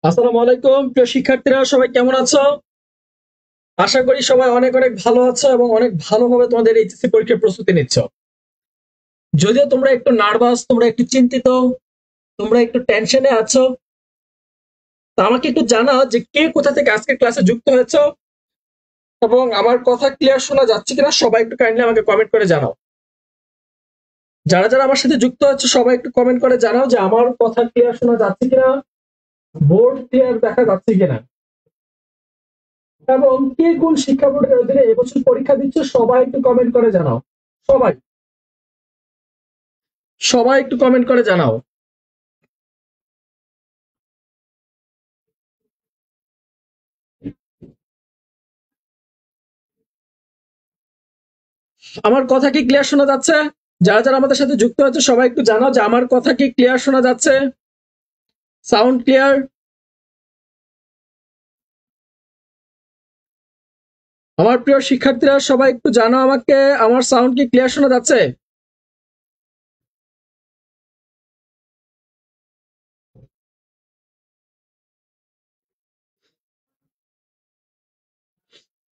আসসালামু আলাইকুম প্রিয় শিক্ষার্থীরা, সবাই কেমন আছো? আশা করি সবাই অনেক অনেক ভালো আছো এবং অনেক ভালোভাবে তোমাদের এইচএসসি পরীক্ষার প্রস্তুতি নিচ্ছ। যদিও তোমরা একটু নার্ভাস, তোমরা একটু চিন্তিত, তোমরা একটু টেনশনে আছো, তা আমাকে একটু জানাও যে কে কোথা থেকে আজকের ক্লাসে যুক্ত হয়েছো এবং আমার কথা ক্লিয়ার শোনা যাচ্ছে কিনা। সবাই একটু কাইন্ডলি আমাকে কমেন্ট করে জানাও। যারা যারা আমার সাথে যুক্ত হচ্ছে সবাই একটু কমেন্ট করে জানাও যে আমার কথা ক্লিয়ার শোনা যাচ্ছে কিনা, বোর্ড ক্লিয়ার দেখা যাচ্ছে কিনা, এবং কে কোন শিক্ষা বোর্ডের অধীনে এবছর পরীক্ষা দিচ্ছে সবাই একটু কমেন্ট করে জানাও। সবাই সবাই একটু কমেন্ট করে জানাও। আমার কথা কি ক্লিয়ার শোনা যাচ্ছে? যারা যারা আমাদের সাথে যুক্ত হচ্ছে সবাই একটু জানাও যে আমার কথা কি ক্লিয়ার শোনা যাচ্ছে, সাউন্ড ক্লিয়ার। আমার প্রিয় শিক্ষার্থীরা সবাই একটু জানাও আমাকে, আমার সাউন্ড কি ক্লিয়ার শোনা যাচ্ছে?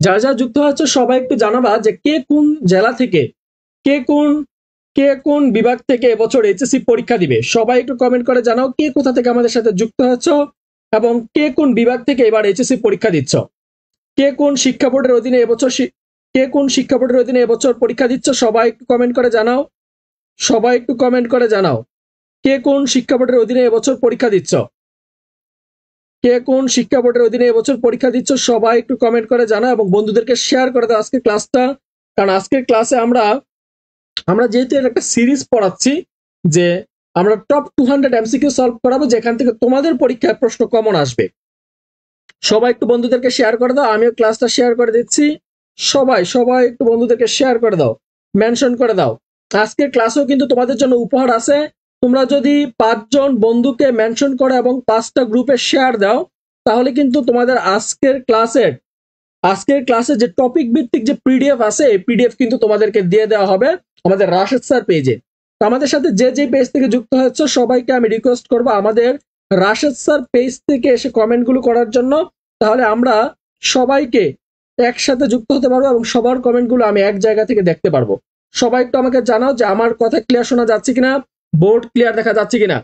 যারা যারা যুক্ত হচ্ছে সবাই একটু জানাবা যে কে কোন জেলা থেকে, কে কোন কে কোন বিভাগ থেকে এবছর এইচএসসি পরীক্ষা দিবে। সবাই একটু কমেন্ট করে জানাও কে কোথা থেকে আমাদের সাথে যুক্ত হচ্ছে এবং কে কোন বিভাগ থেকে এবার এইচএসসি পরীক্ষা দিচ্ছ। কে কোন শিক্ষা বোর্ডের অধীনে এবছর কে কোন শিক্ষা বোর্ডের অধীনে এবছর পরীক্ষা দিচ্ছ সবাই একটু কমেন্ট করে জানাও। সবাই একটু কমেন্ট করে জানাও কে কোন শিক্ষা বোর্ডের অধীনে এবছর পরীক্ষা দিচ্ছ। কে কোন শিক্ষা বোর্ডের অধীনে এবছর পরীক্ষা দিচ্ছ সবাই একটু কমেন্ট করে জানাও এবং বন্ধুদেরকে শেয়ার করে দাও আজকের ক্লাসটা। কারণ আজকের ক্লাসে আমরা আমরা যেহেতু এর একটা সিরিজ পড়াচ্ছি যে আমরা টপ 200 এমসিকিউ সলভ করাবো, যেখান থেকে তোমাদের পরীক্ষায় প্রশ্ন কমন আসবে। সবাই একটু বন্ধুদেরকে শেয়ার করে দাও, আমিও ক্লাসটা শেয়ার করে দিচ্ছি। সবাই সবাই একটু বন্ধুদেরকে শেয়ার করে দাও, মেনশন করে দাও। আজকের ক্লাসেও কিন্তু তোমাদের জন্য উপহার আছে। তোমরা যদি 5 জন বন্ধুকে মেনশন করো এবং 5টা গ্রুপে শেয়ার দাও, তাহলে কিন্তু তোমাদের আজকের ক্লাসে যে টপিক ভিত্তিক যে পিডিএফ আছে, এই পিডিএফ কিন্তু তোমাদেরকে দিয়ে দেওয়া হবে আমাদের রাশেদ স্যার পেজে। তো আমাদের সাথে যে যে পেজ থেকে যুক্ত হচ্ছে সবাইকে আমি রিকোয়েস্ট করব আমাদের রাশেদ স্যার পেজ থেকে এসে কমেন্টগুলো করার জন্য। তাহলে আমরা সবাইকে একসাথে যুক্ত হতে পারবো এবং সবার কমেন্টগুলো আমি এক জায়গা থেকে দেখতে পারবো। সবাই একটু আমাকে জানাও যে আমার কথা ক্লিয়ার শোনা যাচ্ছে কিনা, বোর্ড ক্লিয়ার দেখা যাচ্ছে কিনা।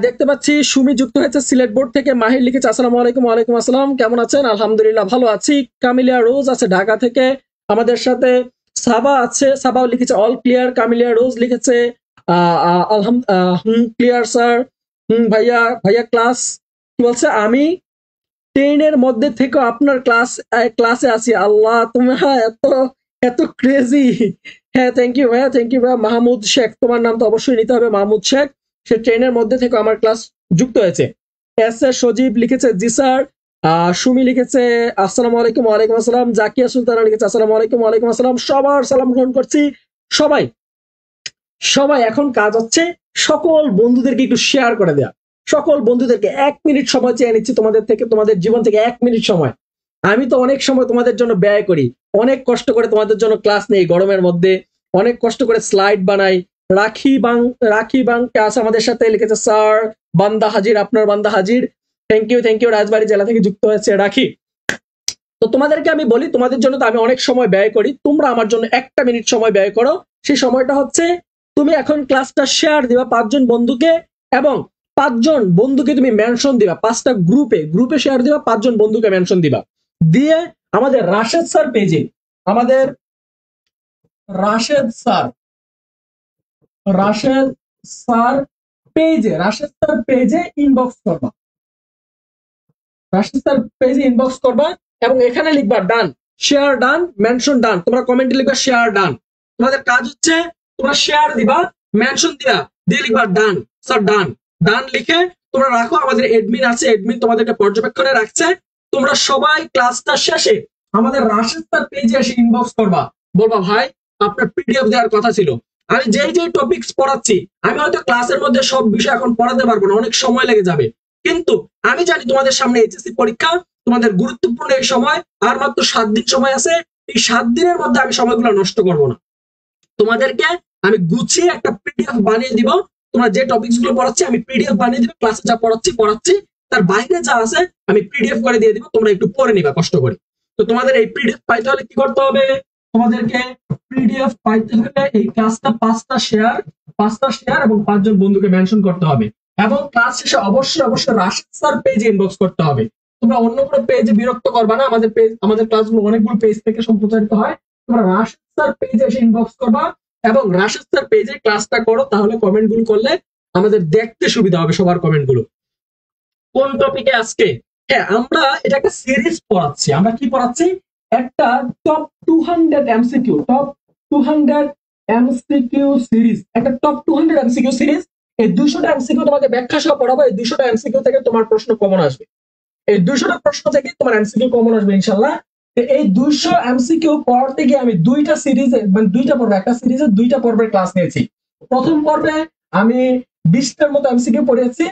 দেখতে পাচ্ছি সুমি যুক্ত হয়েছে সিলেট বোর্ড থেকে। মাহির লিখেছে আসসালামু আলাইকুম। ওয়ালাইকুম আসসালাম, কেমন আছেন? আলহামদুলিল্লাহ ভালো আছি। কামিলিয়া রোজ আছে ঢাকা থেকে আমাদের সাথে। সাবা আছে, সাবাও লিখেছে অল ক্লিয়ার। কামিলিয়া রোজ লিখেছে ক্লিয়ার স্যার। ভাইয়া ভাইয়া ক্লাস কি বলছে, আমি 10 এর মধ্যে থেকে আপনার ক্লাসে আছি। আল্লাহ তুমি এত এত ক্রেজি। হ্যাঁ, থ্যাংক ইউ ভাইয়া, থ্যাংক ইউ ভাইয়া। মাহমুদ শেখ, তোমার নাম তো অবশ্যই নিতে হবে, মাহমুদ শেখ। সে 10 এর মধ্যে থেকে আমার ক্লাস যুক্ত হয়েছে। এস এ সজীব লিখেছে জি স্যার। সুমি লিখেছে আসসালামু আলাইকুম। ওয়ালাইকুম আসসালাম। জাকিয়া সুলতানা লিখেছে আসসালামু আলাইকুম। ওয়ালাইকুম আসসালাম। সবার সালাম গ্রহণ করছি। সবাই সবাই এখন কাজ হচ্ছে সকল বন্ধুদেরকে একটু শেয়ার করে দেয়া। সকল বন্ধুদেরকে 1 মিনিট সময় চেয়ে নিচ্ছি তোমাদের থেকে, তোমাদের জীবন থেকে 1 মিনিট সময়। আমি তো অনেক সময় তোমাদের জন্য ব্যয় করি, অনেক কষ্ট করে তোমাদের জন্য ক্লাস নেই গরমের মধ্যে, অনেক কষ্ট করে স্লাইড বানাই। রাখি বাং আছে আমাদের সাথে, লিখেছে স্যার বান্দা হাজির, আপনার বান্দা হাজির। থ্যাংক ইউ রাজবাড়ী জেলা থেকে যুক্ত হয়েছে রাখি। তো তোমাদেরকে আমি বলি, তোমাদের জন্য তো আমি অনেক সময় ব্যয় করি, তোমরা আমার জন্য 1 মিনিট সময় ব্যয় করো। সেই সময়টা হচ্ছে তুমি এখন ক্লাসটা শেয়ার দিবা 5 জন বন্ধুকে, এবং 5 জন বন্ধুকে তুমি মেনশন দিবা 5টা গ্রুপে শেয়ার দিবা, 5 জন বন্ধুকে মেনশন দিবা। দিয়ে আমাদের রাশেদ স্যার পেজে, আমাদের রাশেদ স্যার রাশেদ রাশেদ স্যার পেজে ইনবক্স করবা। রাশেদ স্যার পেজে ইনবক্স করবা এবং এখানে লিখবা ডান, শেয়ার ডান, মেনশন ডান। তোমরা কমেন্টে লিখবা শেয়ার ডান। তোমাদের কাজ হচ্ছে তোমরা শেয়ার দিবা, মেনশন দিবা, দিয়ে লিখবা ডান স্যার, ডান। ডান লিখে তোমরা রাখো। আমাদের এডমিন আছে, এডমিন তোমাদেরকে পর্যবেক্ষণে রাখছে। তোমরা সবাই ক্লাসটা শেষে আমাদের রাশেদ স্যার পেজে এসে ইনবক্স করবা, বলবা ভাই আপনার পিডিএফ দেওয়ার কথা ছিল। আমি যেই যেই টপিকস পড়াচ্ছি, আমি হয়তো ক্লাসের মধ্যে সব বিষয় এখন পড়াতে পারবো না, অনেক সময় লেগে যাবে, কিন্তু আমি জানি তোমাদের সামনে এইচএসসি পরীক্ষা, তোমাদের গুরুত্বপূর্ণ এই সময়, আর মাত্র 7 দিন সময় আছে। এই 7 দিনের মধ্যে আমি সময়গুলো নষ্ট করব না। তোমাদেরকে আমি গুছিয়ে একটা পিডিএফ বানিয়ে দিব। তোমরা যে টপিকস গুলো পড়াচ্ছি আমি পিডিএফ বানিয়ে দিব, ক্লাসে যা পড়াচ্ছি তার বাইরে যা আছে আমি পিডিএফ করে দিয়ে দিব, তোমরা একটু পড়ে নিবা কষ্ট করে। তো তোমাদের এই পিডিএফ পাইতে হলে কি করতে হবে, তোমাদেরকে পিডিএফ পাইতে হলে এই ক্লাসটা 5টা শেয়ার এবং 5 জন বন্ধুকে মেনশন করতে হবে, এবং ক্লাস শেষে অবশ্যই রাশিদ স্যার পেজে ইনবক্স করতে হবে। তোমরা অন্য কোনো পেজে বিরক্ত করবা না, আমাদের ক্লাসগুলো অনেকগুলো পেজ থেকে সম্প্রচারিত হয়। তোমরা রাশিদ স্যার পেজে এসে ইনবক্স করবা এবং রাশিদ স্যার পেজে ক্লাসটা করো, তাহলে কমেন্ট গুলো করলে আমাদের দেখতে সুবিধা হবে সবার কমেন্ট গুলো। কোন টপিকে আজকে? হ্যাঁ, আমরা এটা একটা সিরিজ পড়াচ্ছি। আমরা কি পড়াচ্ছি? একটা top 200 MCQ, top 200 MCQ series, একটা টপ 200 এমসিকিউ সিরিজ। এই 200টা এমসিকিউ তোমাকে ব্যাখ্যা সহ পড়াবো। এই 200টা এমসিকিউ থেকে তোমার প্রশ্ন কমন আসবে, এই 200টা প্রশ্ন থেকে তোমার এমসিকিউ কমন আসবে ইনশাল্লাহ। এই 200 এমসিকিউ পড়তে গিয়ে আমি দুইটা সিরিজে, মানে দুইটা পর্বে, একটা সিরিজে দুইটা পর্বের ক্লাস নিয়েছি। প্রথম পর্বে আমি 20টার মতো এমসিকিউ পড়েছি।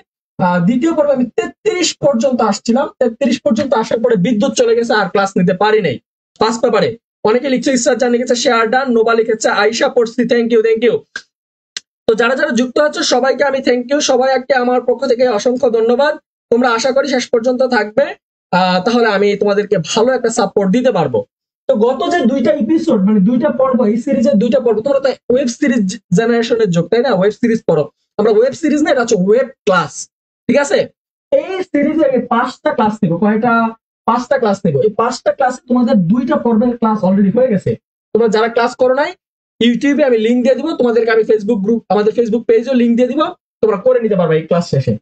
দ্বিতীয় পর্বে আমি 33 পর্যন্ত আসছিলাম। 33 পর্যন্ত আসার পরে বিদ্যুৎ চলে গেছে, আর ক্লাস নিতে পারি নাই। ফার্স্ট পেপারে অনেকে লিখছে, ইসরাত জান লিখেছে শেয়ার ডান, নোবা লিখেছে আয়শা পড়ছি, থ্যাংক ইউ। তো যারা যারা যুক্ত হচ্ছে সবাইকে আমি থ্যাংক ইউ, সবাইকে আমার পক্ষ থেকে অসংখ্য ধন্যবাদ। তোমরা আশা করি শেষ পর্যন্ত থাকবে, তাহলে আমি তোমাদেরকে ভালো একটা সাপোর্ট দিতে পারবো। তো গত যে দুইটা এপিসোড, মানে দুইটা পর্ব, এই সিরিজের দুইটা পর্ব, তোমরা তো ওয়েব সিরিজ জেনারেশনের যোগ, তাই না? ওয়েব সিরিজ পড়ো। আমরা ওয়েব সিরিজ না, এটা হচ্ছে ওয়েব ক্লাস, ঠিক আছে? এই সিরিজে আমি 5টা ক্লাস নেবো। কয়টা? 5টা ক্লাস নেবো। এই 5টা ক্লাসে তোমাদের দুইটা পর্বের ক্লাস অলরেডি হয়ে গেছে। তোমরা যারা ক্লাস করো নাই, ইউটিউবে আমি লিঙ্ক দিয়ে দিব, তোমাদেরকে আমি ফেসবুক গ্রুপ, আমাদের ফেসবুক পেজেও লিঙ্ক দিয়ে দিব, তোমরা করে নিতে পারবে এই ক্লাস শেষে।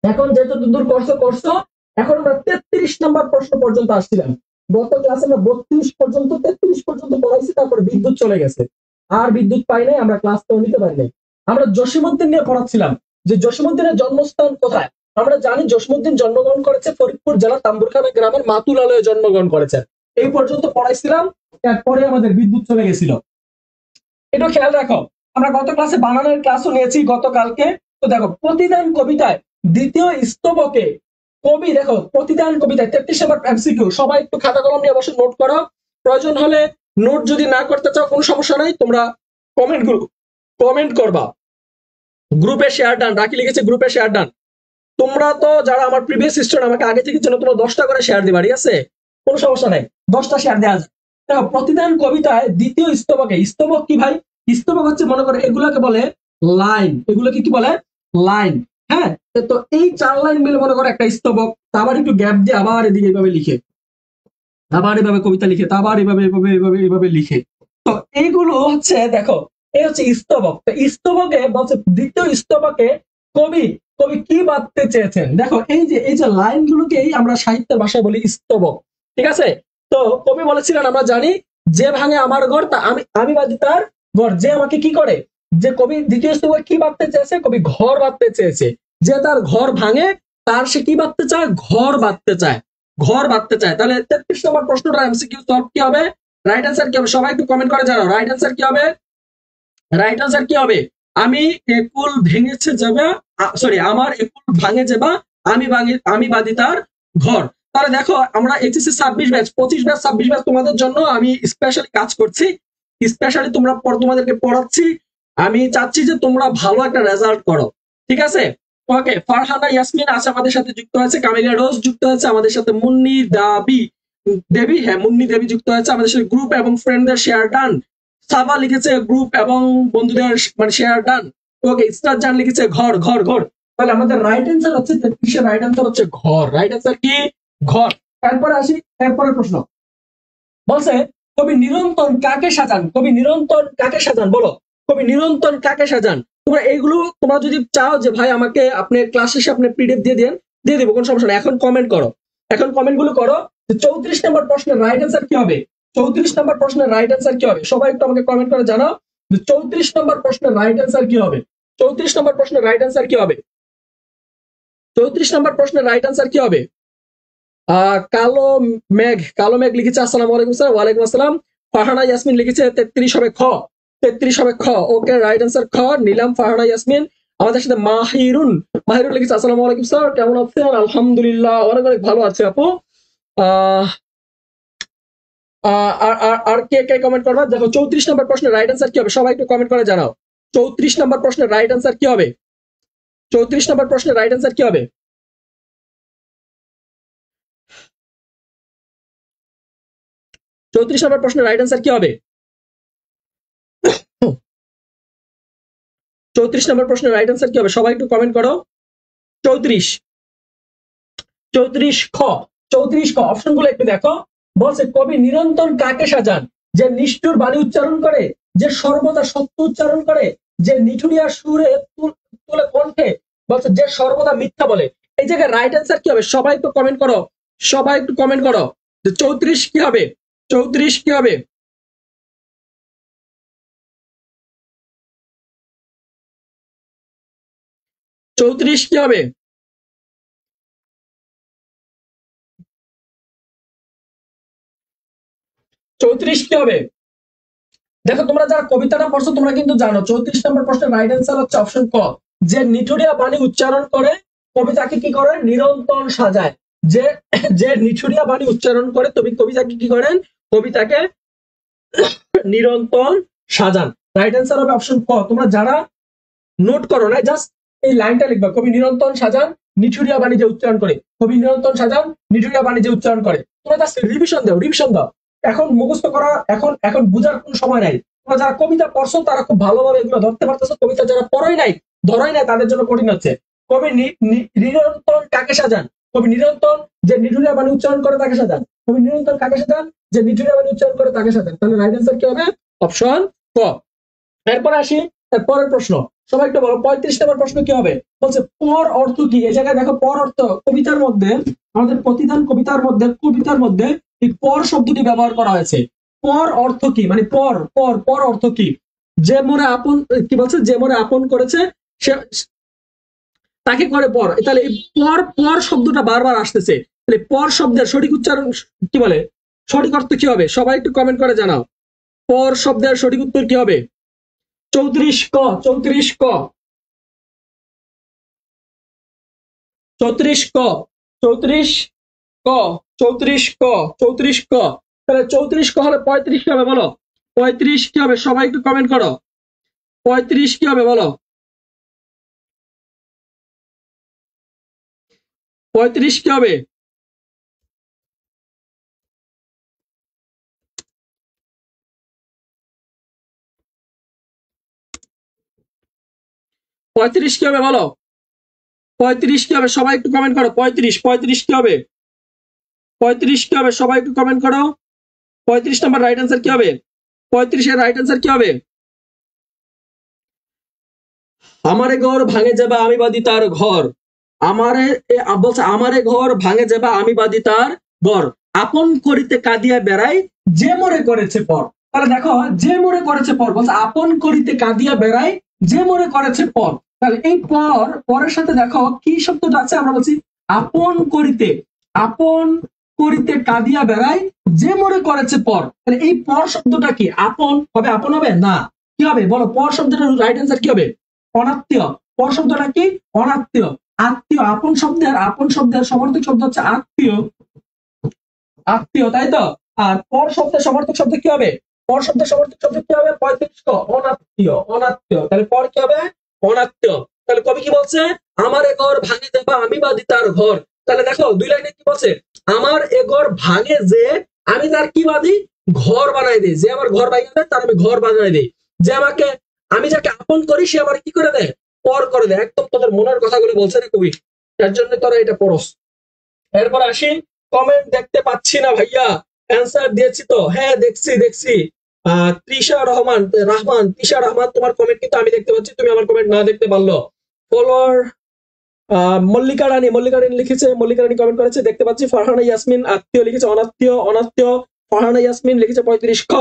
এখন যেহেতু দূর করছো, এখন আমরা 33 নম্বর প্রশ্ন পর্যন্ত আসছিলাম। গত ক্লাসে আমরা 33 পর্যন্ত পড়াইছি, তারপরে বিদ্যুৎ চলে গেছে, আর বিদ্যুৎ পাই নাই, আমরা ক্লাসটাও নিতে পারি নাই। আমরা জসীমউদ্দিন নিয়ে পড়াচ্ছিলাম যে জসীমউদ্দিনের জন্মস্থান কোথায়। আমরা জানি জসীমউদ্দিন জন্মগ্রহণ করেছে ফরিদপুর জেলার তাম্বুরখানা গ্রামের মাতুলালয়ে জন্মগ্রহণ করেছেন। এই পর্যন্ত পড়াইছিলাম, তারপরে আমাদের বিদ্যুৎ চলে গেছিল। এটা খেয়াল রাখো। আমরা গত ক্লাসে বানানের ক্লাসও নিয়েছি গতকালকে। তো দেখো, প্রতিদান কবিতায় দ্বিতীয় স্তবকে কবি, দেখো প্রতিদান কবিতায় 33 নম্বর এমসিকিউ। সবাই একটু খাতা কলম নিয়ে অবশ্যই নোট করো। প্রয়োজন হলে নোট যদি না করতে চাও কোনো সমস্যা নাই, তোমরা কমেন্ট করবা। গ্রুপে শেয়ার ডান, রাখি লিখেছে গ্রুপে শেয়ার ডান। তোমরা তো যারা আমার প্রিভিয়াস স্টুডেন্ট, আমাকে আগে থেকে চেনো, তোমরা 10টা করে শেয়ার দিবা, ঠিক আছে? কোনো সমস্যা নাই, 10টা শেয়ার দেওয়া যায়। দেখো, প্রতিদান কবিতায় দ্বিতীয় স্তবকে, স্তবক কি ভাই? স্তবক হচ্ছে, মনে করো এগুলাকে বলে লাইন, এগুলোকে কি বলে? লাইন। হ্যাঁ, তো এই 4 লাইন মিলে মনে করো একটা স্তবক। আবার একটু গ্যাপ দিয়ে আবার এদিকে এইভাবে লিখে, আবার এভাবে কবিতা লিখে, আবার এভাবে লিখে। তো এইগুলো হচ্ছে, দেখো এই হচ্ছে স্তবক। তো স্তবকে বলছে, দ্বিতীয় স্তবকে কবি কবি কি বাঁধতে চেয়েছেন। দেখো এই যে লাইনগুলোকেই আমরা সাহিত্যের ভাষায় বলি স্তবক, ঠিক আছে? তো কবি বলেছিলেন, আমরা জানি, যে ভাঙে আমার ঘর তা আমি বাঁধি তার ঘর। যে আমাকে কি করে, যে কবি দ্বিতীয় স্তবকে কি বাঁধতে চেয়েছে? কবি ঘর বাঁধতে চেয়েছে। যে তার ঘর ভাঙে, তার সে কি বাঁধতে চায়? ঘর বাঁধতে চায়, ঘর বাঁধতে চায়। তাহলে 33 নম্বর প্রশ্নটা এমসিকিউ সলভ কি হবে? রাইট অ্যান্সার কি হবে? সবাই একটু কমেন্ট করে জানাও, রাইট অ্যান্সার কি হবে? রাইট আনসার কি হবে? আমি একুল ভেঙেছে যাবা, সরি, আমার একুল ভাঙে যাবা, আমি বাঁধি তার ঘর। তাহলে দেখো, আমরা এইচএসসি 26 ব্যাচ, 25 ব্যাচ, 26 ব্যাচ তোমাদের জন্য আমি স্পেশালি কাজ করছি, স্পেশালি তোমাদেরকে পড়াচ্ছি। আমি চাচ্ছি যে তোমরা ভালো একটা রেজাল্ট করো, ঠিক আছে? ওকে, ফারহানা ইয়াসমিন আছে আমাদের সাথে যুক্ত হয়েছে, কামিলা রোজ যুক্ত হয়েছে আমাদের সাথে, মুন্নি দেবী, হ্যাঁ মুন্নি দেবী যুক্ত হয়েছে আমাদের সাথে। গ্রুপ এবং ফ্রেন্ডদের শেয়ার ডান। সাবা লিখেছে গ্রুপ এবং বন্ধুদের মানে শেয়ার ডান। ওকে, ইসরাত জান লিখেছে ঘর ঘর ঘর। তাহলে আমাদের রাইট অ্যান্সার হচ্ছে 33 রাইট অ্যান্সার হচ্ছে ঘর। রাইট অ্যান্সার কি? ঘর। এরপরে আসি, এরপরের প্রশ্ন বলছে, কবি নিরন্তন কাকে সাজান? কবি নিরন্তন কাকে সাজান, বলো। কবি নিরন্তন কাকে সাজান? তোমরা এইগুলো, তোমরা যদি চাও যে ভাই আমাকে আপনি ক্লাস শেষে আপনি পিডিএফ দিয়ে দেন, দিয়ে দেবো, কোনো সমস্যা নেই। এখন কমেন্ট করো, এখন কমেন্ট গুলো করো। 34 নম্বর প্রশ্নের রাইট অ্যান্সার কি হবে? 34 নম্বর প্রশ্নের রাইট অ্যান্সার কি হবে? সবাই একটু আমাকে কমেন্ট করে জানাও 34 নম্বর প্রশ্নের রাইট অ্যান্সার কি হবে? 34 নম্বর প্রশ্নের রাইট অ্যান্সার কি হবে? 34 নম্বর প্রশ্নের রাইট অ্যান্সার কি হবে? কালো মেঘ লিখেছে আসসালামু আলাইকুম স্যার। ওয়ালাইকুম আসসালাম। ফারহানা ইয়াসমিন লিখেছে 33 হবে খ, 33 হবে খ। ওকে, রাইট অ্যান্সার খ, নিলাম ফারহানা ইয়াসমিন। আমাদের সাথে মাহিরুন লিখেছে আসসালামু আলাইকুম স্যার, কেমন আছেন? আলহামদুলিল্লাহ, অনেক অনেক ভালো আছে আপু। আর কে কে কমেন্ট করবা? দেখো, 34 নম্বর প্রশ্নের রাইট অ্যান্সার কি হবে? সবাই একটু কমেন্ট করে জানাও 34 নম্বর প্রশ্নের রাইট অ্যান্সার কি হবে? 34 নম্বর প্রশ্নের রাইট অ্যান্সার কি হবে? 34 নম্বর প্রশ্নের রাইট অ্যান্সার কি হবে? 34 নম্বর প্রশ্নের রাইট অ্যান্সার কি হবে? সবাই একটু কমেন্ট করো। 34 খ। 34 খ অপশনগুলো একটু দেখো। বলছে কবি নিরন্তর কাকে সাজান? যে নিষ্ঠুর বাণী উচ্চারণ করে, যে সর্বদা সত্য উচ্চারণ করে, যে নিঠুরিয়া সুরে তুলে কণ্ঠে, বলছে যে সর্বদা মিথ্যা বলে। এই জায়গায় রাইট অ্যান্সার কি হবে? সবাই একটু কমেন্ট করো, সবাই একটু কমেন্ট করো যে 34 কি হবে? 34 কি হবে? চৌত্রিশ কি হবে? চৌত্রিশ কি হবে? দেখো তোমরা যারা কবিতাটা পড়ছো তোমরা কিন্তু জানো 34 নম্বর প্রশ্নের রাইট অ্যান্সার হচ্ছে অপশন ক। যে নিঠুরিয়া বাণী উচ্চারণ করে কবিতাকে কি করে? নিরন্তর সাজায়। যে যে নিঠুরিয়া বাণী উচ্চারণ করে কবিতাকে কি করেন? কবিতাকে নিরন্তর সাজান। রাইট অ্যান্সার হবে অপশন ক। তোমরা যারা নোট করো না, জাস্ট এই লাইনটা লিখবা, কবি নিরন্তর সাজান নিঠুরিয়া বাণী যে উচ্চারণ করে, কবি নিরন্তর সাজান নিঠুরিয়া বাণী যে উচ্চারণ করে। তোমরা জাস্ট রিভিশন দাও, রিভিশন দাও। এখন মুখস্থ করা, এখন বুঝার কোনো সময় নাই। তোমরা যারা কবিতা পড়ছো তারা খুব ভালোভাবে এগুলো ধরতে পারতেছো, কবিতা যারা পড়াই নাই, ধরাই নাই, তাদের জন্য কঠিন হচ্ছে। কবি নিরন্তর কাকে সাজান? কবি নিরন্তর যে নিঠুরিয়া বাণী উচ্চারণ করে তাকে সাজান। কবি নিরন্তর কাকে সাজান? যে নিঠুরিয়া বাণী উচ্চারণ করে তাকে সাজান। তাহলে রাইট অ্যান্সার কি হবে? অপশন ক। এরপরে আসি পরের প্রশ্ন। সবাই একটু বলো 35 নম্বর প্রশ্ন কি হবে? বলছে পর অর্থ কি? এই জায়গায় দেখো পর অর্থ কবিতার মধ্যে, আমাদের প্রতিদান কবিতার মধ্যে এই পর শব্দটি ব্যবহার করা হয়েছে। পর অর্থ কি? মানে পর পর পর অর্থ কি? যে মোরে আপন, কি বলছে? যে মোরে আপন করেছে সে তাকে করে পর। তাহলে এই পর পর শব্দটা বারবার আসতেছে, তাহলে পর শব্দের সঠিক উচ্চারণ কি বলে? সঠিক অর্থ কি হবে? সবাই একটু কমেন্ট করে জানাও। পর শব্দের সঠিক উত্তর কি হবে? 34 ক। 34 ক। 34 ক। 34 ক। 34 ক। 34 ক। তাহলে 34 ক হলে 35 কি হবে বলো? 35 কি হবে? সবাই একটু কমেন্ট করো। 35 কি হবে বলো? 35 কি হবে? 35 কি হবে বলো? 35 কি হবে? সবাই একটু কমেন্ট করো। 35 কি হবে? 35 কি হবে? সবাই একটু কমেন্ট করো। 35 নাম্বার রাইট অ্যান্সার কি হবে? 35 এর রাইট অ্যান্সার কি হবে? আমারে ঘর ভাঙে যাবা আমি বাদি তার ঘর। আমারে বলছে আমারে ঘর ভাঙে যাবা আমি বাদি তার ঘর। আপন করিতে কাঁদিয়া বেড়াই যে মোরে করেছে পর। তাহলে দেখো যে মোরে করেছে পর, বলছে আপন করিতে কাঁদিয়া বেড়াই যে মোরে করেছে পর। তাহলে এই পরের সাথে দেখো কি শব্দটা আছে? আমরা বলছি আপন করিতে। আপন করিতে কাঁদিয়া বেড়াই যে মোরে করেছে পর। তাহলে এই পর শব্দটা কি? আপন হবে? আপন হবে না, কি হবে বলো? পর শব্দটার রাইট অ্যান্সার কি হবে? অনাত্মীয়। পর শব্দটা কি? অনাত্মীয়। আত্মীয়। আপন শব্দের সমার্থক শব্দ হচ্ছে আত্মীয়। আত্মীয়, তাই তো? আর পর শব্দের সমার্থক শব্দ কি হবে? পর শব্দের সমার্থক শব্দ কি হবে? 35 ক। অনাত্মীয়। অনাত্মীয়। তাহলে পর কি হবে? অনাত্মীয়। তাহলে কবি কি বলছে? আমার এ ঘর ভাঙে যাবা আমি বাদি তার ঘর। তাহলে দেখো দুই লাইনে কি বলছে? আমার এ ঘর ভাঙে যে আমি তার কি বাদি? ঘর বানাই দিই। যে আমার ঘর ভাঙে দেয় তার আমি ঘর বানাই দিই। যে আমাকে, আমি যাকে আপন করি সে আমার কি করে দেয়? পর করে দেয়। একদম তোদের মনের কথাগুলো বলছে না কবি, তার জন্য তোরা এটা পড়স। এরপর আসি, কমেন্ট দেখতে পাচ্ছি না ভাইয়া। অ্যান্সার দিয়েছি তো? হ্যাঁ দেখছি দেখছি। তৃষা রহমান তৃষা রহমান, তোমার কমেন্ট কিন্তু আমি দেখতে পাচ্ছি, তুমি আমার কমেন্ট না দেখতে পারলো। ফলোয়ার মল্লিকা রানী লিখেছে, মল্লিকা রানী কমেন্ট করেছে দেখতে পাচ্ছি। ফারহানা ইয়াসমিন আত্মীয় লিখেছে, অনাত্মীয় অনাত্মীয়। ফারহানা ইয়াসমিন লিখেছে 35 খ।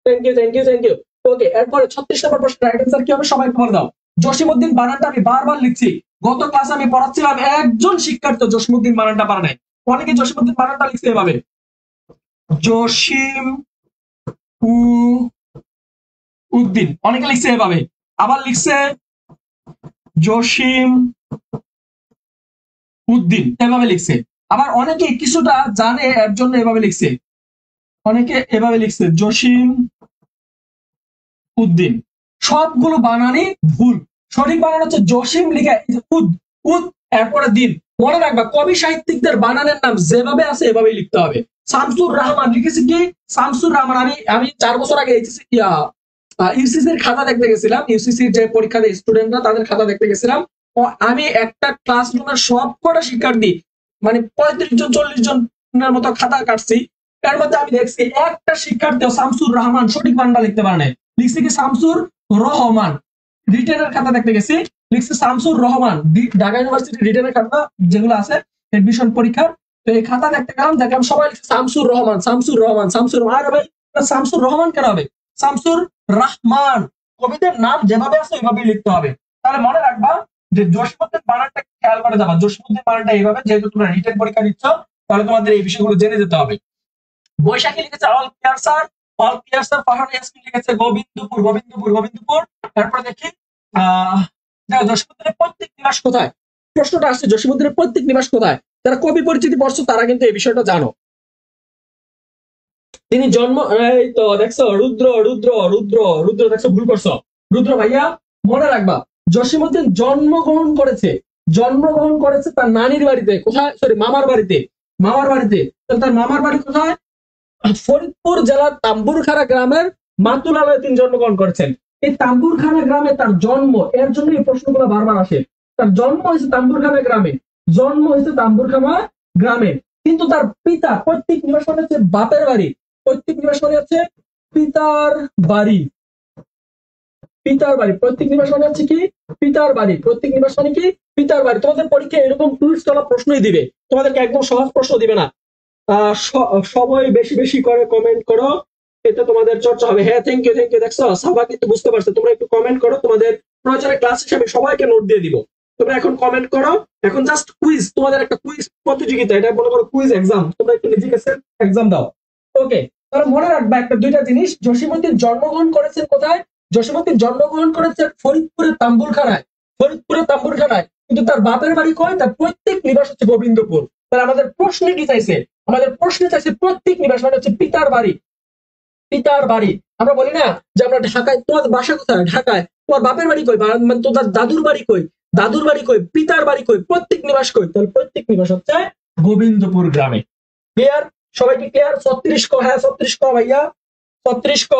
Thank you thank you thank you. Okay, এরপরে 36 নম্বর প্রশ্ন রাইট অ্যান্সার কি হবে? সবাই বলে দাও। জসিমউদ্দিন বানানটা আমি বারবার লিখছি, গত ক্লাসে আমি পড়াচ্ছিলাম, একজন শিক্ষার্থী জসিমউদ্দিন বানানটা পারে নাই। অনেকে জসিমউদ্দিন বানানটা লিখছে এভাবে, জসিম উদ্দিন, অনেকে লিখছে এভাবে, আবার লিখছে জসিম উদ্দিন, এভাবে লিখছে। আবার অনেকে কিছুটা জানে এর জন্য এভাবে লিখছে, অনেকে এভাবে লিখছে জসিম উদ্দিন। সবগুলো বানানই ভুল। সঠিক বানান হচ্ছে জসিম লিখে কুত এরপরে দিন। মনে রাখবা কবি সাহিত্যিকদের বানানের নাম যেভাবে আছে এভাবেই লিখতে হবে। শামসুর রহমান লিখেছি কি? শামসুর রহমান। আমি 4 বছর আগে ইউসিসির খাতা দেখতে গেছিলাম, ইউসিসির যে পরীক্ষা দেয় স্টুডেন্টরা তাদের খাতা দেখতে গেছিলাম। আমি একটা ক্লাসরুমের সব কটা শিক্ষার্থী মানে 35 জন 40 জনের মতো খাতা কাটছি। এর মধ্যে আমি দেখছি একটা শিক্ষার্থী শামসুর রহমান সঠিক বানানটা লিখতে পারে না, লিখছি কি শামসুর রহমান। রিটেনের খাতা দেখতে গেছি, লিখছে শামসুর রহমান। ঢাকা ইউনিভার্সিটি রিটেনের খাতা যেগুলো আছে এডমিশন পরীক্ষার, তো এই খাতা দেখতে গেলাম, দেখলাম সবাই লিখছে শামসুর রহমান, শামসুর রহমান, শামসুর রহমান। আরে ভাই শামসুর রহমান কেন হবে? শামসুর রহমান। কবিদের নাম যেভাবে আছে ওইভাবেই লিখতে হবে। তাহলে মনে রাখবা যে জসীমউদ্দিন বানানটা খেয়াল করে যাবা, জসীমউদ্দিন বানানটা এইভাবে, যেহেতু তোমরা রিটেন পরীক্ষা দিচ্ছ তাহলে তোমাদের এই বিষয়গুলো জেনে যেতে হবে। বৈশাখী লিখেছে all clear sir, all clear sir. Farhan Yasmin লিখেছে গোবিন্দপুর, গোবিন্দপুর, গোবিন্দপুর। তারপরে দেখি জসীমউদ্দিনের পৈতৃক নিবাস কোথায়? প্রশ্নটা আসছে জসীমউদ্দিনের পৈতৃক নিবাস কোথায়? যারা কবি পরিচিতি পড়ছো তারা কিন্তু এই বিষয়টা জানো। তিনি জন্ম, এই তো দেখছো রুদ্র, রুদ্র, রুদ্র, রুদ্র দেখছো ভুল করছো। রুদ্র ভাইয়া মনে রাখবা জসীমউদ্দিন জন্মগ্রহণ করেছে তার নানির বাড়িতে। কোথায়? সরি, মামার বাড়িতে। মামার বাড়িতে। তার মামার বাড়ি কোথায়? ফরিদপুর জেলার তাম্বুরখানা গ্রামের মাতুলালয়ে তিনি জন্মগ্রহণ করেছেন। এই তাম্বুরখানা গ্রামে তার জন্ম, এর জন্য এই প্রশ্নগুলো বারবার আসে। তার জন্ম হয়েছে তাম্বুরখানা গ্রামে, জন্ম হয়েছে তাম্বুরখানা গ্রামে। কিন্তু তার পিতা পৈতৃক নিবাস মানে হচ্ছে বাপের বাড়ি, পৈতৃক নিবাস মানে হচ্ছে পিতার বাড়ি। পিতার বাড়ি, পৈতৃক নিবাস মানে হচ্ছে কি? পিতার বাড়ি। পৈতৃক নিবাস মানে কি? পিতার বাড়ি। তোমাদের পরীক্ষায় এরকম টুইস্ট করা প্রশ্নই দিবে, তোমাদেরকে একদম সহজ প্রশ্ন দিবে না। সবাই বেশি বেশি করে কমেন্ট করো, এটা তোমাদের চর্চা হবে। হ্যাঁ, থ্যাংক ইউ, থ্যাংক ইউ। দেখছো সবাই কিন্তু বুঝতে পারছো, তোমরা একটু কমেন্ট করো, তোমাদের প্রয়োজনে ক্লাস হিসেবে সবাইকে নোট দিয়ে দিব। তোমরা এখন কমেন্ট করো। এখন জাস্ট কুইজ, তোমাদের একটা কুইজ প্রতিযোগিতা, এটা মনে করো কুইজ এক্সাম, তোমরা একটু নিজেকে সেলফ এক্সাম দাও। ওকে, তাহলে মনে রাখবা একটা দুইটা জিনিস, জসীমউদ্দিন জন্মগ্রহণ করেছেন কোথায়? জসীমউদ্দিন জন্মগ্রহণ করেছেন ফরিদপুরের তাম্বুরখানায়, ফরিদপুরের তাম্বুরখানায়। কিন্তু তার বাপের বাড়ি কয়? তার পৈতৃক নিবাস হচ্ছে গোবিন্দপুর। তাহলে আমাদের প্রশ্নে কি চাইছে? আমাদের প্রশ্নে চাইছে পৈতৃক নিবাস মানে হচ্ছে পিতার বাড়ি, পিতার বাড়ি। আমরা বলি না যে আমরা ঢাকায়, তোমার বাসা কোথায়? ঢাকায়। তোমার বাপের বাড়ি কই? মানে তোমার দাদুর বাড়ি কই? দাদুর বাড়ি কই? পিতার বাড়ি কই? পৈতৃক নিবাস কই? তাহলে পৈতৃক নিবাস হচ্ছে গোবিন্দপুর গ্রামে। ক্লিয়ার? সবাই কি ক্লিয়ার? 36 ক, হ্যাঁ 36 ক ভাইয়া, 36 ক।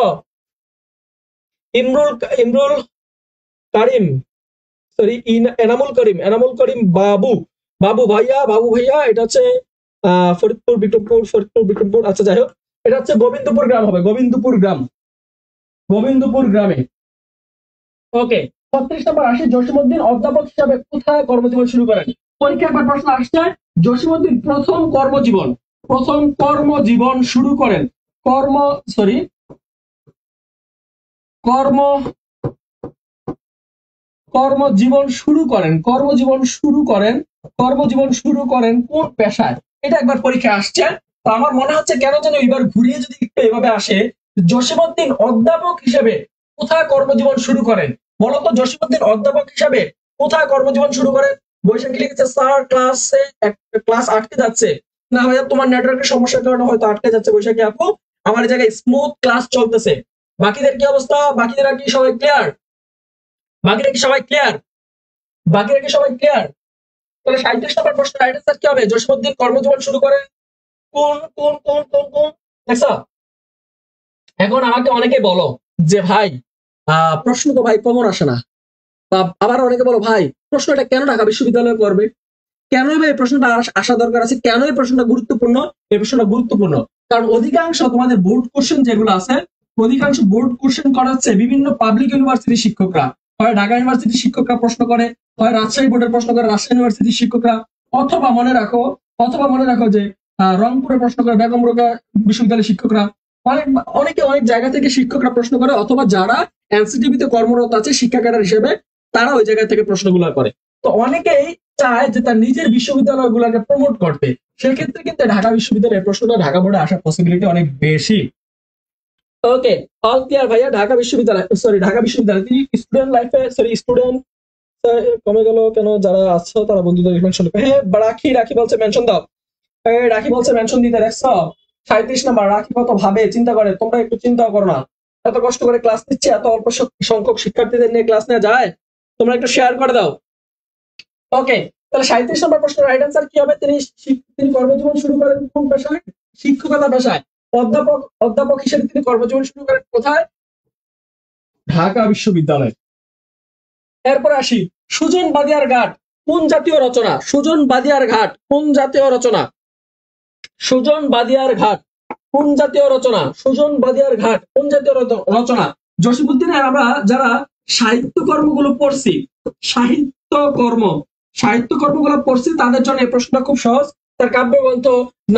ইমরুল, ইমরুল কারিম, সরি এনামুল করিম, এনামুল করিম বাবু, বাবু ভাইয়া, বাবু ভাইয়া। এটা হচ্ছে ফরিদপুর বিক্রমপুর, ফরিদপুর বিক্রমপুর। আচ্ছা যাই হোক, এটা হচ্ছে গোবিন্দপুর গ্রাম হবে, গোবিন্দপুর গ্রাম, গোবিন্দপুর গ্রামে। ওকে, 36 নম্বর আসে, জসীমউদ্দিন অধ্যাপক হিসাবে কোথায় কর্মজীবন শুরু করেন? পরীক্ষা একবার প্রশ্ন আসছে, জসীমউদ্দিন প্রথম কর্মজীবন শুরু করেন, সরি কর্ম কর্মজীবন শুরু করেন, কর্মজীবন শুরু করেন কোন পেশায়? এটা একবার পরীক্ষা আসছে। তো আমার মনে হচ্ছে কেন যেন এবার ঘুরিয়ে যদি একটু এভাবে আসে, জসীমউদ্দিন অধ্যাপক হিসেবে কোথায় কর্মজীবন শুরু করেন? বলতো জসীমউদ্দিন অধ্যাপক হিসেবে কোথায় কর্মজীবন শুরু করেন? বৈশাখী লিখেছে স্যার ক্লাস আটকে যাচ্ছে। না ভাইয়া, তোমার নেটওয়ার্কের সমস্যার কারণে হয়তো আটকে যাচ্ছে বৈশাখী আপু। আমার এই জায়গায় স্মুথ ক্লাস চলতেছে। বাকিদের কি অবস্থা? বাকিরা কি সবাই ক্লিয়ার? বাকিরা কি সবাই ক্লিয়ার? বাকিরা কি সবাই ক্লিয়ার? তাহলে 37 নম্বর প্রশ্ন রাইট অ্যান্সার কি হবে? জসীমউদ্দিন কর্মজীবন শুরু করেন কোন কোন কোন কোন কোন দেখছো? এখন আমাকে অনেকে বলো যে ভাই প্রশ্ন তো ভাই কমন আসে না, বা আবার অনেকে বলো ভাই প্রশ্নটা কেন ঢাকা বিশ্ববিদ্যালয়ে করবে, কেন ভাই এই প্রশ্নটা আসা দরকার আছে, কেন এই প্রশ্নটা গুরুত্বপূর্ণ? এই প্রশ্নটা গুরুত্বপূর্ণ কারণ অধিকাংশ তোমাদের বোর্ড কোশ্চেন যেগুলো আছে, অধিকাংশ বোর্ড কোশ্চেন করাচ্ছে বিভিন্ন পাবলিক ইউনিভার্সিটির শিক্ষকরা। হয় ঢাকা ইউনিভার্সিটির শিক্ষকরা প্রশ্ন করে, হয় রাজশাহী বোর্ডের প্রশ্ন করে রাজশাহী ইউনিভার্সিটির শিক্ষকরা, অথবা মনে রাখো যে রংপুরে প্রশ্ন করে বেগম রোকেয়া বিশ্ববিদ্যালয়ের শিক্ষকরা। অনেক জায়গা থেকে শিক্ষকরা প্রশ্ন করে, অথবা যারা এনসিটিভিতে কর্মরত আছে শিক্ষা ক্যাডার হিসেবে তারা ওই জায়গা থেকে প্রশ্নগুলো করে। তো অনেকেই চায় যে তার নিজের বিশ্ববিদ্যালয়গুলোকে প্রমোট করতে, সেক্ষেত্রে কিন্তু ঢাকা বিশ্ববিদ্যালয়ের প্রশ্নটা ঢাকা বোর্ডে আসার পসিবিলিটি অনেক বেশি। ওকে, অল ক্লিয়ার ভাইয়া। ঢাকা বিশ্ববিদ্যালয় তিনি স্টুডেন্ট লাইফে, স্টুডেন্ট কমে গেল কেন? যারা আছো তারা বন্ধুদের মেনশন, হ্যাঁ রাখি বলছে মেনশন দাও, রাখি বলছে মেনশন দিতে। দেখছো 37 নাম্বার রাখি কত ভাবে চিন্তা করে, তোমরা একটু চিন্তাও করো না। এত কষ্ট করে ক্লাস নিচ্ছে, এত অল্প সংখ্যক শিক্ষার্থীদের নিয়ে ক্লাস নেওয়া যায়? তোমরা একটু শেয়ার করে দাও। ওকে, তাহলে 37 নম্বর প্রশ্নের রাইট অ্যান্সার কি হবে? তিনি কর্মজীবন শুরু করেন কোন পেশায়? শিক্ষকতা পেশায়। অধ্যাপক হিসেবে তিনি কর্মজীবন শুরু করেন কোথায়? ঢাকা বিশ্ববিদ্যালয়। এরপর আসি, সুজন বাদিয়ার ঘাট কোন জাতীয় রচনা? সুজন বাদিয়ার ঘাট কোন জাতীয় রচনা? সুজন বাদিয়ার ঘাট কোন জাতীয় রচনা? সুজন বাদিয়ার ঘাট কোন জাতীয় রচনা? জসিমউদ্দিনের আমরা যারা সাহিত্য কর্মগুলো পড়ছি, সাহিত্য কর্মগুলো পড়ছি তাদের জন্য এই প্রশ্নটা খুব সহজ। তার কাব্যগ্রন্থ,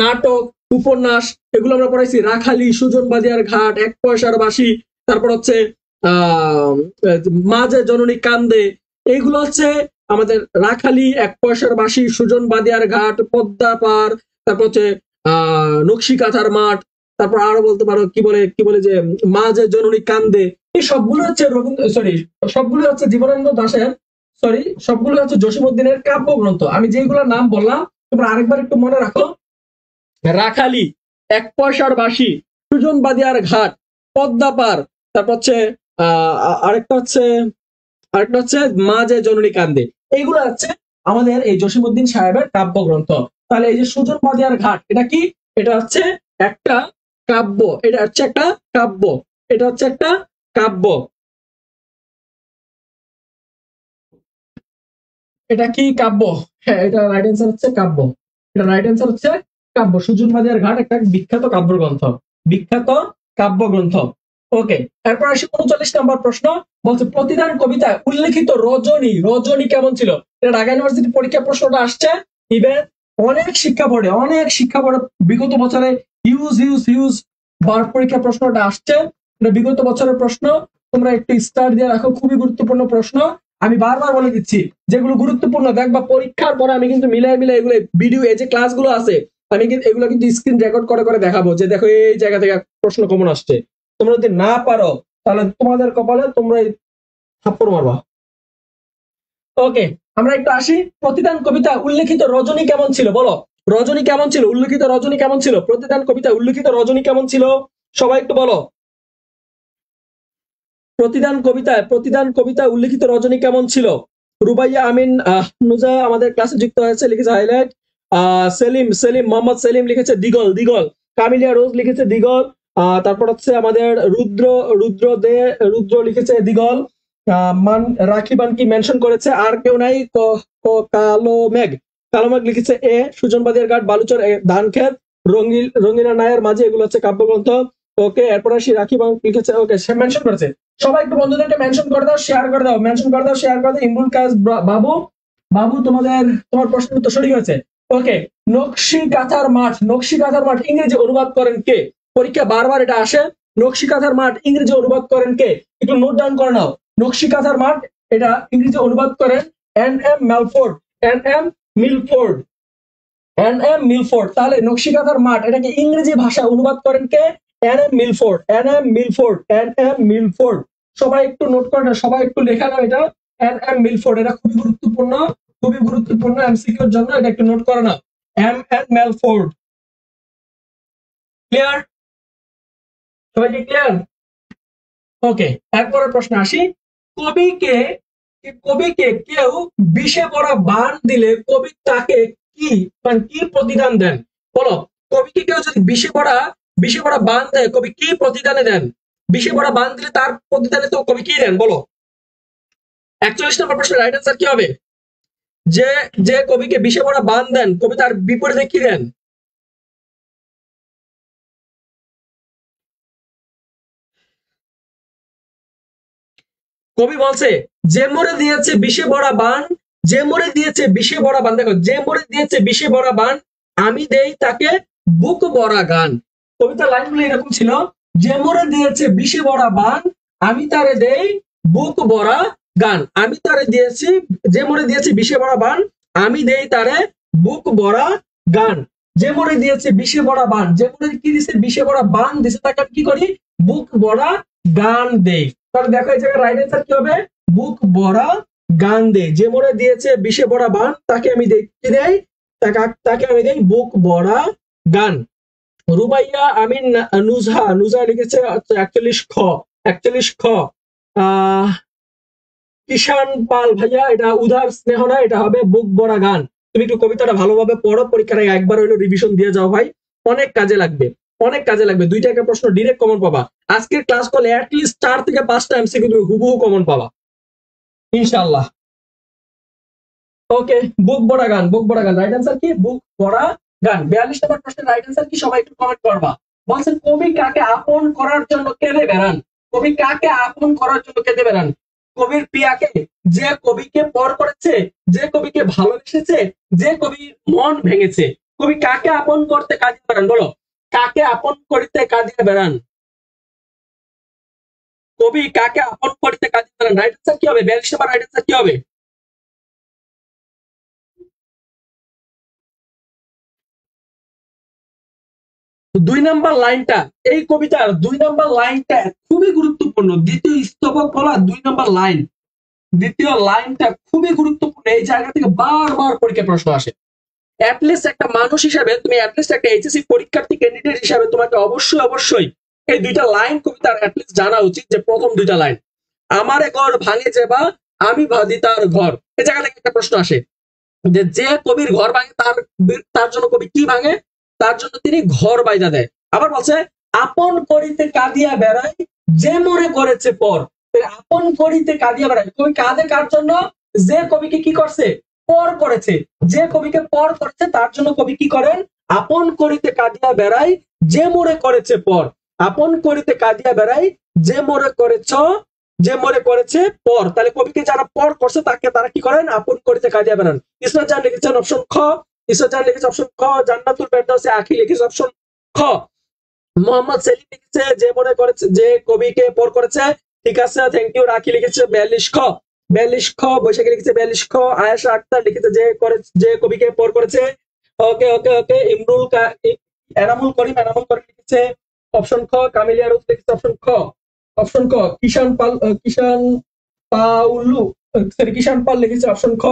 নাটক, উপন্যাস এগুলো আমরা পড়াইছি। রাখালি, সুজন বাদিয়ার ঘাট, এক পয়সার বাঁশি, তারপর হচ্ছে মাঝে জননী কান্দে, এইগুলো হচ্ছে আমাদের রাখালি, এক পয়সার বাঁশি, সুজন বাদিয়ার ঘাট, পদ্মা পার, তারপর হচ্ছে নকশি কাঁথার মাঠ, তারপর আরো বলতে পারো কি বলে যে মাঝে জননী কান্দে। এই সবগুলো হচ্ছে সবগুলো হচ্ছে জীবনানন্দ দাশের, সবগুলো হচ্ছে জসিমউদ্দিনের কাব্যগ্রন্থ। আমি যেগুলোর নাম বললাম তোমরা আরেকবার একটু মনে রাখো। রাখালি, এক পয়সার বাঁশি, সুজন বাদিয়ার ঘাট, পদ্মা পার, তারপর হচ্ছে আরেকটা হচ্ছে মাঝে জননী কান্দে। এইগুলো হচ্ছে আমাদের এই জসিমউদ্দিন সাহেবের কাব্যগ্রন্থ। তাহলে এই যে সুজন বাদিয়ার ঘাট এটা কি? এটা হচ্ছে একটা কাব্য। এটা হচ্ছে একটা কাব্য। এটা হচ্ছে একটা কাব্য। এটা কি কাব্য? হ্যাঁ, এটা রাইট অ্যান্সার হচ্ছে কাব্য। এটা রাইট অ্যান্সার হচ্ছে কাব্য। সুজন বাদিয়ার ঘাট একটা বিখ্যাত কাব্যগ্রন্থ, বিখ্যাত কাব্যগ্রন্থ। ওকে, এরপর আসি 39 নম্বর প্রশ্ন। বলছে প্রতিদান কবিতায় উল্লেখিত রজনী, রজনী কেমন ছিল? এটা ঢাকা ইউনিভার্সিটি পরীক্ষা প্রশ্নটা আসছে। ইভেন অনেক শিক্ষা বোর্ডে বিগত বছরে হিউজ বার পরীক্ষা প্রশ্নটা আসছে। এটা বিগত বছরের প্রশ্ন, তোমরা একটু স্টার দিয়ে রাখো, খুবই গুরুত্বপূর্ণ প্রশ্ন। আমি বারবার বলে দিচ্ছি যেগুলো গুরুত্বপূর্ণ দেখবা পরীক্ষার পরে আমি কিন্তু মিলাই এগুলো ভিডিও, এই যে ক্লাসগুলো আছে আমি কিন্তু এগুলো কিন্তু স্ক্রিন রেকর্ড করে দেখাবো যে দেখো এই জায়গা থেকে প্রশ্ন কমন আসছে। তোমরা যদি না পারো তাহলে তোমাদের কপালে তোমরা থাপ্পড় মারবা। ওকে, আমরা একটু আসি। প্রতিদান কবিতা উল্লেখিত রজনী কেমন ছিল? বলো, রজনী কেমন ছিল? উল্লেখিত রজনী কেমন ছিল? প্রতিদান কবিতা উল্লেখিত রজনী কেমন ছিল? সবাই একটু বলো। প্রতিদান কবিতা উল্লেখিত রজনী কেমন ছিল? রুবাইয়া আমিন নুজা আমাদের ক্লাসে যুক্ত হয়েছে, লিখেছে হাইলাইট। মোহাম্মদ সেলিম লিখেছে দিগল। কামিলিয়া রোজ লিখেছে দিগল। তারপর হচ্ছে আমাদের রুদ্র লিখেছে দিগল। রাখিবান কি মেনশন করেছে? আর কেউ নাই। কালো মেঘ লিখেছে এ। সুজন বাদিয়ার ঘাট, বালুচর, ধান খেত, রঙিনা নায়ের মাঝে, এগুলো হচ্ছে কাব্যগ্রন্থ। ওকে, এরপর আসি রাখিবান লিখেছে। ওকে, সে মেনশন করেছে। সবাই একটু বন্ধুদেরকে মেনশন করে দাও, শেয়ার করে দাও, মেনশন করে দাও, শেয়ার করে দাও। ইমরুল কাজ বাবু তোমার প্রশ্ন উত্তর সঠিক হয়েছে। ওকে, নকশি কাঁথার মাঠ ইংরেজি অনুবাদ করেন কে? পরীক্ষা বারবার এটা আসে। নকশি কাঁথার মাঠ ইংরেজি অনুবাদ করেন কে? একটু নোট ডাউন করে নাও। নকশি কাঁথার মাঠ এটা ইংরেজি অনুবাদ করেন মিলফোর্ড। তাহলে নকশি কাঁথার মাঠ এটাকে ইংরেজি ভাষা অনুবাদ করেন কে? মিলফোর্ড। সবাই একটু নোট করে নাও, সবাই একটু লেখা নাও এটা। মিলফোর্ড, এটা খুবই গুরুত্বপূর্ণ এমসিকিউর জন্য, এটা একটু নোট করে নাও। মিলফোর্ড। ক্লিয়ার? সবাই কি ক্লিয়ার? ওকে, এরপরের প্রশ্ন আসি। কবিকে কেউ বিষে পড়া বান দিলে কবি তাকে কি প্রতিদান দেন? বলো, কবিকে কেউ যদি বিষে পড়া বান দেয় কবি কি প্রতিদানে দেন? বিষে পড়া বান দিলে তার প্রতিদানে তো কবি কি দেন? বলো। 41 নম্বর প্রশ্নের রাইট অ্যান্সার কি হবে? যে কবিকে বিষে পড়া বান দেন কবি তার বিপরীতে কি দেন? কবি বলছে যে মরে দিয়েছে বিষে ভরা বান, দেখো, যে মরে দিয়েছে বিষে ভরা বান, আমি দেই তাকে বুক ভরা গান। কবিতার লাইনগুলো এরকম ছিল, যে মরে দিয়েছে বিষে ভরা বান, আমি তারে দেই বুক ভরা গান। যে মরে দিয়েছে বিষে ভরা বান, আমি দেই তারে বুক ভরা গান। যে মরে দিয়েছে বিষে ভরা বান, যে মরে কি দিছে? বিষে ভরা বান দিছে, তাকে কি করি? বুক ভরা গান দেই। তাহলে দেখো এই জায়গায় রাইট অ্যান্সার কি হবে? বুক ভরা গান দে। যে মরে দিয়েছে বিষে ভরা বান, তাকে আমি দেই তাকে আমি দেই বুক ভরা গান। রুবাইয়া আমিন নুজা লিখেছে 41 খ। কিষান পাল ভাইয়া, এটা উদার স্নেহ না, এটা হবে বুক ভরা গান। তুমি একটু কবিতাটা ভালোভাবে পড়ো, পরীক্ষার আগে একবার হইলো রিভিশন দিয়ে যাও ভাই, অনেক কাজে লাগবে, অনেক কাজে লাগবে। 2টা একটা প্রশ্ন ডিরেক্ট কমন পাবা। আজকের ক্লাস করলে অ্যাটলিস্ট 4 থেকে 5টা এমসিকিউ তুমি হুবহু কমন পাবা ইনশাআল্লাহ। ওকে, বুক বড়া গান, বুক বড়া গান রাইট অ্যান্সার কি? বুক বড়া গান। 42 নম্বর প্রশ্নের রাইট অ্যান্সার কি? সবাই একটু কমেন্ট করবা। বলছেন কবি কাকে আপন করার জন্য কেঁদে বেড়ান? কবি কাকে আপন করার জন্য কেঁদে বেড়ান? কবির প্রিয়াকে, যে কবিকে পর করেছে, যে কবিকে ভালোবেসেছে, যে কবির মন ভেঙেছে। কবি কাকে আপন করতে কাঁদিয়ে বেড়ান? বলো, কাকে আপন করিতে কাঁদিয়ে বেড়ান? কবি কাকে আপন করিতে কাঁদিয়ে বেড়ান? রাইট অ্যান্সার কি হবে? 42 নম্বর রাইট অ্যান্সার কি হবে? 2 নাম্বার লাইনটা, এই কবিতার 2 নাম্বার লাইনটা খুবই গুরুত্বপূর্ণ। দ্বিতীয় স্তবক বলা 2 নাম্বার লাইন, দ্বিতীয় লাইনটা খুবই গুরুত্বপূর্ণ। এই জায়গা থেকে বারবার পরীক্ষা প্রশ্ন আসে। অ্যাটলিস্ট একটা মানুষ হিসাবে তুমি, অ্যাটলিস্ট একটা এইচএসসি পরীক্ষার্থী ক্যান্ডিডেট হিসাবে তোমাকে অবশ্যই অবশ্যই এই 2টা লাইন কবিতার অ্যাটলিস্ট জানা উচিত। যে প্রথম 2টা লাইন, আমারে ঘর ভাঙে যেবা আমি ভাদি তার ঘর, এই জায়গা থেকে একটা প্রশ্ন আসে যে যে কবির ঘর ভাঙে তার তার জন্য কবি কি ভাঙে? তার জন্য তিনি ঘর বাইজা দেয়। আবার বলছে আপন করিতে কাঁদিয়া বেড়াই যে মনে করেছে পর। আপন করিতে কাঁদিয়া বেড়াই, কবি কাঁদে কার জন্য? যে কবিকে কি করছে? পর করেছে। যে কবিকে পর করেছে তার জন্য কবি কি করেন? আপন করিতে কাঁদিয়া বেড়াই যে মনে করেছে পর। আপন করিতে কাঁদিয়া বেড়াই যে মনে করেছ, যে মনে করেছে পর। তাহলে কবিকে যারা পর করছে তাকে তারা কি করেন? আপন করিতে কাঁদিয়া বেড়ান। ইসরাত জাহান লিখেছেন অপশন খ, ইসরাত জাহান লিখেছে অপশন খ, জান্নাতুল ফেরদৌসে আখি লিখেছে অপশন খ, মোহাম্মদ সেলিম লিখেছে যে মনে করেছে, যে কবিকে পর করেছে। ঠিক আছে, থ্যাংক ইউ। রাখি লিখেছে 42 খ, 42 খ। বৈশাখী লিখেছে 42 খ। আয়েশা আক্তার লিখেছে যে করে, যে কবিকে পর করেছে। ওকে ওকে ওকে। এনামুল করিম, এনামুল করিম লিখেছে অপশন খ। কামিলিয়া রুজ লিখেছে অপশন খ, অপশন খ। কিষান পাল, কিষান পাউলু, সরি কিষান পাল লিখেছে অপশন খ।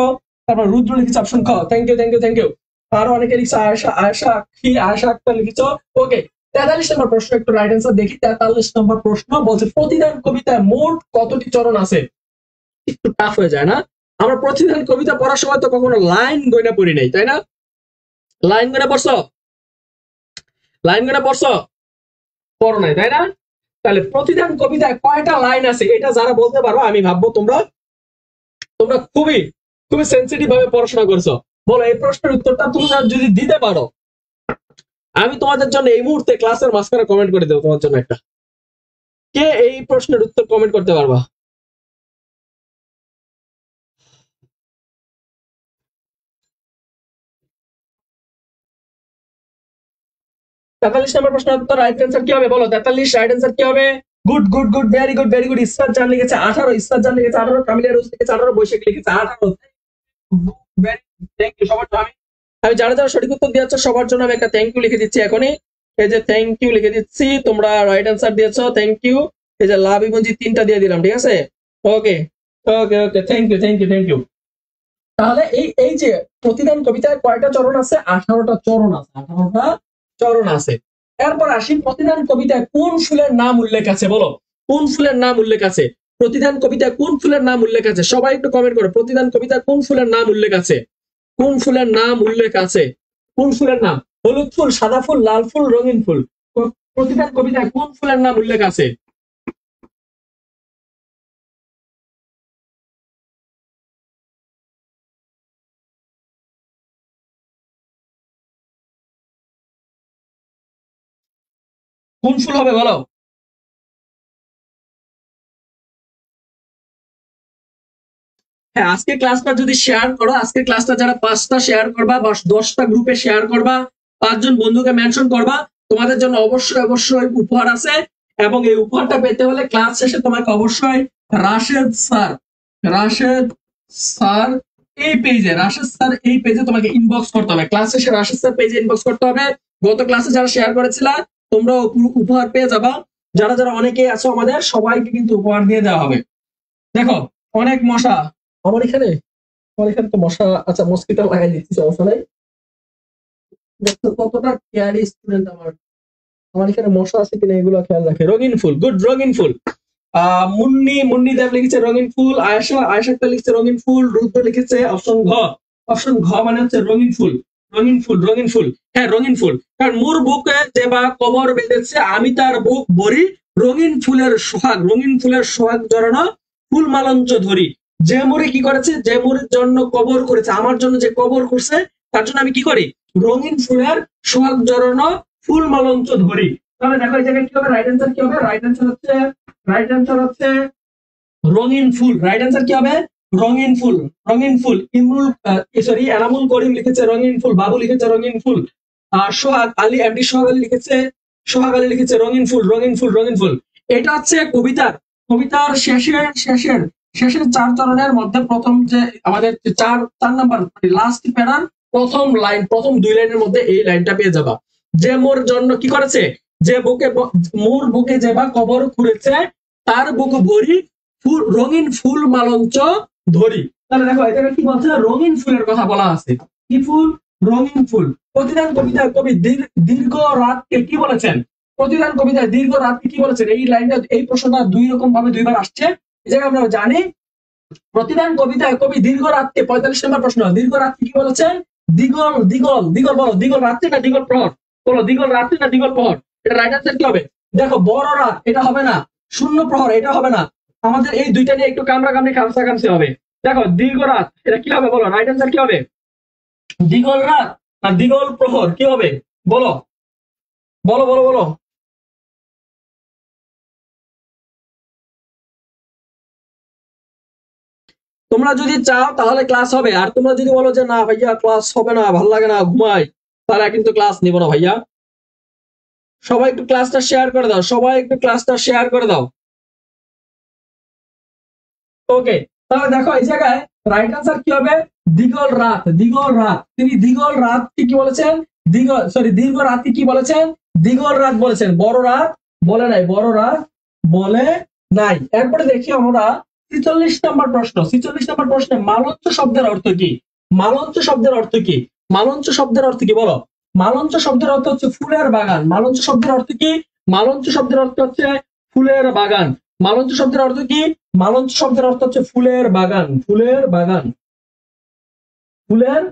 তারপর রুদ্র লিখেছে অপশন খ। Thank you thank you thank you. আরো অনেকে লিখছে আয়েশা, আয়েশা আখি, আয়েশা আক্তার লিখেছ। ওকে, 43 নম্বর প্রশ্ন একটু রাইট অ্যান্সার দেখি। 43 নম্বর প্রশ্ন বলছে প্রতিদান কবিতায় মোট কতটি চরণ আছে? একটু টাফ হয়ে যায় না? আমরা প্রতিদান কবিতা পড়ার সময় তো কখনো লাইন গয়না পড়ি নাই, তাই না? লাইন গয়না পড়ছো? লাইন গয়না পড়ছো? পড়ো নাই, তাই না? তাহলে প্রতিদান কবিতায় কয়টা লাইন আছে এটা যারা বলতে পারো, আমি ভাববো তোমরা তোমরা খুবই খুবই সেন্সিটিভ ভাবে পড়াশোনা করছো। বলো এই প্রশ্নের উত্তরটা তোমরা যদি দিতে পারো, আমি তোমাদের জন্য এই মুহূর্তে ক্লাসের মাঝখানে কমেন্ট করে দেবো তোমার জন্য একটা। কে এই প্রশ্নের উত্তর কমেন্ট করতে পারবা? 43 নম্বর প্রশ্নের উত্তর রাইট অ্যান্সার কি হবে? বলো 43 রাইট অ্যান্সার কি হবে? Good good good, very good very good. Israt Jahan লিখেছে 18, ইসরাত জাহান লিখেছে 18, কামিলিয়া রোজ লিখেছে 18, বৈশাখী লিখেছে 18। থ্যাংক ইউ সবার জন্য। আমি যারা যারা সঠিক উত্তর দিয়েছো সবার জন্য আমি একটা থ্যাংক ইউ লিখে দিচ্ছি এখনই। এই যে থ্যাংক ইউ লিখে দিচ্ছি, তোমরা রাইট অ্যান্সার দিয়েছো, থ্যাংক ইউ। এই যে লাভ ইমোজি 3টা দিয়ে দিলাম, ঠিক আছে? Okay okay okay, thank you thank you thank you. তাহলে এই এই যে প্রতিদান কবিতায় কয়টা চরণ আছে? 18টা চরণ আছে, 18টা চরণ আছে। এরপর আসি প্রতিদান কবিতায় কোন ফুলের নাম উল্লেখ আছে? বলো কোন ফুলের নাম উল্লেখ আছে? প্রতিদান কবিতায় কোন ফুলের নাম উল্লেখ আছে? সবাই একটু কমেন্ট করো, প্রতিদান কবিতায় কোন ফুলের নাম উল্লেখ আছে? কোন ফুলের নাম উল্লেখ আছে? কোন ফুলের নাম? হলুদ ফুল, সাদা ফুল, লাল ফুল, রঙিন ফুল। প্রতিদান কবিতায় কোন ফুলের নাম উল্লেখ আছে? কোন ফুল হবে বলো? হ্যাঁ, আজকে ক্লাসটা যদি শেয়ার করো, আজকে ক্লাসটা যারা 5টা শেয়ার করবা বা 10টা গ্রুপে শেয়ার করবা, 5জন বন্ধুকে মেনশন করবা, তোমাদের জন্য অবশ্যই অবশ্যই উপহার আছে। এবং এই উপহারটা পেতে হলে ক্লাস শেষে তোমাকে অবশ্যই রাশেদ স্যার, রাশেদ স্যার এই পেজে, রাশেদ স্যার এই পেজে তোমাকে ইনবক্স করতে হবে। ক্লাস শেষে রাশেদ স্যার পেজে ইনবক্স করতে হবে। গত ক্লাসে যারা শেয়ার করেছিল তোমরা উপহার পেয়ে যাবা। যারা যারা অনেকেই আছো আমাদের সবাইকে কিন্তু উপহার দিয়ে দেওয়া হবে। দেখো অনেক মশা আমার এখানে, আমার এখানে তো মশা, আচ্ছা মসকিটো লাগাই দিচ্ছি, সমস্যা নাই। দেখো কতটা কেয়ারি স্টুডেন্ট আমার, আমার এখানে মশা আছে কিনা এগুলো খেয়াল রাখে। রঙিন ফুল, গুড রঙিন ফুল। মুন্নি, মুন্নি দেব লিখেছে রঙিন ফুল। আয়েশা, আয়েশা আক্তার লিখেছে রঙিন ফুল। রুদ্র লিখেছে অপশন ঘ, অপশন ঘ মানে হচ্ছে রঙিন ফুল। রঙিন ফুল, রঙিন ফুল, হ্যাঁ রঙিন ফুল। কারণ মোর বুকে যে বা কবর বেঁধেছে আমি তার বুক ভরি, রঙিন ফুলের সোহাগ, রঙিন ফুলের সোহাগ জড়ানো ফুল মালঞ্চ ধরি। যে মোরে কি করেছে, যে মোরের জন্য কবর করেছে, আমার জন্য যে কবর করছে তার জন্য আমি কি করি, রঙিন ফুলের সোহাগ জড়ানো ফুল মালঞ্চ ধরি। তাহলে দেখো এই জায়গায় কি হবে, রাইট অ্যান্সার কি হবে, রাইট অ্যান্সার হচ্ছে রঙিন ফুল। রাইট অ্যান্সার কি হবে, রঙিন ফুল। রঙিন ফুল। ইমরুল সরি এনামুল করিম লিখেছে রঙিন ফুল, বাবু লিখেছে রঙিন ফুল, আর সোহাগ আলী, এমডি সোহাগ আলী লিখেছে, সোহাগ আলী লিখেছে রঙিন ফুল, রঙিন ফুল, রঙিন ফুল। এটা হচ্ছে কবিতার, কবিতার শেষের 4 চরণের মধ্যে প্রথম যে আমাদের চার নাম্বার লাস্ট প্যারার প্রথম লাইন, প্রথম 2 লাইনের মধ্যে এই লাইনটা পেয়ে যাবা। যে মোর জন্য কি করেছে, যে বুকে মোর বুকে যে বা কবর খুঁড়েছে তার বুক ভরি ফুল, রঙিন ফুল মালঞ্চ ধরি। তাহলে দেখো এখানে কি বলছে, রঙিন ফুলের কথা বলা আছে। কি ফুল, রঙিন ফুল। প্রতিদান কবিতায় কবি দীর্ঘ রাতকে কি বলেছেন, প্রতিদান কবিতায় দীর্ঘ রাতকে কি বলেছেন, এই লাইনটা, এই প্রশ্নটা 2 রকম ভাবে 2 বার আসছে। এই জায়গায় আমরা জানি প্রতিদান কবিতায় কবি দীর্ঘ রাতকে, 45 নম্বর প্রশ্ন, দীর্ঘ রাতকে কি বলেছেন, দিগল, দিগল, দিগল বলো, দিগল রাত্রি না দিগল প্রহর, বলো দিগল রাত্রি না দিগল প্রহর। এটা রাইট অ্যান্সার কি হবে, দেখো বড় রাত এটা হবে না, শূন্য প্রহর এটা হবে না, আমাদের এই দুইটা নিয়ে একটু কামড়াকামড়ি খামসাখামসি হবে। দেখো দীর্ঘ রাত এটা কি হবে বলো, রাইট অ্যান্সার কি হবে, দিগল রাত না দিগল প্রহর কি হবে, বলো বলো বলো বলো। তোমরা যদি চাও তাহলে ক্লাস হবে, আর তোমরা যদি বলো যে না ভাইয়া ক্লাস হবে না, ভালো লাগে না, ঘুমাই, তাহলে কিন্তু ক্লাস নিব না ভাইয়া। সবাই একটু ক্লাসটা শেয়ার করে দাও, সবাই একটু ক্লাসটা শেয়ার করে দাও। ওকে, তাহলে দেখো এই জায়গায় রাইট আনসার কি হবে, দিগল রাত, দিগল রাত। তিনি দিগল রাত কি বলেছেন, দিগল সরি দীর্ঘ রাত কি বলেছেন, দিগল রাত বলেছেন, বড় রাত বলে নাই, বড় রাত বলে নাই। এরপরে দেখি আমরা 46 নম্বর প্রশ্ন। 46 নম্বর প্রশ্নে মালঞ্চ শব্দের অর্থ কি, মালঞ্চ শব্দের অর্থ কি, মালঞ্চ শব্দের অর্থ কি বলো। মালঞ্চ শব্দের অর্থ হচ্ছে ফুলের বাগান। মালঞ্চ শব্দের অর্থ কি, মালঞ্চ শব্দের অর্থ হচ্ছে ফুলের বাগান। মালঞ্চ শব্দের অর্থ কি, মালঞ্চ শব্দের অর্থ হচ্ছে ফুলের বাগান, ফুলের বাগান, ফুলের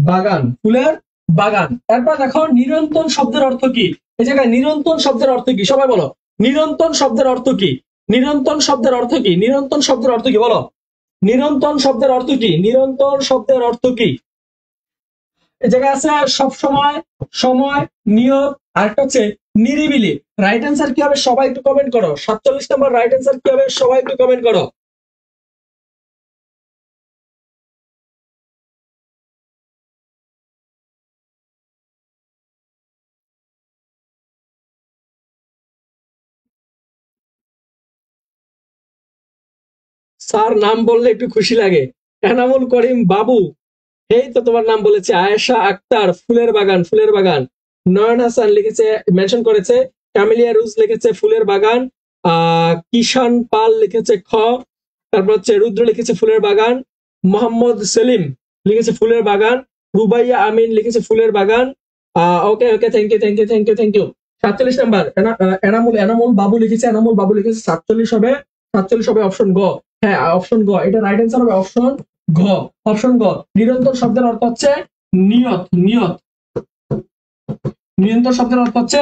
বাগান, ফুলের বাগান। এরপর দেখো নিরন্তন শব্দের অর্থ কি, এই জায়গায় নিরন্তন শব্দের অর্থ কি, সবাই বলো নিরন্তন শব্দের অর্থ কি, নিরন্তন শব্দের অর্থ কি, নিরন্তন শব্দের অর্থ কি বলো, নিরন্তন শব্দের অর্থ কি, নিরন্তন শব্দের অর্থ কি। এই জায়গায় আছে সব সময়, সময়, নিয়ত, আরেকটা হচ্ছে নিরিবিলি। রাইট অ্যান্সার কি হবে সবাই একটু কমেন্ট করো, 47 নম্বর রাইট অ্যান্সার কি হবে সবাই একটু কমেন্ট করো। স্যার নাম বললে একটু খুশি লাগে, এনামুল করিম বাবু, এই তো তোমার নাম বলেছে, আয়েশা আক্তার ফুলের বাগান, ফুলের বাগান। নয়ন হাসান লিখেছে, মেনশন করেছে, ক্যামেলিয়া রুজ লিখেছে ফুলের বাগান, কিষান পাল লিখেছে খ, তারপর হচ্ছে রুদ্র লিখেছে ফুলের বাগান, মোহাম্মদ সেলিম লিখেছে ফুলের বাগান, রুবাইয়া আমিন লিখেছে ফুলের বাগান। Okay okay, thank you thank you thank you thank you. 47 number Enamul, Enamul Babu লিখেছে, এনামুল বাবু লিখেছে 47 হবে, 47 হবে অপশন গ। হ্যাঁ অপশন গ, এটা রাইট অ্যান্সার হবে অপশন ঘ, অপশন গ। নিরন্তর শব্দের অর্থ হচ্ছে নিয়ত, নিয়ত, নিরন্তর শব্দের অর্থ হচ্ছে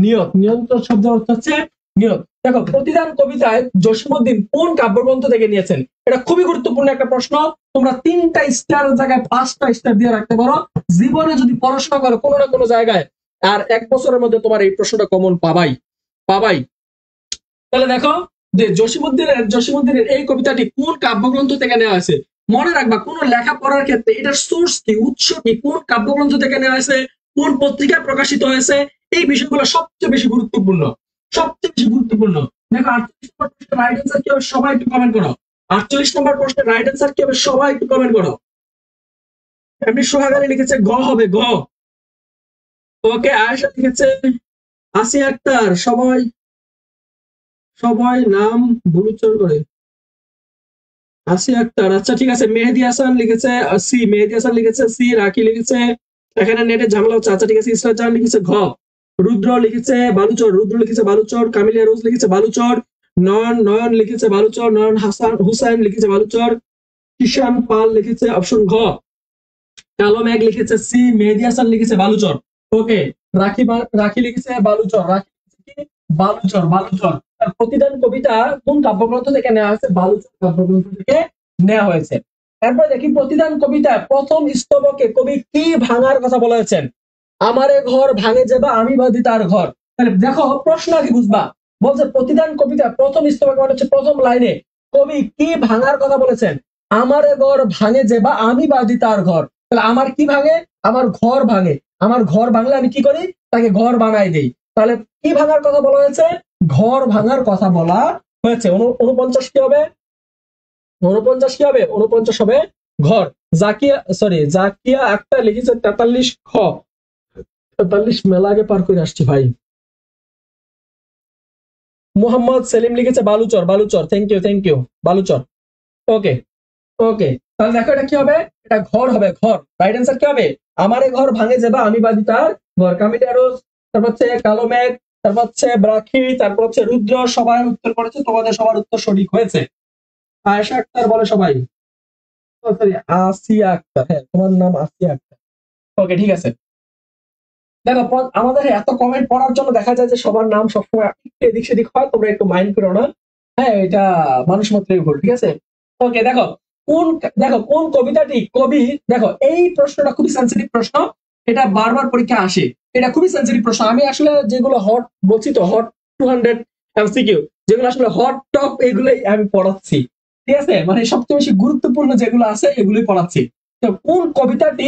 নিয়ত, নিরন্তর শব্দের অর্থ হচ্ছে নিয়ত। দেখো প্রতিদান কবিতায় জসীমউদ্দিন কোন কাব্যগ্রন্থ থেকে নিয়েছেন, এটা খুবই গুরুত্বপূর্ণ একটা প্রশ্ন। তোমরা 3টা স্টার জায়গায় 5টা স্টার দিয়ে রাখতে পারো, জীবনে যদি পড়াশোনা করো কোনো না কোনো জায়গায়, আর 1 বছরের মধ্যে তোমার এই প্রশ্নটা কমন পাবাই, পাবাই। তাহলে দেখো যে জসীমউদ্দিনের এই কবিতাটি কোন কাব্যগ্রন্থ থেকে নেওয়া হয়েছে। মনে রাখবা কোন লেখা পড়ার ক্ষেত্রে এটার সোর্স কি, উৎস কি, কোন কাব্যগ্রন্থ থেকে নেওয়া হয়েছে, কোন পত্রিকায় প্রকাশিত হয়েছে, এই বিষয়গুলো সবচেয়ে বেশি গুরুত্বপূর্ণ, সবচেয়ে বেশি গুরুত্বপূর্ণ। দেখো 48 নম্বর প্রশ্নের রাইট অ্যান্সার কি হবে সবাই একটু কমেন্ট করো, 48 নম্বর প্রশ্নের রাইট অ্যান্সার কি হবে সবাই একটু কমেন্ট করো। এমনি সোহাগ আলী লিখেছে গ হবে, গ। ওকে, আয়েশা লিখেছে, আসিয়া আক্তার, সবাই সবাই নাম ভুল উচ্চারণ করে, আসিয়া আক্তার, আচ্ছা ঠিক আছে। মেহেদী হাসান লিখেছে সি, মেহেদী হাসান লিখেছে সি, রাকি লিখেছে, এখানে নেটে ঝামেলা হচ্ছে, আচ্ছা ঠিক আছে। ইসরাত জাহান লিখেছে ঘ, রুদ্র লিখেছে বালুচর, রুদ্র লিখেছে বালুচর, কামিলিয়া রোজ লিখেছে বালুচর, নয়ন, নয়ন লিখেছে বালুচর, নয়ন হাসান হুসাইন লিখেছে বালুচর, কিষান পাল লিখেছে অপশন ঘ। কালো মেঘ লিখেছে সি, মেহেদী হাসান লিখেছে বালুচর। ওকে, রাখি লিখেছে বালুচর, রাখি লিখেছে কি বালুচর, বালুচর। তার প্রতিদান কবিতা কোন কাব্যগ্রন্থ থেকে নেওয়া হয়েছে? বালুচর কাব্যগ্রন্থ থেকে নেওয়া হয়েছে। এরপর দেখি প্রতিদান কবিতা প্রথম স্তবকে কবি কি ভাঙার কথা বলেছেন? আমারে ঘর ভাঙে যাবা আমি বাঁধি তার ঘর। তাহলে দেখো প্রশ্ন আগে বুঝবা। বলছে প্রতিদান কবিতা প্রথম স্তবকে মানে হচ্ছে প্রথম লাইনে কবি কি ভাঙার কথা বলেছেন? আমারে ঘর ভাঙে যাবা আমি বাঁধি তার ঘর। তাহলে আমার কি ভাঙে? আমার ঘর ভাঙে। আমার ঘর ভাঙলে আমি কি করি? তাকে ঘর বানাই দেই। তাহলে কি ভাঙার কথা বলা হয়েছে? ঘর ভাঙার কথা বলা হয়েছে। 49 কি হবে? 49 কি হবে? 49 হবে ঘর। জাকিয়া আক্তার লিখেছে 43 খ। 43 মেলা আগে পার করে আসছি ভাই। মোহাম্মদ সেলিম লিখেছে Baluchar, Baluchar. Thank you Baluchar. Okay okay, তাহলে দেখো এটা কি হবে? এটা ঘর হবে, ঘর। রাইট অ্যান্সার কি হবে? আমারে ঘর ভাঙে যাবা আমি বাঁধি তার ঘর। কামিনী রোজ, তারপর হচ্ছে কালো মেঘ, তারপর হচ্ছে ব্রাখি, তারপর হচ্ছে রুদ্র, সবাই উত্তর করেছে। তোমাদের সবার উত্তর সঠিক হয়েছে। আয়েশা আক্তার বলে সবাই। সরি, আসিয়া আক্তার। হ্যাঁ, তোমার নাম আসিয়া আক্তার। ওকে, ঠিক আছে। দেখো আমাদের এত কমেন্ট পড়ার জন্য দেখা যায় যে সবার নাম সবসময় একটু এদিক সেদিক হয়, তোমরা একটু মাইন্ড করো না। হ্যাঁ, এটা মানুষ মাত্রই ভুল, ঠিক আছে। ওকে, দেখো কোন কবিতাটি কবি, দেখো এই প্রশ্নটা খুবই সেন্সিটিভ প্রশ্ন, এটা বারবার পরীক্ষা আসে। এটা খুবই সেন্সিটিভ প্রশ্ন। আমি আসলে যেগুলো হট বলছি তো, হট 200 এমসিকিউ, যেগুলো আসলে হট টপ, এগুলোই আমি পড়াচ্ছি, ঠিক আছে। মানে সবচেয়ে বেশি গুরুত্বপূর্ণ যেগুলো আছে এগুলোই পড়াচ্ছি। তো কোন কবিতাটি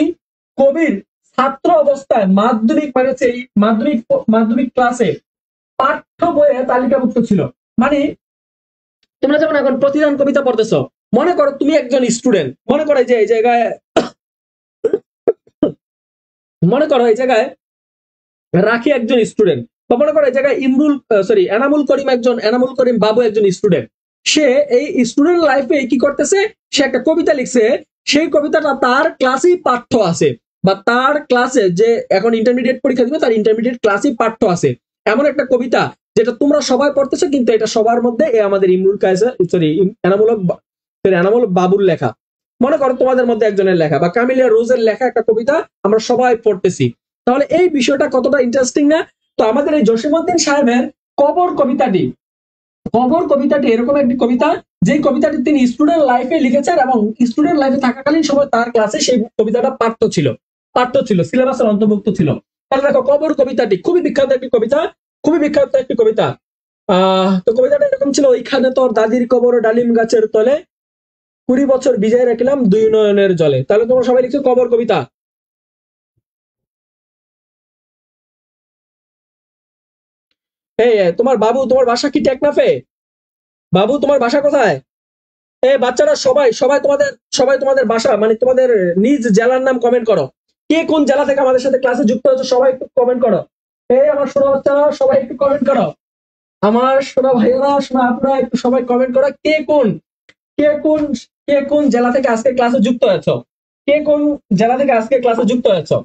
কবির ছাত্র অবস্থায় মাধ্যমিক মানে হচ্ছে এই মাধ্যমিক ক্লাসে পাঠ্য বইয়ে তালিকাভুক্ত ছিল? মানে তোমরা যেমন এখন প্রতিদান কবিতা পড়তেছো, মনে করো তুমি একজন স্টুডেন্ট, মনে করো যে এই জায়গায় মনে করো এই জায়গায় রাখি একজন স্টুডেন্ট, বা মনে করো এই জায়গায় এনামুল করিম বাবু একজন স্টুডেন্ট। সে এই স্টুডেন্ট লাইফে কি করতেছে? সে একটা কবিতা লিখছে। সেই কবিতাটা তার ক্লাসেই পাঠ্য আছে, বা তার ক্লাসে যে এখন ইন্টারমিডিয়েট পরীক্ষা দিবে তার ইন্টারমিডিয়েট ক্লাসেই পাঠ্য আছে। এমন একটা কবিতা যেটা তোমরা সবাই পড়তেছো, কিন্তু এটা সবার মধ্যে আমাদের ইমরুল কায়েসার, এনামুল বাবুর লেখা। মনে করো তোমাদের মধ্যে একজনের লেখা, বা কামিলিয়া রোজের লেখা একটা কবিতা আমরা সবাই পড়তেছি। তাহলে এই বিষয়টা কতটা ইন্টারেস্টিং না? তো আমাদের এই জসীমউদ্দিন সাহেবের কবর কবিতাটি এরকম একটি কবিতা, যে কবিতাটি তিনি স্টুডেন্ট লাইফে লিখেছেন, এবং স্টুডেন্ট লাইফে থাকাকালীন সময় তার ক্লাসে সেই কবিতাটা পাঠ্য ছিল, সিলেবাসের অন্তর্ভুক্ত ছিল। তাহলে দেখো কবর কবিতাটি খুবই বিখ্যাত একটি কবিতা, খুবই বিখ্যাত একটি কবিতা। তো কবিতাটা এরকম ছিল: ওইখানে তোর দাদির কবর ডালিম গাছের তলে, 20 বছর বিজয় রাখলাম দুই নয়নের জলে। তাহলে তোমরা সবাই লিখছো কবর কবিতা। এই তোমার বাসা কি টেকনাফে? বাবু, তোমার বাসা কোথায়? এই বাচ্চারা সবাই তোমাদের বাসা মানে তোমাদের নিজ জেলার নাম কমেন্ট করো। কে কোন জেলা থেকে আমাদের সাথে ক্লাসে যুক্ত হচ্ছে সবাই একটু কমেন্ট করো। এই আমার সোনা বাচ্চারা সবাই একটু কমেন্ট করো। আমার সোনা ভাইয়েরা, সোনা আপনারা একটু সবাই কমেন্ট করো। কে কোন কে কোন জেলা থেকে আজকে ক্লাসে যুক্ত হয়েছো? কে কোন জেলা থেকে আজকে ক্লাসে যুক্ত হয়েছো?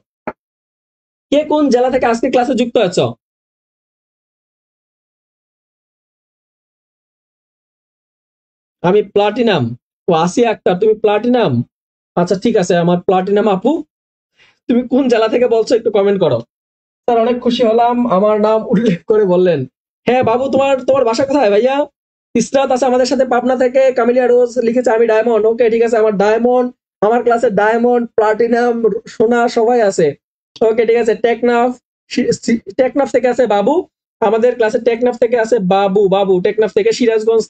কে কোন জেলা থেকে আজকে ক্লাসে যুক্ত হয়েছো? আমি প্লাটিনাম। ও, আসিয়া আক্তার, তুমি প্লাটিনাম? আচ্ছা, ঠিক আছে আমার প্লাটিনাম আপু, তুমি কোন জেলা থেকে বলছো একটু কমেন্ট করো। স্যার, অনেক খুশি হলাম আমার নাম উল্লেখ করে বললেন। হ্যাঁ বাবু, তোমার তোমার বাসা কোথায় ভাইয়া? ইসরাত আছে আমাদের সাথে পাবনা থেকে। কামিলিয়া রোজ লিখেছে আমি ডায়মন্ড। ওকে, ঠিক আছে, আমার ডায়মন্ড, আমার ক্লাসে ডায়মন্ড, প্লাটিনাম, সোনা সবাই আছে। ওকে, ঠিক আছে। টেকনাফ থেকে আছে বাবু, আমাদের ক্লাসে টেকনাফ থেকে আছে বাবু টেকনাফ থেকে। সিরাজগঞ্জ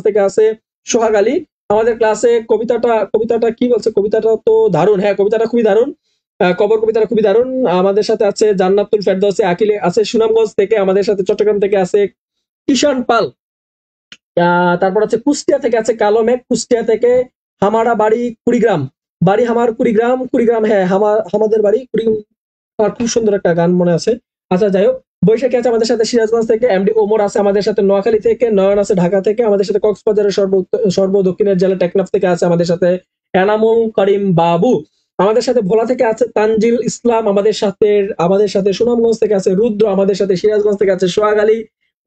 থেকে আছে সোহাগ আলী। আমাদের ক্লাসে কবিতাটা কি বলছে? কবিতাটা তো দারুণ, হ্যাঁ কবিতাটা খুবই দারুণ। কবর কবিতাটা খুবই দারুণ। আমাদের সাথে আছে জান্নাতুল ফেরদৌসী আকিলে আছে সুনামগঞ্জ থেকে। আমাদের সাথে চট্টগ্রাম থেকে আছে কিষান পাল। তারপর আছে কুষ্টিয়া থেকে আছে কালো মেঘ। কুষ্টিয়া থেকে হামারা বাড়ি কুড়িগ্রাম, বাড়ি আমার কুড়িগ্রাম, হ্যাঁ আমাদের বাড়ি কুড়িগ্রাম। আর খুব সুন্দর একটা গান মনে আছে। আচ্ছা, যাই হোক। বৈশাখী আছে আমাদের সাথে সিরাজগঞ্জ থেকে। এমডি ওমর আছে আমাদের সাথে নোয়াখালী থেকে। নয়ন আছে ঢাকা থেকে। আমাদের সাথে কক্সবাজারের সর্ব দক্ষিণের জেলা টেকনাফ থেকে আছে আমাদের সাথে এনামুল করিম বাবু। আমাদের সাথে ভোলা থেকে আছে তানজিল ইসলাম। আমাদের সাথে সুনামগঞ্জ থেকে আছে রুদ্র। আমাদের সাথে সিরাজগঞ্জ থেকে আছে সোহাগ আলী।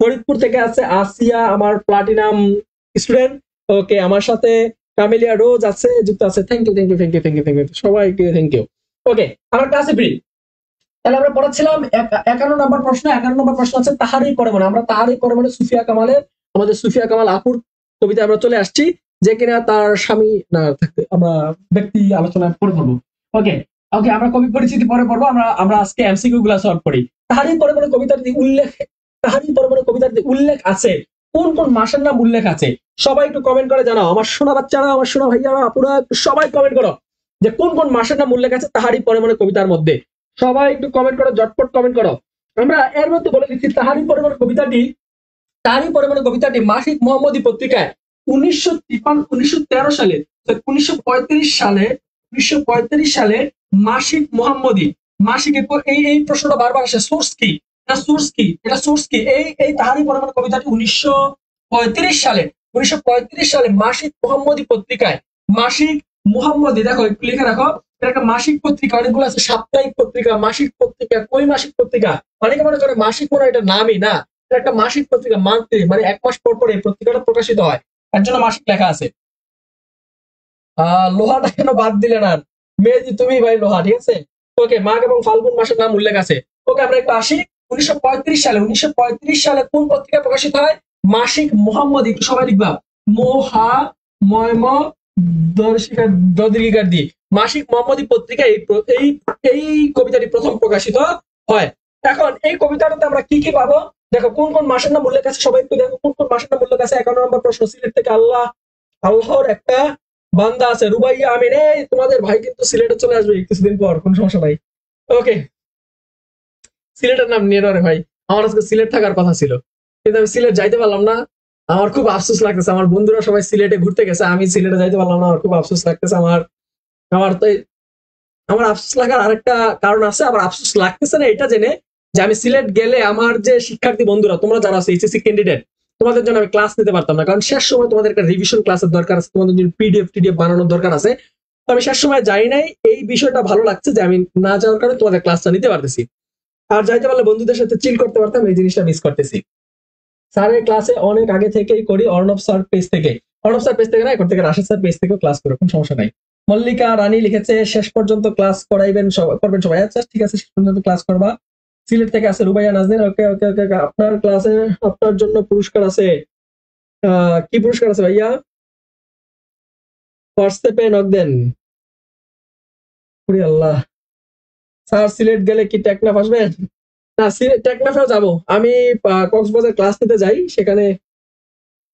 ফরিদপুর থেকে আছে আসিয়া, আমার প্লাটিনাম স্টুডেন্ট। ওকে, আমার সাথে কামেলিয়া রোজ আছে, যুক্ত আছে, thank you thank you thank you thank you thank you সবাইকে থ্যাংক ইউ। ওকে, আমার ক্লাসে ফ্রি। তাহলে আমরা পড়াচ্ছিলাম 51 নম্বর প্রশ্ন। 51 নম্বর প্রশ্ন আছে তাহারই পরে মনে। আমরা তাহারই পরে মনে সুফিয়া কামালের, আমাদের সুফিয়া কামাল আপুর কবিতা আমরা চলে আসছি, যে কিনা তার স্বামী না থাকতে আমরা ব্যক্তি আলোচনা করে ধরবো। ওকে ওকে, আমরা কবি পরিচিতি পরে পড়বো। আমরা আজকে এমসিকিউ গুলা সলভ করি। তাহারই পরে মনে কবিতাটি উল্লেখ, তাহারই পরে মনে কবিতাটি উল্লেখ আছে, কোন কোন মাসের নাম উল্লেখ আছে? সবাই একটু কমেন্ট করে জানাও, আমার সোনা বাচ্চারা, আমার সোনা ভাইয়ারা, আপুরা, সবাই কমেন্ট করো যে কোন কোন মাসের নাম উল্লেখ আছে তাহারই পরে মনে কবিতার মধ্যে। সবাই একটু কমেন্ট করো, জটপট কমেন্ট করো। আমরা এর মধ্যে বলে দিচ্ছি তাহারই পরে মনে কবিতাটি, তারই পরে মনে কবিতাটি মাসিক মোহাম্মদী পত্রিকায় 1913 সালে, 1935 সালে মাসিক মোহাম্মদী, মাসিক এই প্রশ্নটা বারবার আসে, সোর্স কি, এটা সোর্স কি, এটা সোর্স কি? এই তাহারই পরে মনে কবিতাটি 1935 সালে মাসিক মোহাম্মদী পত্রিকায়, মাসিক মোহাম্মদী, দেখো একটু লিখে রাখো, এটা একটা মাসিক পত্রিকা, অনেকগুলো আছে, সাপ্তাহিক পত্রিকা, মাসিক পত্রিকা, কই মাসিক পত্রিকা, অনেকে মনে করে মাসিক মনে হয় এটা নামই না, একটা মাসিক পত্রিকা, মান্থলি, মানে 1 মাস পর পর এই পত্রিকাটা প্রকাশিত হয়, তার জন্য মাসিক লেখা আছে। লোহাটা কেন বাদ দিলে না মেয়েজি, তুমি ভাই লোহা, ঠিক আছে। ওকে, মাঘ এবং ফাল্গুন মাসের নাম উল্লেখ আছে। ওকে, আমরা একটু আসি 1935 সালে কোন পত্রিকা প্রকাশিত হয়? মাসিক মোহাম্মদী, একটু সবাই লিখবা, মোহা ময়ম দর্শিকার দিয়ে মাসিক মোহাম্মদী পত্রিকা এই কবিতাটি প্রথম প্রকাশিত হয়। এখন এই কবিতাটাতে আমরা কি কি পাবো? দেখো কোন কোন মাসের নাম উল্লেখ আছে, সবাই একটু দেখো কোন কোন মাসের নাম উল্লেখ আছে। 51 নম্বর প্রশ্ন, সিলেট থেকে আল্লাহর একটা বান্দা আছে, রুবাইয়া আমিন। এই তোমাদের ভাই কিন্তু সিলেটে চলে আসবে কিছুদিন পর, কোন সমস্যা নাই। ওকে, সিলেটের নাম নিয়ে রে ভাই, আমার আজকে সিলেট থাকার কথা ছিল, কিন্তু আমি সিলেট যাইতে পারলাম না। আমার খুব আফসোস লাগতেছে, আমার বন্ধুরা সবাই সিলেটে ঘুরতে গেছে, আমি সিলেটে যাইতে পারলাম না, আমার খুব আফসোস লাগতেছে। আমার তো আমার আফসোস লাগার আরেকটা কারণ আছে, আবার আফসোস লাগতেছে না এটা জেনে যে আমি সিলেট গেলে আমার যে শিক্ষার্থী বন্ধুরা, তোমরা যারা আছে এইচএসসি ক্যান্ডিডেট, তোমাদের জন্য আমি ক্লাস নিতে পারতাম না, কারণ শেষ সময় তোমাদের একটা রিভিশন ক্লাসের দরকার আছে, তোমাদের জন্য পিডিএফ বানানোর দরকার আছে। তো আমি শেষ সময় যাই নাই, এই বিষয়টা ভালো লাগছে যে আমি না যাওয়ার কারণে তোমাদের ক্লাসটা নিতে পারতেছি। আর যাইতে পারলে বন্ধুদের সাথে চিল করতে পারতাম, এই জিনিসটা মিস করতেছি। স্যারের ক্লাসে অনেক আগে থেকেই করি, অর্ণব স্যার পেজ থেকে, অর্ণব স্যার পেজ থেকে না, এখন থেকে রাশেদ স্যার পেজ থেকেও ক্লাস করে, কোনো সমস্যা নাই। মল্লিকা রানী লিখেছে শেষ পর্যন্ত ক্লাস করবেন সবাই। আচ্ছা ঠিক আছে, শেষ পর্যন্ত ক্লাস করবা। সিলেট থেকে আছে রুবাইয়া নাজনীন, ওকে ওকে ওকে, আপনার ক্লাসে আপনার জন্য পুরস্কার আছে। কি পুরস্কার আছে ভাইয়া? হোয়াটসঅ্যাপে নক দেন। আল্লাহ, স্যার সিলেট গেলে কি টেকনাফ আসবেন? না, টেকনাফেও যাবো আমি, কক্সবাজার ক্লাস নিতে যাই সেখানে।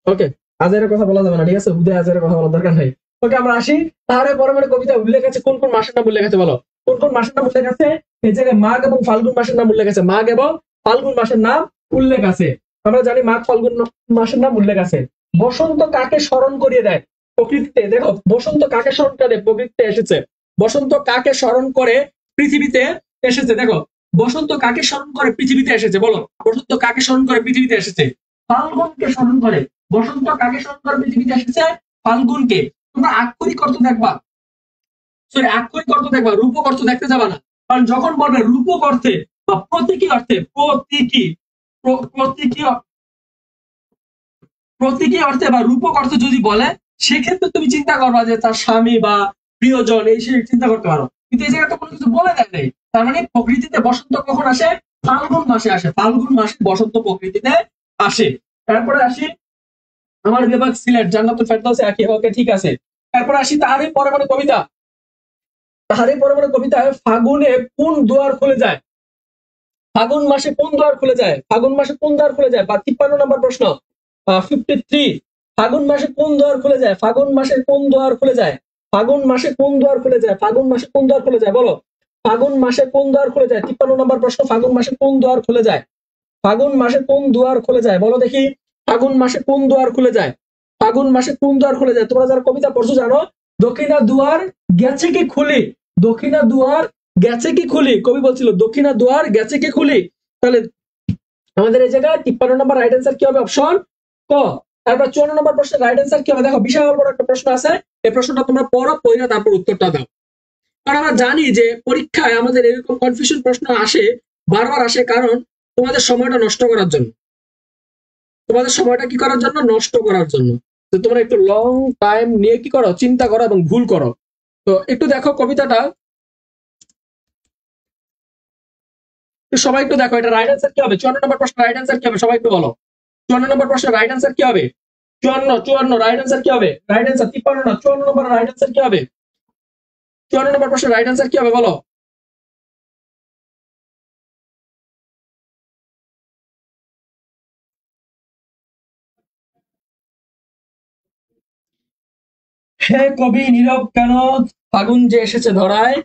ওকে, আজের কথা বলা যাবে না, ঠিক আছে, উদয় আজের কথা বলার দরকার নাই। ওকে, আমরা আসি। তাহলে পরমাণু কবিতা উল্লেখ আছে, কোন কোন মাসের নাম উল্লেখ আছে বলো, কোন কোন মাসের নাম উল্লেখ আছে? এই জায়গায় মাঘ এবং ফাল্গুন মাসের নাম উল্লেখ আছে, মাঘ এবং ফাল্গুন মাসের নাম উল্লেখ আছে। আমরা জানি মাঘ ফাল্গুন মাসের নাম উল্লেখ আছে। বসন্ত কাকে স্মরণ করিয়ে দেয় প্রকৃতিতে? দেখো, বসন্ত কাকে স্মরণ করে প্রকৃতিতে এসেছে, বসন্ত কাকে স্মরণ করে পৃথিবীতে এসেছে? দেখো, বসন্ত কাকে স্মরণ করে পৃথিবীতে এসেছে, বলো, বসন্ত কাকে স্মরণ করে পৃথিবীতে এসেছে? ফাল্গুনকে স্মরণ করে। বসন্ত কাকে স্মরণ করে পৃথিবীতে এসেছে? ফাল্গুনকে। তোমরা আক্ষরিক অর্থ দেখবা, সরি আক্ষরিক অর্থ দেখবা, রূপক অর্থ দেখতে যাবা না, কারণ যখন বলবে রূপক অর্থে বা প্রতীকী অর্থে, প্রতীকী প্রতীকী অর্থে বা রূপক অর্থে যদি বলে, সেক্ষেত্রে তুমি চিন্তা করবা যে তার স্বামী বা প্রিয়জন, এই সে চিন্তা করতে পারো, কিন্তু এই জায়গায় তো কোনো কিছু বলে দেয় নাই। তার মানে প্রকৃতিতে বসন্ত কখন আসে? ফাল্গুন মাসে আসে, ফাল্গুন মাসে বসন্ত প্রকৃতিতে আসে। তারপরে আসি আমার বিভাগ সিলেট, জান্নাতুল ফেরদাউসে একই, ওকে ঠিক আছে। তারপরে আসি তাহারই পরমাণু কবিতা, তাহারই পরমাণু কবিতায় ফাগুনে কোন দুয়ার খুলে যায়? ফাগুন মাসে কোন দ্বার খুলে যায়? ফাগুন মাসে কোন দ্বার খুলে যায়? বা 53 নম্বর প্রশ্ন, 53, ফাগুন মাসে কোন দ্বার খুলে যায়? ফাগুন মাসে কোন দ্বার খুলে যায়? ফাগুন মাসে কোন দ্বার খুলে যায়? ফাগুন মাসে কোন দ্বার খুলে যায় বলো, ফাগুন মাসে কোন দ্বার খুলে যায়? 53 নম্বর প্রশ্ন, ফাগুন মাসে কোন দ্বার খুলে যায়? ফাগুন মাসে কোন দুয়ার খুলে যায় বলো দেখি, ফাগুন মাসে কোন দুয়ার খুলে যায়? ফাগুন মাসে কোন দুয়ার খুলে যায়? তোমরা যারা কবিতা পড়ছো জানো, দক্ষিণা দুয়ার গেছে কি খুলি, দক্ষিণা দুয়ার গেছে কি খুলি, কবি বলছিল দক্ষিণা দুয়ার গেছে কি খুলি। তাহলে আমাদের এই জায়গায় 53 নম্বর রাইট অ্যান্সার কি হবে? অপশন ক। তারপর 54 নম্বর প্রশ্নের রাইট অ্যান্সার কি হবে? দেখো, বিশাল বড় একটা প্রশ্ন আছে, এই প্রশ্নটা তোমরা পড়ো, পড়ে তারপর উত্তরটা দাও। কারণ আমরা জানি যে পরীক্ষায় আমাদের এরকম কনফিউশন প্রশ্ন আসে, বারবার আসে, কারণ তোমাদের সময়টা নষ্ট করার জন্য, তোমাদের সময়টা কি করার জন্য? নষ্ট করার জন্য। তো তোমরা একটু লং টাইম নিয়ে কি করো, চিন্তা করো এবং ভুল করো। তো একটু দেখো কবিতাটা, সবাই একটু দেখো এটা রাইট অ্যান্সার কি হবে। 54 নম্বর প্রশ্ন রাইট অ্যান্সার কি হবে, সবাই একটু বলো। 54 নম্বর প্রশ্নের রাইট অ্যান্সার কি হবে? 54 রাইট অ্যান্সার কি হবে? রাইট অ্যান্সার 53 না, 54 নম্বর রাইট অ্যান্সার কি হবে? 54 নম্বর প্রশ্নের রাইট অ্যান্সার কি হবে বলো। হে কবি নীরব কেন, ফাগুন যে এসেছে ধরায়,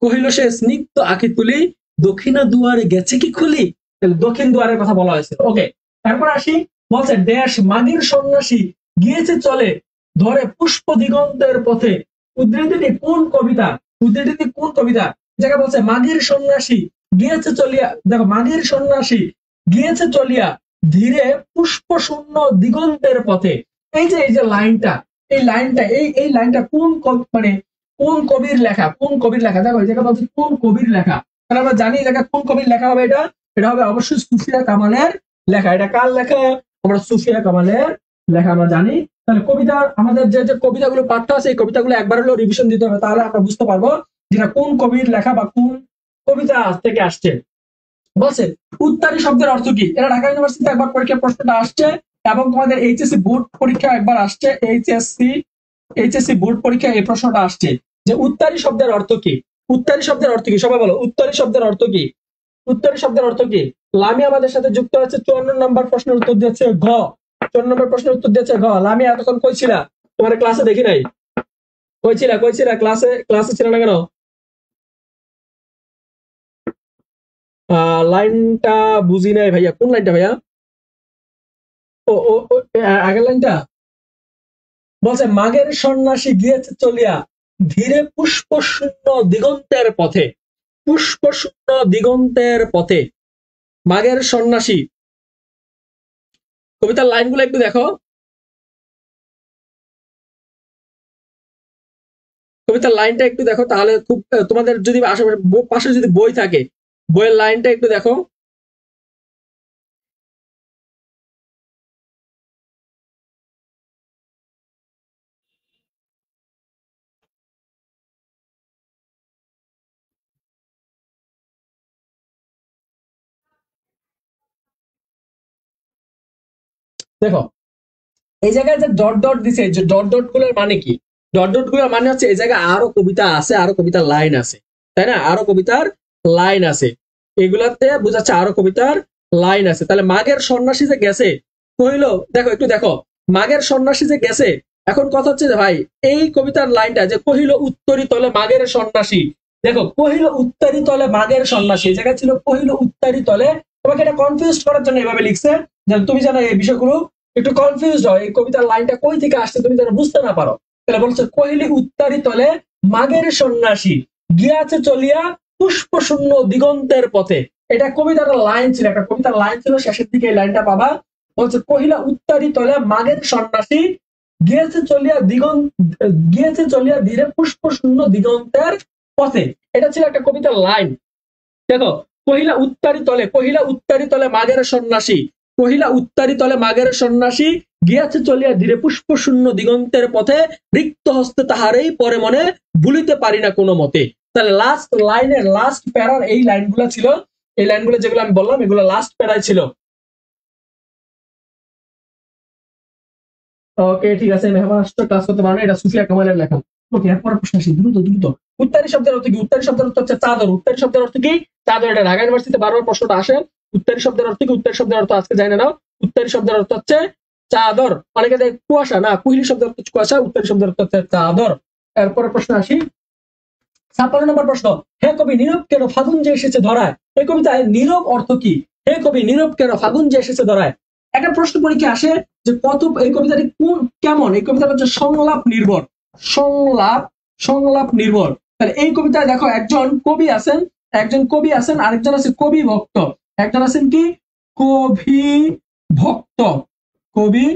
কহিল সে স্নিগ্ধ আঁখি তুলি, দক্ষিণা দুয়ারে গেছে কি খুলি। তাহলে দক্ষিণ দুয়ারের কথা বলা হয়েছে। ওকে, তারপর আসি, বলছে দেশ মাগির সন্ন্যাসী গিয়েছে চলে, ধরে পুষ্প দিগন্তের পথে। উদ্ধৃতিটি কোন কবিতা? উদ্ধৃতিটি কোন কবিতা? যেটা বলছে মাগির সন্ন্যাসী গিয়েছে চলিয়া, দেখো মাগির সন্ন্যাসী গিয়েছে চলিয়া, ধীরে পুষ্প শূন্য দিগন্তের পথে। এই যে লাইনটা, এই লাইনটা কোন মানে কোন কবির লেখা, কোন কবির লেখা? দেখো এই জায়গা বলছে কোন কবির লেখা, তাহলে আমরা জানি এই জায়গা কোন কবির লেখা হবে। এটা এটা হবে অবশ্যই সুফিয়া কামালের লেখা। এটা কার লেখা? আমরা সুফিয়া কামালের লেখা আমরা জানি। তাহলে কবিতা, আমাদের যে যে কবিতাগুলো পাঠ্য আছে এই কবিতাগুলো একবার হলেও রিভিশন দিতে হবে, তাহলে আমরা বুঝতে পারবো যেটা কোন কবির লেখা বা কোন কবিতা থেকে আসছে। বলছে উত্তারি শব্দের অর্থ কি? এটা ঢাকা ইউনিভার্সিটিতে একবার পরীক্ষা প্রশ্নটা আসছে, এবং তোমাদের এইচএসসি বোর্ড পরীক্ষা একবার আসছে। এইচএসসি বোর্ড পরীক্ষা এই প্রশ্নটা আসছে যে উত্তারি শব্দের অর্থ কি। উত্তারি শব্দের অর্থ কি সবাই বলো, উত্তারি শব্দের অর্থ কি? উত্তারি শব্দের অর্থ কি? লামি আমাদের সাথে যুক্ত হচ্ছে, 54 নম্বর প্রশ্নের উত্তর দিয়েছে ঘ। 54 নম্বর প্রশ্নের উত্তর দিয়েছে ঘ। লামি এতক্ষণ কইছিলা? তোমার ক্লাসে দেখি নাই। কইছিলা ক্লাসে, ক্লাসে ছিল না কেন? লাইনটা বুঝি নাই ভাইয়া, কোন লাইনটা ভাইয়া? ও আগের লাইনটা বলছে মাগের সন্ন্যাসী গিয়েছে চলিয়া, ধীরে পুষ্প শূন্য দিগন্তের পথে। পুষ্প শূন্য দিগন্তের পথে, মাগের সন্ন্যাসী। কবিতার লাইনগুলো একটু দেখো, কবিতার লাইনটা একটু দেখো, তাহলে খুব তোমাদের যদি আশেপাশে পাশে যদি বই থাকে, বইয়ের লাইনটা একটু দেখো। দেখো এই জায়গায় যে ডট ডট দিছে, যে ডট ডট গুলোর মানে কি? ডট ডট গুলোর মানে হচ্ছে এই জায়গায় আরো কবিতা আছে, আরো কবিতার লাইন আছে, তাই না? আরো কবিতার লাইন আছে, এগুলাতে বোঝাচ্ছে আরো কবিতার লাইন আছে। তাহলে মাঘের সন্ন্যাসী যে গেছে কহিলো, দেখো একটু দেখো, মাঘের সন্ন্যাসী যে গেছে, এখন কথা হচ্ছে যে ভাই এই কবিতার লাইনটা যে কহিল উত্তরি তলে মাঘের সন্ন্যাসী, দেখো কহিল উত্তরি তলে মাঘের সন্ন্যাসী, এই জায়গায় ছিল কহিল উত্তরি তলে। তোমাকে এটা কনফিউজ করার জন্য এভাবে লিখছে, যেন তুমি জানো এই বিষয়গুলো একটু কনফিউজ হয়, এই কবিতার লাইনটা কই থেকে আসছে তুমি যেন বুঝতে না পারো। তাহলে বলছে কহিলি উত্তারি তলে মাগের সন্ন্যাসী গিয়াছে চলিয়া পুষ্প শূন্য দিগন্তের পথে। এটা কবিতার লাইন ছিল, একটা কবিতার লাইন ছিল, শেষের দিকে এই লাইনটা পাবা। বলছে কহিলা উত্তারি তলে মাগের সন্ন্যাসী গিয়েছে চলিয়া গিয়েছে চলিয়া ধীরে পুষ্প শূন্য দিগন্তের পথে। এটা ছিল একটা কবিতার লাইন। দেখো কহিলা উত্তারি তলে মাগের সন্ন্যাসী, কহিলা উত্তারি তলে মাগের সন্ন্যাসী গিয়াছে চলিয়া ধীরে পুষ্প শূন্য দিগন্তের পথে, রিক্ত হস্তে তাহারেই পরে মনে ভুলিতে পারি না কোনো মতে। তাহলে লাস্ট লাইনের লাস্ট প্যারার এই লাইনগুলো ছিল, এই লাইনগুলো যেগুলো আমি বললাম এগুলো লাস্ট প্যারায় ছিল। ওকে ঠিক আছে, মেহমান আসছে, ক্লাস করতে পারো না, এটা সুফিয়া কামালের লেখা। ওকে এরপর প্রশ্ন আসি, দ্রুত দ্রুত। উত্তারি শব্দের অর্থ কি? উত্তারি শব্দের অর্থ হচ্ছে চাদর। উত্তারি শব্দের অর্থ কি? চাদর। এটা ঢাকা ইউনিভার্সিটিতে বারবার প্রশ্নটা আসে। উত্তারি শব্দের অর্থ কি? উত্তারি শব্দের অর্থ আজকে জানি না। উত্তারি শব্দের অর্থ হচ্ছে চাদর। অনেকে দেয় কুয়াশা, না, কুহিলি শব্দের অর্থ কুয়াশা, উত্তারি শব্দের অর্থ হচ্ছে চাদর। এরপরে প্রশ্ন আসি, 56 নম্বর প্রশ্ন, হে কবি নীরব কেন ফাগুন যে এসেছে ধরায়। এই কবিতায় নীরব অর্থ কি? হে কবি নীরব কেন ফাগুন যে এসেছে ধরায়। একটা প্রশ্ন পরীক্ষা আসে যে কত, এই কবিতাটি কোন কেমন, এই কবিতাটা হচ্ছে সংলাপ নির্ভর। সংলাপ সংলাপ নির্ভর। তাহলে এই কবিতায় দেখো একজন কবি আছেন, একজন কবি আছেন, আরেকজন আছে কবি ভক্ত। একজন আছেন কি? কবি ভক্ত, কবি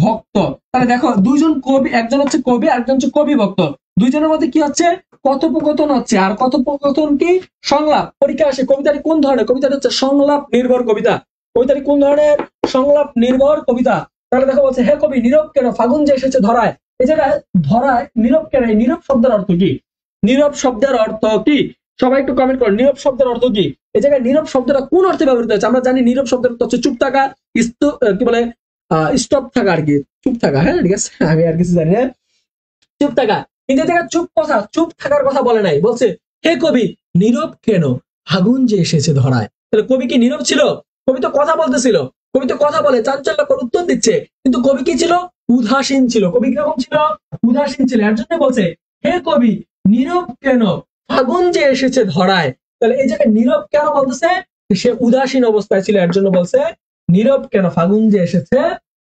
ভক্ত। তাহলে দেখো দুইজন কবি, একজন হচ্ছে কবি, আরেকজন হচ্ছে কবি ভক্ত। দুইজনের মধ্যে কি হচ্ছে? কথোপকথন হচ্ছে। আর কথোপকথন কি? সংলাপ। পরীক্ষা আসে কবিতাটি কোন ধরনের? কবিতাটি হচ্ছে সংলাপ নির্ভর কবিতা। কবিতাটি কোন ধরনের? সংলাপ নির্ভর কবিতা। তাহলে দেখো বলছে হে কবি নীরব কেন ফাগুন যে এসেছে ধরায়। এই জায়গায় ধরায় নীরব কেন, এই নীরব শব্দের অর্থ কি? নীরব শব্দের অর্থ কি? সবাই একটু কমেন্ট করো নীরব শব্দের অর্থ কি? এই জায়গায় নীরব শব্দটা কোন অর্থে ব্যবহৃত হচ্ছে? আমরা জানি নীরব শব্দের অর্থ হচ্ছে চুপ থাকা, কি বলে স্টপ থাকা আর কি, চুপ থাকা। হ্যাঁ ঠিক আছে, আমি আর কিছু জানি না, চুপ থাকা। কিন্তু জায়গায় চুপ থাকার কথা বলে নাই, বলছে হে কবি নীরব কেন ফাগুন যে এসেছে ধরায়। তাহলে কবি কি নীরব ছিল? কবি তো কথা বলতেছিল, কবি তো কথা বলে চাঞ্চল্যকর উত্তর দিচ্ছে, কিন্তু কবি কি ছিল? উদাসীন ছিল। কবি কিরকম ছিল? উদাসীন ছিল। এর জন্য বলছে হে কবি নীরব কেন ফাগুন যে এসেছে ধরায়। তাহলে এই জায়গায় নীরব কেন বলতেছে? সে উদাসীন অবস্থায় ছিল, এর জন্য বলছে নীরব কেন ফাগুন যে এসেছে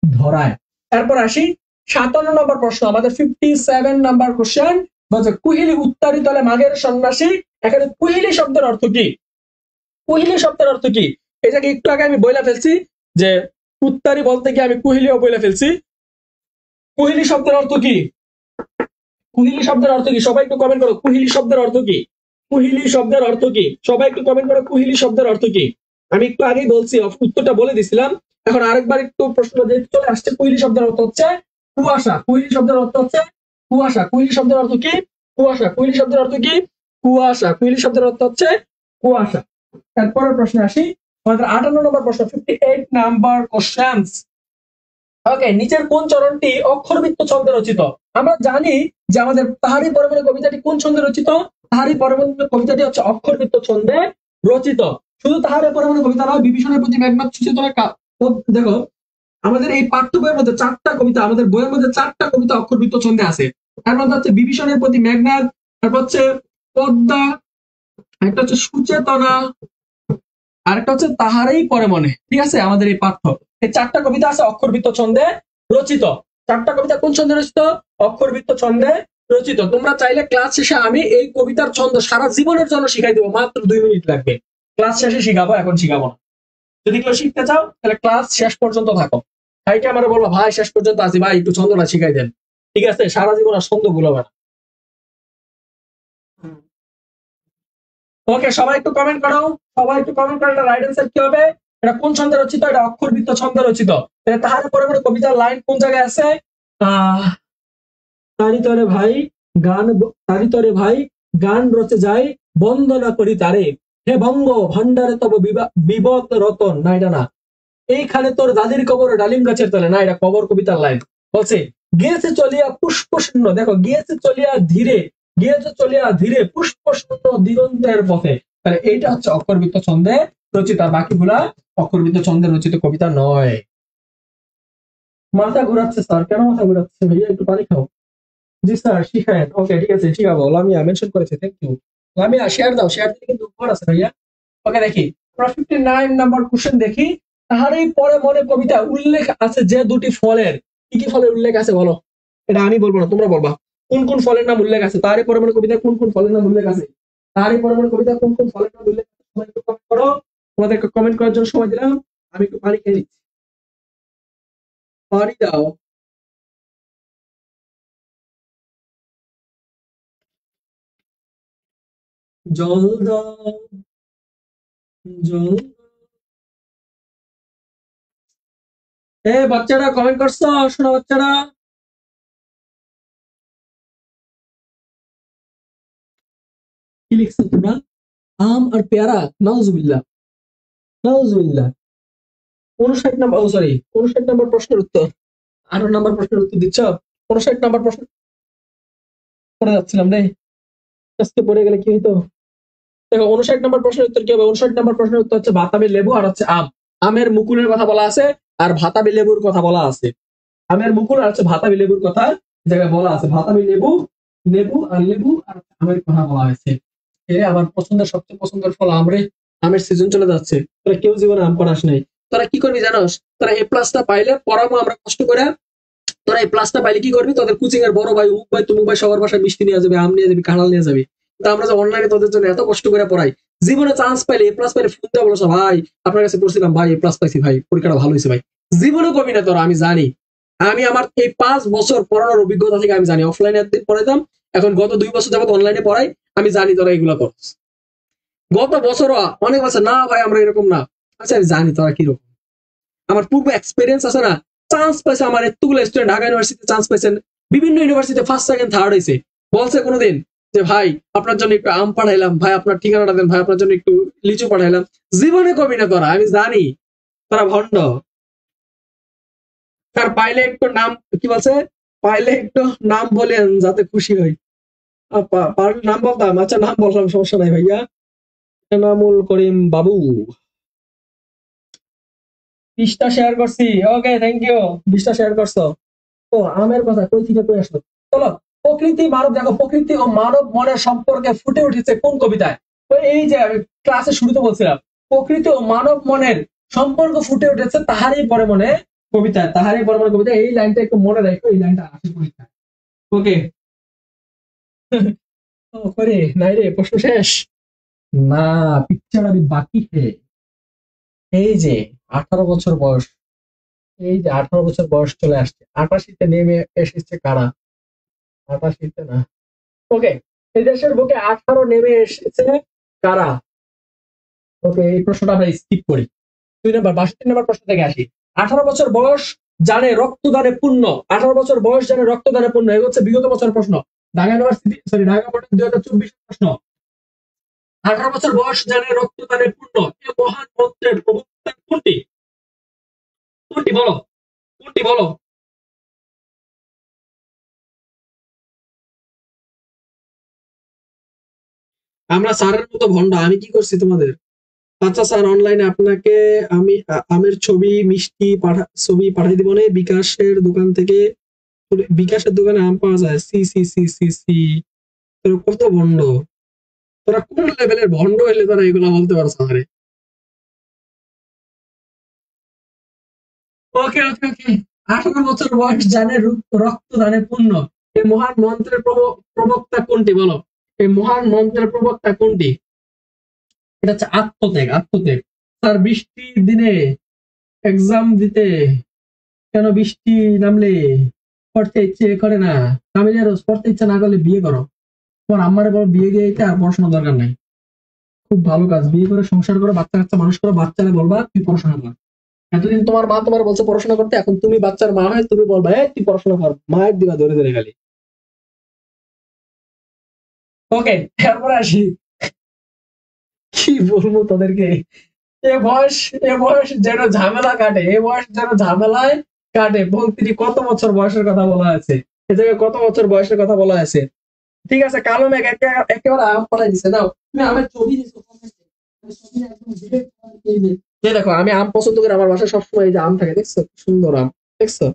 ধরায়। এরপর আসি 57 নম্বর প্রশ্ন, আমাদের 57 নাম্বার কোশ্চেন বলছে কুহিলি উত্তারি তলে মাঘের সন্ন্যাসী। এখানে কুহিলি শব্দের অর্থ কি? কুহিলি শব্দের অর্থ কি? এটাকে একটু আগে আমি বইলা ফেলছি যে উত্তারি বলতে গিয়ে আমি কুহিলিও বইলা ফেলছি। কুহিলি শব্দের অর্থ কি? কুহিলি শব্দের অর্থ কি? সবাই একটু কমেন্ট করো, কুহিলি শব্দের অর্থ কি? কুহিলি শব্দের অর্থ কি? সবাই একটু কমেন্ট করো, কুহিলি শব্দের অর্থ কি? আমি একটু আগেই বলছি, উত্তরটা বলে দিছিলাম, এখন আরেকবার একটু প্রশ্ন যেহেতু চলে আসছে। কুহিলি শব্দের অর্থ হচ্ছে কুয়াশা। কুহিলি শব্দের অর্থ হচ্ছে কুয়াশা। কুহিলি শব্দের অর্থ কি? কুয়াশা। কুহিলি শব্দের অর্থ কি? কুয়াশা। কুহিলি শব্দের অর্থ হচ্ছে কুয়াশা। এরপরের প্রশ্নে আসি, আমাদের 58 নম্বর প্রশ্ন, 58 নাম্বার কোশ্চেন। ওকে, নিচের কোন চরণটি অক্ষরবৃত্ত ছন্দে রচিত? আমরা জানি যে আমাদের তাহারি পরমে কবিতাটি কোন ছন্দে রচিত? তাহারি পরমে কবিতাটি হচ্ছে অক্ষরবৃত্ত ছন্দে রচিত। শুধু তাহারি পরমে কবিতা নয়, বিভীষণের প্রতি মেঘনাদ সুচেতনা। দেখো আমাদের এই পাঠ্য বইয়ের মধ্যে 4টা কবিতা, আমাদের বইয়ের মধ্যে 4টা কবিতা অক্ষরবৃত্ত ছন্দে আছে। তার মধ্যে হচ্ছে বিভীষণের প্রতি মেঘনাদ, তারপর হচ্ছে পদ্মা, একটা হচ্ছে সুচেতনা, আরেকটা হচ্ছে তাহারই পরে মনে। ঠিক আছে, আমাদের এই পাঠ্য এই 4টা কবিতা আছে অক্ষরবৃত্ত ছন্দে রচিত। 4টা কবিতা কোন ছন্দে রচিত? অক্ষরবৃত্ত ছন্দে রচিত। তোমরা চাইলে ক্লাস শেষে আমি এই কবিতার ছন্দ সারা জীবনের জন্য শিখাই দেবো, মাত্র 2 মিনিট লাগবে। ক্লাস শেষে শিখাবো, এখন শিখাবো না। যদি কেউ শিখতে চাও তাহলে ক্লাস শেষ পর্যন্ত থাকো। ভাইকে আমার বলবো ভাই শেষ পর্যন্ত আসি ভাই, একটু ছন্দটা শিখাই দেন। ঠিক আছে, সারা জীবন আর ছন্দ ভুলবে না। ওকে, সবাই একটু কমেন্ট করো, সবাই একটু কমেন্ট করো, এটা রাইট অ্যান্সার কি হবে? এটা কোন ছন্দে রচিত? এটা অক্ষরবৃত্ত ছন্দে রচিত। তাহলে তাহার পরে কবিতার লাইন কোন জায়গায় আছে? তারি তরে ভাই তারি তরে ভাই গান রচে যায় বন্দনা করি তারে, হে বঙ্গ ভান্ডারে তব বিবদ রতন। না, এটা না। এইখানে তোর দাদির কবর ডালিম গাছের তলে। না, এটা কবর কবিতার লাইন। বলছে গিয়েছে চলিয়া পুষ্প শূন্য, দেখো গিয়েছে চলিয়া ধীরে, গিয়েছে চলিয়া ধীরে পুষ্প শূন্য দিগন্তের পথে। তাহলে এইটা হচ্ছে অক্ষরবৃত্ত ছন্দে রচিত, আর বাকিগুলা অক্ষরবৃত্ত ছন্দে রচিত কবিতা নয়। মাথা ঘুরাচ্ছে স্যার, কেন মাথা ঘুরাচ্ছে ভাইয়া? একটু পানি খাও। জি স্যার শিখায়েন। ওকে ঠিক আছে, শিখাবো। লামিয়া মেনশন করেছে, থ্যাংক ইউ। লামিয়া শেয়ার দাও, শেয়ার দিলে কিন্তু উপকার আছে ভাইয়া। ওকে দেখি 59 নাম্বার কোশ্চেন দেখি। তাহারই পরে মনে কবিতা উল্লেখ আছে যে দুটি ফলের। কি কি ফলের উল্লেখ আছে বলো? এটা আমি বলবো না, তোমরা বলবা। কোন কোন ফলের নাম উল্লেখ আছে? তাহারই পরে মনে কবিতা কোন কোন ফলের নাম উল্লেখ আছে? তাহারই পরে মনে কবিতা কোন কোন ফলের নাম উল্লেখ আছে? তোমরা একটু কমেন্ট করো। তোমাদেরকে কমেন্ট করার জন্য সময় দিলাম, আমি একটু পানি খেয়ে নিচ্ছি। পানি দাও। জল দাও, জল। এ বাচ্চারা কমেন্ট করছো? শোনো বাচ্চারা, কি লিখছো তোমরা? আম আর পেয়ারা? নাউজুবিল্লাহ, নাউজুবিল্লাহ। 59 নম্বর, ও সরি, 59 নম্বর প্রশ্নের উত্তর। 18 নম্বর প্রশ্নের উত্তর দিচ্ছ? 59 নম্বর প্রশ্ন পড়ে যাচ্ছিলাম রে, আজকে পড়ে গেলে কি হইতো? দেখো 59 নম্বর প্রশ্নের উত্তর কি হবে? 59 নম্বর প্রশ্নের উত্তর হচ্ছে বাতাবি লেবু আর হচ্ছে আম। আমের মুকুলের কথা বলা আছে আর ভাতাবি লেবুর কথা বলা আছে। আমের মুকুল আর হচ্ছে ভাতাবি লেবুর কথা জায়গায় বলা আছে। ভাতাবি লেবু, লেবু আর লেবু আর আমের কথা বলা হয়েছে। এরে আমার পছন্দের, সবচেয়ে পছন্দের ফল আমরে। আমের সিজন চলে যাচ্ছে, তোরা কেউ জীবনে আম পড়াস নাই। তোরা কি করবি জানোস? তোরা এ প্লাসটা পাইলে পড়াবো আমরা কষ্ট করে। তোরা এই প্লাসটা পাইলে কি করবি? তোদের কোচিং এর বড় ভাই, উমুক ভাই, তুমুক ভাই সবার বাসায় মিষ্টি নিয়ে যাবে, আম নিয়ে যাবি, কাঁঠাল নিয়ে যাবি। তো আমরা যে অনলাইনে তোদের জন্য এত কষ্ট করে পড়াই, জীবনে চান্স পাইলে, এ প্লাস পাইলে ফোন দিয়ে বলছো ভাই আপনার কাছে পড়ছিলাম ভাই, এ প্লাস পাইছি ভাই, পরীক্ষাটা ভালো হয়েছে ভাই। জীবনে কবি না তোরা, আমি জানি। আমি আমার এই 5 বছর পড়ানোর অভিজ্ঞতা থেকে আমি জানি। অফলাইনে পড়াইতাম, এখন গত 2 বছর যাবত অনলাইনে পড়াই, আমি জানি তোরা এগুলো করছ। গত বছরও অনেক বছর না ভাই আমরা এরকম না। আচ্ছা আমি জানি তোরা কিরকম, আমার পূর্ব এক্সপিরিয়েন্স আছে না, চান্স পাইছে, আমার এতগুলো স্টুডেন্ট ঢাকা ইউনিভার্সিটিতে চান্স পাইছেন, বিভিন্ন ইউনিভার্সিটিতে ফার্স্ট সেকেন্ড থার্ড হয়েছে, বলছে কোনোদিন যে ভাই আপনার জন্য একটু আম পাঠাইলাম, ভাই আপনার ঠিকানাটা দেন, ভাই আপনার জন্য একটু লিচু পাঠাইলাম? জীবনে কবি না তোরা, আমি জানি তোরা ভণ্ড। তার পাইলে একটু নাম, কি বলছে, পাইলে একটু নাম বলেন যাতে খুশি হই। নাম বলতাম, আচ্ছা নাম বললাম, সমস্যা নাই ভাইয়া। এনামুল করিম বাবু 20টা শেয়ার করছি, ওকে থ্যাংক ইউ, 20টা শেয়ার করছো। ও আমের কথা কই থেকে কই আসলো। চলো, প্রকৃতি মানব, দেখো প্রকৃতি ও মানব মনের সম্পর্কে ফুটে উঠেছে কোন কবিতায়? তো এই যে আমি ক্লাসে শুরুতে বলছিলাম, প্রকৃতি ও মানব মনের সম্পর্ক ফুটে উঠেছে তাহারই পরে মনে কবিতায়, তাহারই পরে মনে কবিতা। এই লাইনটা একটু মনে রাখো, এই লাইনটা আসে পরীক্ষায়। ওকে করে নাই রে, প্রশ্ন শেষ না, পিকচার আমি বাকি হে। এই যে 18 বছর বয়স, এই যে 18 বছর বয়স চলে আসছে, 88তে নেমে এসেছে কারা? 88তে না, ওকে, এই দেশের বুকে 18 নেমে এসেছে কারা? ওকে, এই প্রশ্নটা আমরা স্কিপ করি। 2 নম্বর 62 নম্বর প্রশ্ন থেকে আসি। 18 বছর বয়স জানে রক্তদানে পূর্ণ, 18 বছর বয়স জানে রক্তদানে পূর্ণ, এই হচ্ছে বিগত বছর প্রশ্ন, Dhaka university, sorry Dhaka board 2024 প্রশ্ন। 18 বছর বয়স জানে রক্তদানে পূর্ণ, এ মহান মন্ত্রের প্রবক্তা কোনটি? কোনটি বলো, কোনটি বলো? আমরা স্যারের মতো ভন্ড, আমি কি করছি তোমাদের? আচ্ছা স্যার, অনলাইনে আপনাকে আমি আমের ছবি মিষ্টি ছবি পাঠাই দিব না, বিকাশের দোকান থেকে, বিকাশের দোকানে আম পাওয়া যায়? সি সি সি সি সি, তোরা কত ভন্ড, তোরা কোন লেভেলের ভন্ড হইলে তোরা এগুলা বলতে পারছ আমারে? ওকে ওকে ওকে, 18 বছর বয়স জানে রক্তদানে পূর্ণ, এই মহান মন্ত্রের প্রবক্তা কোনটি বলো? এই মহান মন্ত্রের প্রবক্তা কোনটি? এটা হচ্ছে আত্মত্যাগ, আত্মত্যাগ। স্যার বৃষ্টির দিনে এক্সাম দিতে কেন বৃষ্টি নামলে পড়তে ইচ্ছে করে না? আমি রোজ পড়তে ইচ্ছে না করলে বিয়ে করো, তোমার আম্মারে বলো বিয়ে দিয়ে দিতে, আর পড়াশোনার দরকার নাই। খুব ভালো কাজ, বিয়ে করে সংসার করো, বাচ্চা কাচ্চা মানুষ করো, বাচ্চারা বলবা তুই পড়াশোনা কর। এতদিন তোমার মা তোমার বলছে পড়াশোনা করতে, এখন তুমি বাচ্চার মা হয়, তুমি বলবা এই তুই পড়াশোনা কর, মায়ের দিবা ধরে ধরে খালি। ওকে, এরপরে আসি, কি বলবো তোদেরকে, এ বয়স, এ বয়স যেন ঝামেলা কাটে, এ বয়স যেন ঝামেলায় কাটে, বলতে কত বছর বয়সের কথা বলা আছে, এ জায়গায় কত বছর বয়সের কথা বলা আছে। ঠিক আছে, কালো মেঘ একেবারে আম পাঠাই দিছে, দাও তুমি আমের ছবি দিছো comment এ। আমি ছবি একদম direct এই যে, এই দেখো আমি আম পছন্দ করি, আমার বাসায় সবসময় এই যে আম থাকে, দেখছো কি সুন্দর আম, দেখছো?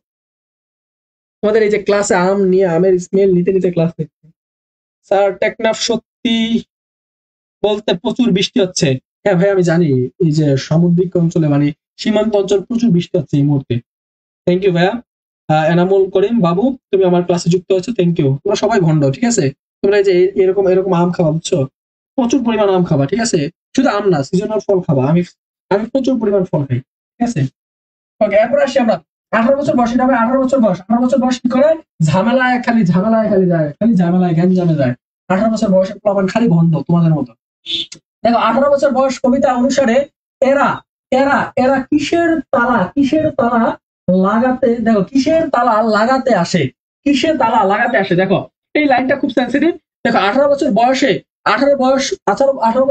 আমাদের এই যে ক্লাসে আম নিয়ে আমের স্মেল নিতে নিতে ক্লাস নিচ্ছে। স্যার টেকনাফ সত্যি বলতে প্রচুর বৃষ্টি হচ্ছে। হ্যাঁ ভাই আমি জানি, এই যে সামুদ্রিক অঞ্চলে মানে সীমান্ত অঞ্চল প্রচুর বৃষ্টি হচ্ছে এই মুহূর্তে। থ্যাংক ইউ ভাইয়া। এনামুল করিম বাবু, তুমি আমার ক্লাসে যুক্ত হয়েছো, থ্যাংক ইউ। তোমরা সবাই ভন্ড, ঠিক আছে? তোমরা এই যে এরকম এরকম আম খাবা, বুঝছো? প্রচুর পরিমাণ আম খাবা, ঠিক আছে? শুধু আম না, সিজনাল ফল খাবা, আমি আমি প্রচুর পরিমাণ ফল খাই, ঠিক আছে? ওকে, এরপর আসি আমরা। 18 বছর বয়স, এটা হবে 18 বছর বয়স। 18 বছর বয়স কি করে? ঝামেলায় খালি ঝামেলায় খালি যায়, খালি ঝামেলায় গ্যাঞ্জামে যায়। 18 বছর বয়সে প্লাবন খালি ভন্ড তোমাদের মতো। দেখো 18 বছর বয়স কবিতা অনুসারে এরা এরা এরা কিসের তালা, কিসের তালা লাগাতে, দেখো কিসের তালা লাগাতে আসে, কিসের তালা লাগাতে আসে, দেখো এই লাইনটা খুব সেন্সিটিভ। দেখো 18 বছর বয়সে, 18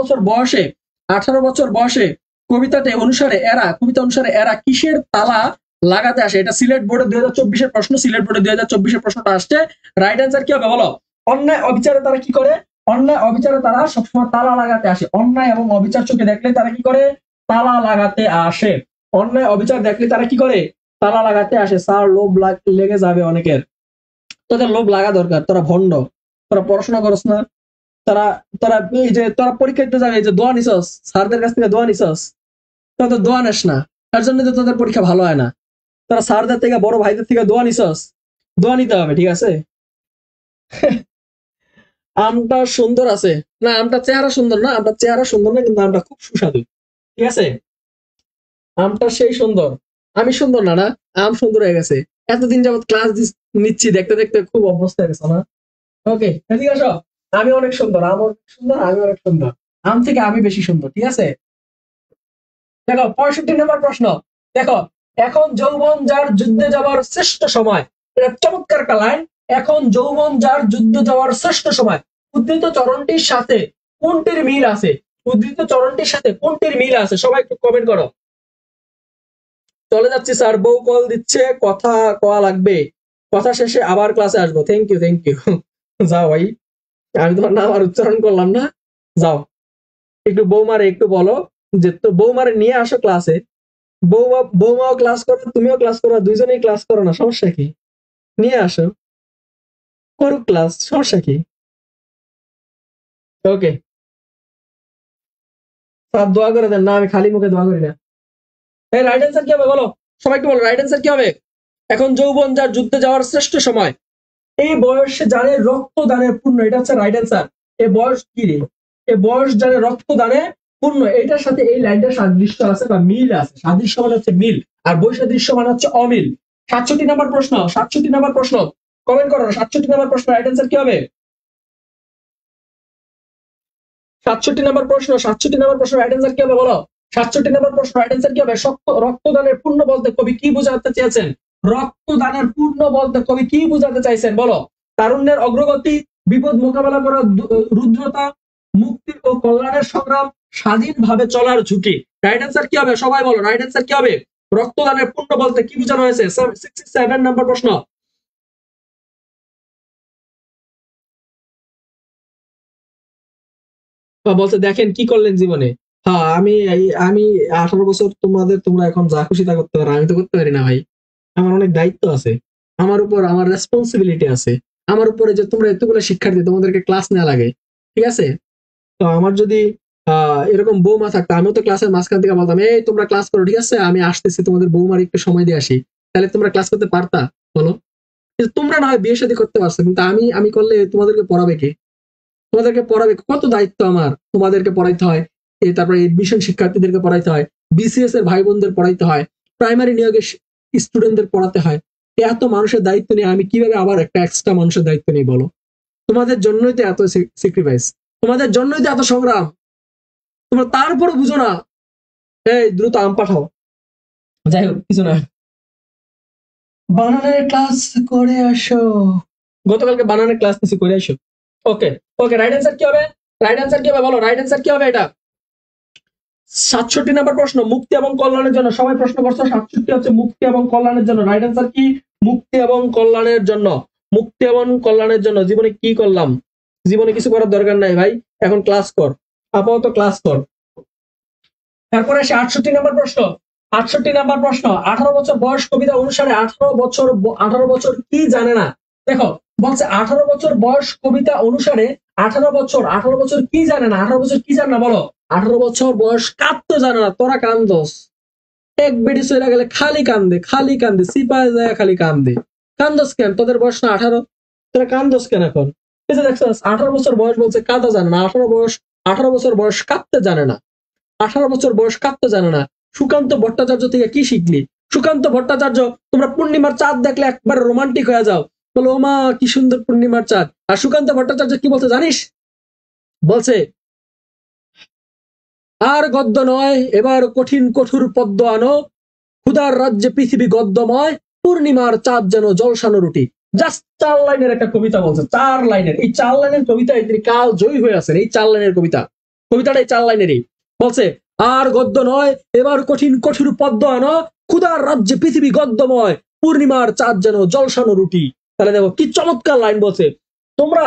বছর বয়সে, 18 বছর বয়সে কবিতাতে অনুসারে এরা, কবিতা অনুসারে এরা কিসের তালা লাগাতে আসে? এটা সিলেট বোর্ডে 2024 প্রশ্ন, সিলেট বোর্ডে 2024 প্রশ্নটা আসছে। রাইট অ্যান্সার কি হবে বলো? অন্যায় অবিচারে তারা কি করে? অন্যায় অবিচারে তারা সবসময় তালা লাগাতে আসে, অন্যায় এবং অবিচার চোখে দেখলে তারা কি করে? তালা লাগাতে আসে। অন্যায় অবিচার দেখলে তারা কি করে? তালা লাগাতে আসে। স্যার লোভ লেগে যাবে অনেকের, তোদের লোভ লাগা দরকার, তোরা ভণ্ড, তোরা পড়াশোনা করস না, তারা তোরা এই যে তোরা পরীক্ষা দিতে যাবে, এই যে দোয়া নিছস, স্যারদের কাছ থেকে দোয়া নিছস, তোরা তো দোয়া নেস না, তার জন্য তো তোদের পরীক্ষা ভালো হয় না। তোরা স্যারদের থেকে বড় ভাইদের থেকে দোয়া নিছস, দোয়া নিতে হবে, ঠিক আছে? আমটা সুন্দর আছে, না আমটা চেহারা সুন্দর না, আমটা চেহারা সুন্দর না, কিন্তু আমটা খুব সুস্বাদু, ঠিক আছে? আমটা সেই সুন্দর, আমি সুন্দর না, না আম সুন্দর হয়ে গেছে। এতদিন যাবত ক্লাস নিচ্ছি, দেখতে দেখতে খুব অবস্থা হয়ে গেছে না। ওকে, এদিকে আসো, আমি অনেক সুন্দর, আম অনেক সুন্দর, আমি অনেক সুন্দর, আম থেকে আমি বেশি সুন্দর, ঠিক আছে? দেখো 65 নম্বর প্রশ্ন, দেখো এখন যৌবন যার যুদ্ধে যাওয়ার শ্রেষ্ঠ সময়। এটা চমৎকার একটা লাইন। এখন যৌবন যার যুদ্ধে যাওয়ার শ্রেষ্ঠ সময়। উদ্ধৃত চরণটির সাথে কোনটির মিল আছে? উদ্ধৃত চরণটির সাথে কোনটির মিল আছে? সবাই একটু কমেন্ট করো। চলে যাচ্ছি স্যার, বউ কল দিচ্ছে, কথা কওয়া লাগবে, কথা শেষে আবার ক্লাসে আসবো। Thank you, thank you. যাও ভাই, আমি তোমার নাম আর উচ্চারণ করলাম না। যাও, একটু বৌমারে একটু বলো যে তো বৌমারে নিয়ে আসো ক্লাসে। বৌমাও ক্লাস করো, তুমিও ক্লাস করো, দুইজনেই ক্লাস করো না, সমস্যা কি? নিয়ে আসো, করুক ক্লাস, সমস্যা কি? ওকে স্যার, দোয়া করে দেন না, আমি খালি মুখে দোয়া করি না। এই রাইট অ্যান্সার কি হবে বলো, সবাই একটু বলো রাইট অ্যান্সার কি হবে? এখন যৌবন যার যুদ্ধে যাওয়ার শ্রেষ্ঠ সময়, এই বয়সে যারে রক্তদানের পূর্ণ, এটা হচ্ছে রাইট অ্যান্সার। এই বয়স কি রে? এই বয়স যারে রক্তদানে পূর্ণ, এটার সাথে এই লাইনটা সাদৃশ্য আছে বা মিল আছে। সাদৃশ্য মানে হচ্ছে মিল, আর বৈসাদৃশ্য মানে হচ্ছে অমিল। 67 নম্বর প্রশ্ন, 67 নম্বর প্রশ্ন, কমেন্ট করো। 67 নম্বর প্রশ্ন, রাইট অ্যান্সার কি হবে? 67 নম্বর প্রশ্ন, 67 নম্বর প্রশ্ন, রাইট অ্যান্সার কি হবে বলো? 67 নম্বর প্রশ্ন, রাইট অ্যান্সার কি হবে? রক্তদানের পূর্ণ বলতে কবি কি বোঝাতে চেয়েছেন? রক্তদানের পূর্ণ বলতে কবি কি বোঝাতে চাইছেন বলো? তারুণ্যের অগ্রগতি, বিপদ মোকাবেলা করার রুদ্রতা, মুক্তি ও কল্যাণের সংগ্রাম, স্বাধীনভাবে চলার ঝুঁকি। রাইট অ্যান্সার কি হবে সবাই বলো, রাইট অ্যান্সার কি হবে? রক্তদানের পূর্ণ বলতে কি বোঝানো হয়েছে? 67 নম্বর প্রশ্ন। বলছে দেখেন কি করলেন জীবনে। হ্যাঁ, আমি 18 বছর, তোমরা এখন যা খুশি তা করতে পারো, আমি তো করতে পারি না ভাই। আমার অনেক দায়িত্ব আছে, আমার উপর আমার রেসপন্সিবিলিটি আছে। আমার উপরে যে তোমরা এতগুলো শিক্ষার্থী, তোমাদেরকে ক্লাস নেওয়া লাগে, ঠিক আছে? তো আমার যদি এরকম বৌমা থাকতো, আমিও তো ক্লাসের মাঝখান থেকে বলতাম এই তোমরা ক্লাস করো, ঠিক আছে, আমি আসতেছি, তোমাদের বৌমার একটু সময় দিয়ে আসি। তাহলে তোমরা ক্লাস করতে পারতা বলো? কিন্তু তোমরা না হয় বিয়ে শাদী করতে পারছো, কিন্তু আমি আমি করলে তোমাদেরকে পড়াবে কে? তোমাদেরকে পড়াবে, কত দায়িত্ব আমার, তোমাদেরকে পড়াইতে হয়, তারপরে এডমিশন শিক্ষার্থীদেরকে পড়াইতে হয়, বিসিএস এর ভাই বোনদের পড়াইতে হয়, প্রাইমারি নিয়োগের স্টুডেন্টদের পড়াতে হয়। এত মানুষের দায়িত্ব নিয়ে আমি কিভাবে আবার একটা এক্সট্রা মানুষের দায়িত্ব নিই বলো? তোমাদের জন্যই তো এত স্যাক্রিফাইস, তোমাদের জন্যই তো এত সংগ্রাম, তোমরা তারপরে বুঝো না। এই দ্রুত আম পাঠাও। যাই হোক, কিছু না। বানানের ক্লাস করে আসো, গতকালকে বানানের ক্লাস নিছি, করে আসো। ওকে ওকে, রাইট অ্যান্সার কি হবে? রাইট অ্যান্সার কি হবে বলো, রাইট অ্যান্সার কি হবে এটা? 67 নম্বর প্রশ্ন, মুক্তি এবং কল্যাণের জন্য। সবাই প্রশ্ন করছো, 67 হচ্ছে মুক্তি এবং কল্যাণের জন্য। রাইট অ্যান্সার কি? মুক্তি এবং কল্যাণের জন্য। মুক্তি এবং কল্যাণের জন্য। জীবনে কি করলাম? জীবনে কিছু করার দরকার নাই ভাই, এখন ক্লাস কর, আপাতত ক্লাস কর। তারপরে আসে 68 নম্বর প্রশ্ন। 68 নম্বর প্রশ্ন, 18 বছর বয়স কবিতা অনুসারে 18 বছর কি জানে না? দেখো, বলছে 18 বছর বয়স কবিতা অনুসারে 18 বছর কি জানে না? 18 বছর কি জানে না বলো? 18 বছর বয়স কাঁদতে জানে না। তোরা কান্দস, এক বেডি সইরা গেলে খালি কান্দে, খালি কান্দে, সিপায় যায় খালি কান্দে। কান্দস কেন? তোদের বয়স না 18? তোরা কান্দস কেন এখন? এই যে দেখছো, 18 বছর বয়স বলছে কাঁদা জানে না। 18 বছর বয়স কাঁদতে জানে না। 18 বছর বয়স কাঁদতে জানে না। সুকান্ত ভট্টাচার্য থেকে কি শিখলি? সুকান্ত ভট্টাচার্য, তোমরা পূর্ণিমার চাঁদ দেখলে একবার রোমান্টিক হয়ে যাও, বলো ও মা কি সুন্দর পূর্ণিমার চাঁদ। আর সুকান্ত ভট্টাচার্য কি বলছে জানিস? বলছে আর গদ্য নয়, এবার কঠিন কঠোর পদ্য আনো, ক্ষুধার রাজ্যে পৃথিবী গদ্যময়, পূর্ণিমার চাঁদ যেন জলসানো রুটি। জাস্ট 4 লাইনের একটা কবিতা বলছে, 4 লাইনের। এই 4 লাইনের কবিতায় তিনি কাল জয়ী হয়ে আছেন। এই 4 লাইনের কবিতা, কবিতাটা এই 4 লাইনেরই। বলছে আর গদ্য নয়, এবার কঠিন কঠোর পদ্য আনো, ক্ষুধার রাজ্যে পৃথিবী গদ্যময়, পূর্ণিমার চাঁদ যেন জলসানো রুটি। তাহলে দেখো কি চমৎকার লাইন বলছে। তোমরা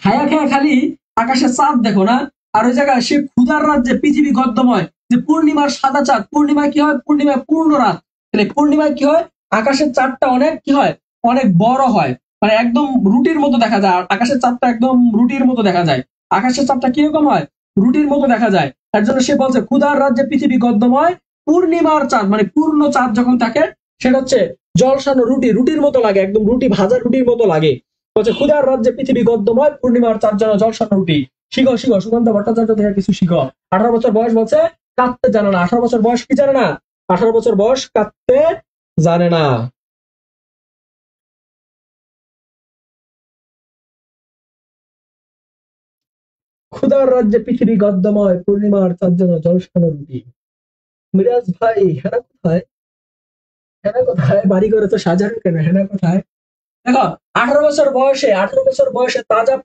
খায়া খায়া খালি আকাশে চাঁদ দেখো না, আর ওই জায়গায় সে ক্ষুধার রাজ্যে পৃথিবী গদ্যময়, যে পূর্ণিমার সাদা চাঁদ। পূর্ণিমায় কি হয়? পূর্ণিমায় পূর্ণ রাত। তাহলে পূর্ণিমায় কি হয়? আকাশের চাঁদটা অনেক কি হয়? অনেক বড় হয়, মানে একদম রুটির মতো দেখা যায়। আর আকাশের চাঁদটা একদম রুটির মতো দেখা যায়। আকাশের চাঁদটা কিরকম হয়? রুটির মতো দেখা যায়। তার জন্য সে বলছে ক্ষুধার রাজ্যে পৃথিবী গদ্যময়, পূর্ণিমার চাঁদ মানে পূর্ণ চাঁদ যখন থাকে, সেটা হচ্ছে জলসানো রুটি, রুটির মতো লাগে, একদম রুটি ভাজা রুটির মতো লাগে। বলছে ক্ষুধার রাজ্যে পৃথিবী গদ্যময়, পূর্ণিমার চাঁদ যেন জলসানো রুটি। শিখো শিখো, সুকান্ত ভট্টাচার্য থেকে কিছু শিখো। 18 বছর বয়স বলছে কাঁদতে জানে না। 18 বছর বয়স কি জানে না? 18 বছর বয়স কাঁদতে জানে না। ক্ষুধার রাজ্যে পৃথিবী গদ্যময়, পূর্ণিমার চাঁদ যেন জলসানো রুটি। মিরাজ ভাই, হেনা কোথায়? হেনা কোথায়? বাড়ি করে তো সাজানো কেন? হেনা কোথায়? দেখো, 18 বছর বয়সে তাজা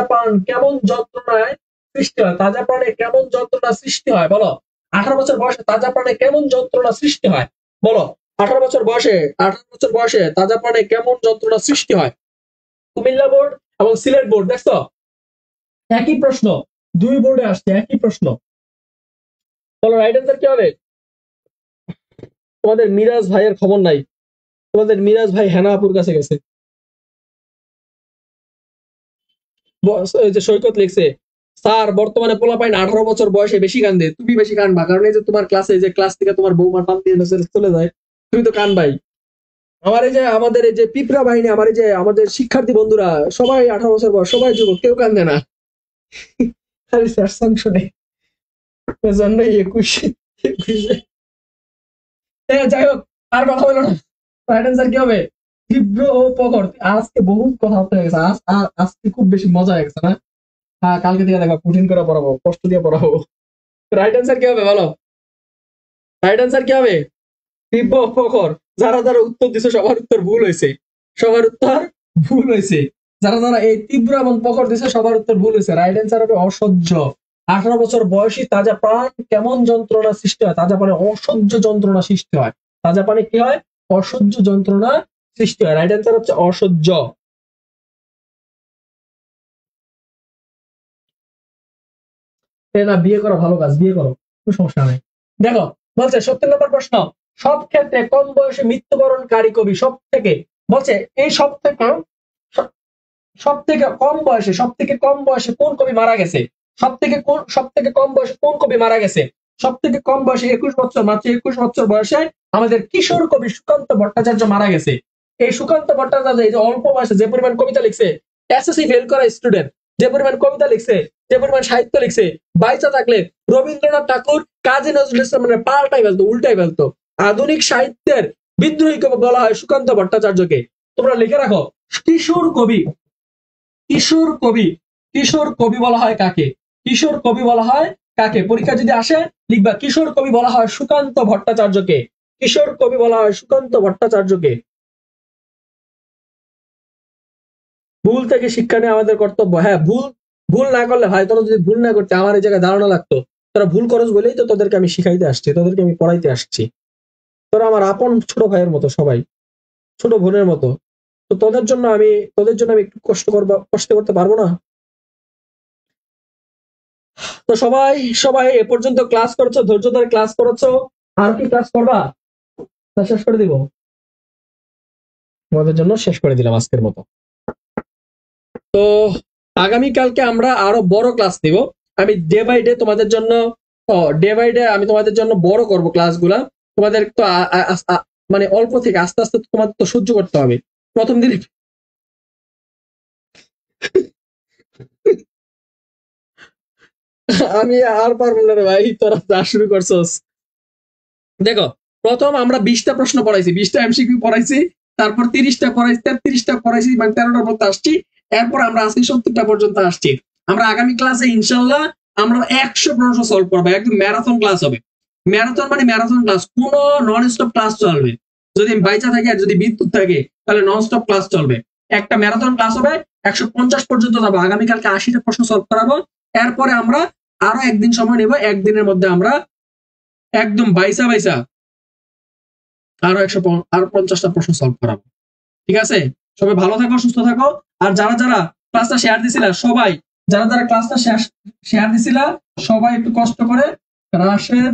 প্রাণ কেমন যন্ত্রণায় সৃষ্টি হয়? তাজা প্রাণে কেমন যন্ত্রণা সৃষ্টি হয় বলো? 18 বছর বয়সে তাজা প্রাণে কেমন যন্ত্রণা সৃষ্টি হয় বলো? 18 বছর বয়সে তাজা প্রাণে কেমন যন্ত্রণা সৃষ্টি হয়? কুমিল্লা বোর্ড এবং সিলেট বোর্ড দেখছো একই প্রশ্ন, দুই বোর্ডে আসছে একই প্রশ্ন। বলো রাইট অ্যান্সার কি হবে? তোমাদের মিরাজ ভাইয়ের খবর নাই, তোমাদের মিরাজ ভাই হেনা আপুর কাছে গেছে। যে সৈকত লিখছে, স্যার বর্তমানে পোলাপাইন 18 বছর বয়সে বেশি কান্দে, তুমি বেশি কানবা, কারণ এই যে তোমার ক্লাসে যে ক্লাস থেকে তোমার বৌমার টান দিয়ে চলে যায়, তুমি তো কানবাই। আমার এই যে আমাদের এই যে পিঁপড়া বাহিনী, আমার এই যে আমাদের শিক্ষার্থী বন্ধুরা সবাই 18 বছর বয়স, সবাই যুবক, কেউ কান্দে না, খালি স্যার সং শোনে, এজন্যই 21 যাই হোক, আর কথা বলো না। রাইট অ্যান্সার কি হবে? তীব্র ও প্রখর। আজকে বহুত কথা হয়ে গেছে, আজকে খুব বেশি মজা হয়ে গেছে না? হ্যাঁ, কালকে থেকে দেখো কঠিন করে পড়াবো, কষ্ট দিয়ে পড়াবো। রাইট অ্যান্সার কি হবে বলো? রাইট অ্যান্সার কি হবে? তীব্র ও প্রখর। যারা যারা উত্তর দিছে সবার উত্তর ভুল হয়েছে, সবার উত্তর ভুল হয়েছে। যারা যারা এই তীব্র এবং প্রখর দিছে সবার উত্তর ভুল হয়েছে। রাইট অ্যান্সার হবে অসহ্য। 18 বছর বয়সী তাজা প্রাণ কেমন যন্ত্রণা সৃষ্টি হয়? তাজা প্রাণে অসহ্য যন্ত্রণা সৃষ্টি হয়। তাজা প্রাণে কি হয়? অসহ্য যন্ত্রণা সৃষ্টি হয়। রাইট অ্যান্সার হচ্ছে অসহ্য। না, বিয়ে করো, ভালো কাজ, বিয়ে করো, কোনো সমস্যা নাই। দেখো, বলছে 70 নম্বর প্রশ্ন, সব ক্ষেত্রে কম বয়সে মৃত্যুবরণকারী কবি সব থেকে, বলছে এই সব থেকে কম বয়সে, সব থেকে কম বয়সে কোন কবি মারা গেছে? সব থেকে কম বয়সে কোন কবি মারা গেছে? সব থেকে কম বয়সে 21 বছর, মাত্র 21 বছর বয়সে আমাদের কিশোর কবি সুকান্ত ভট্টাচার্য মারা গেছে। এই সুকান্ত ভট্টাচার্য এই যে অল্প বয়সে যে পরিমাণ কবিতা লিখছে, এসএসসি ফেল করা স্টুডেন্ট, যে পরিমাণ কবিতা লিখছে, যে পরিমাণ সাহিত্য লিখছে, বাইচা থাকলে রবীন্দ্রনাথ ঠাকুর, কাজী নজরুল ইসলাম মানে পাল্টাই ফেলতো, উল্টাই ফেলতো। আধুনিক সাহিত্যের বিদ্রোহী কবি বলা হয় সুকান্ত ভট্টাচার্যকে। তোমরা লিখে রাখো, কিশোর কবি, কিশোর কবি, কিশোর কবি বলা হয় কাকে? কিশোর কবি বলা হয় কাকে? পরীক্ষা যদি আসে লিখবা, কিশোর কবি বলা হয় সুকান্ত ভট্টাচার্যকে। কিশোর কবি বলা হয় সুকান্ত ভট্টাচার্যকে। ভুল থেকে শিক্ষা নেওয়া আমাদের কর্তব্য। হ্যাঁ, ভুল ভুল না করলে ভাই, তোরা যদি ভুল না করতে আমার এই জায়গায় দাঁড়ানো লাগতো। তোরা ভুল করস বলেই তো তোদেরকে আমি শিখাইতে আসছি, তোদেরকে আমি পড়াইতে আসছি। তোরা আমার আপন ছোট ভাইয়ের মতো, সবাই ছোট বোনের মতো। তো তোদের জন্য আমি একটু কষ্ট করতে পারবো না? তো সবাই সবাই এ পর্যন্ত ক্লাস করেছো, ধৈর্য ধরে ক্লাস করেছো, আর কি ক্লাস করবা? তা শেষ করে দিব, তোমাদের জন্য শেষ করে দিলাম আজকের মতো। তো আগামীকালকে আমরা আরো বড় ক্লাস নিব। আমি ডে বাই ডে তোমাদের জন্য, ডে বাই ডে আমি তোমাদের জন্য বড় করব ক্লাসগুলা। তোমাদের তো মানে অল্প থেকে আস্তে আস্তে তোমাদের তো সহ্য করতে হবে। প্রথম দিন আমি আর পারবো না রে ভাই, তোরা যা শুরু করছস। দেখো, প্রথম আমরা 20টা প্রশ্ন পড়াইছি, 20টা এমসিকিউ পড়াইছি, তারপর 30টা পড়াইছি, 33টা পড়াইছি, মানে 13টার মধ্যে আসছি। এরপর আমরা আজকে 70টা পর্যন্ত আসছি। আমরা আগামী ক্লাসে ইনশাল্লাহ আমরা 100 প্রশ্ন সলভ করবো, একদম ম্যারাথন ক্লাস হবে। ম্যারাথন মানে ম্যারাথন ক্লাস, কোনো নন স্টপ ক্লাস চলবে। যদি বাইচা থাকে আর যদি বিদ্যুৎ থাকে তাহলে নন স্টপ ক্লাস চলবে। একটা ম্যারাথন ক্লাস হবে, 150 পর্যন্ত যাবো। আগামীকালকে 80টা প্রশ্ন সলভ করাবো। এরপরে আমরা আরো একদিন সময় নেব, একদিনের মধ্যে আমরা একদম বাইসা বাইসা আরো 50টা প্রশ্ন সলভ করাবো। ঠিক আছে? সবাই ভালো থাকো, সুস্থ থাকো। আর যারা যারা ক্লাসটা শেয়ার দিছিলা সবাই, যারা যারা ক্লাসটা শেয়ার দিছিলা সবাই একটু কষ্ট করে Rashed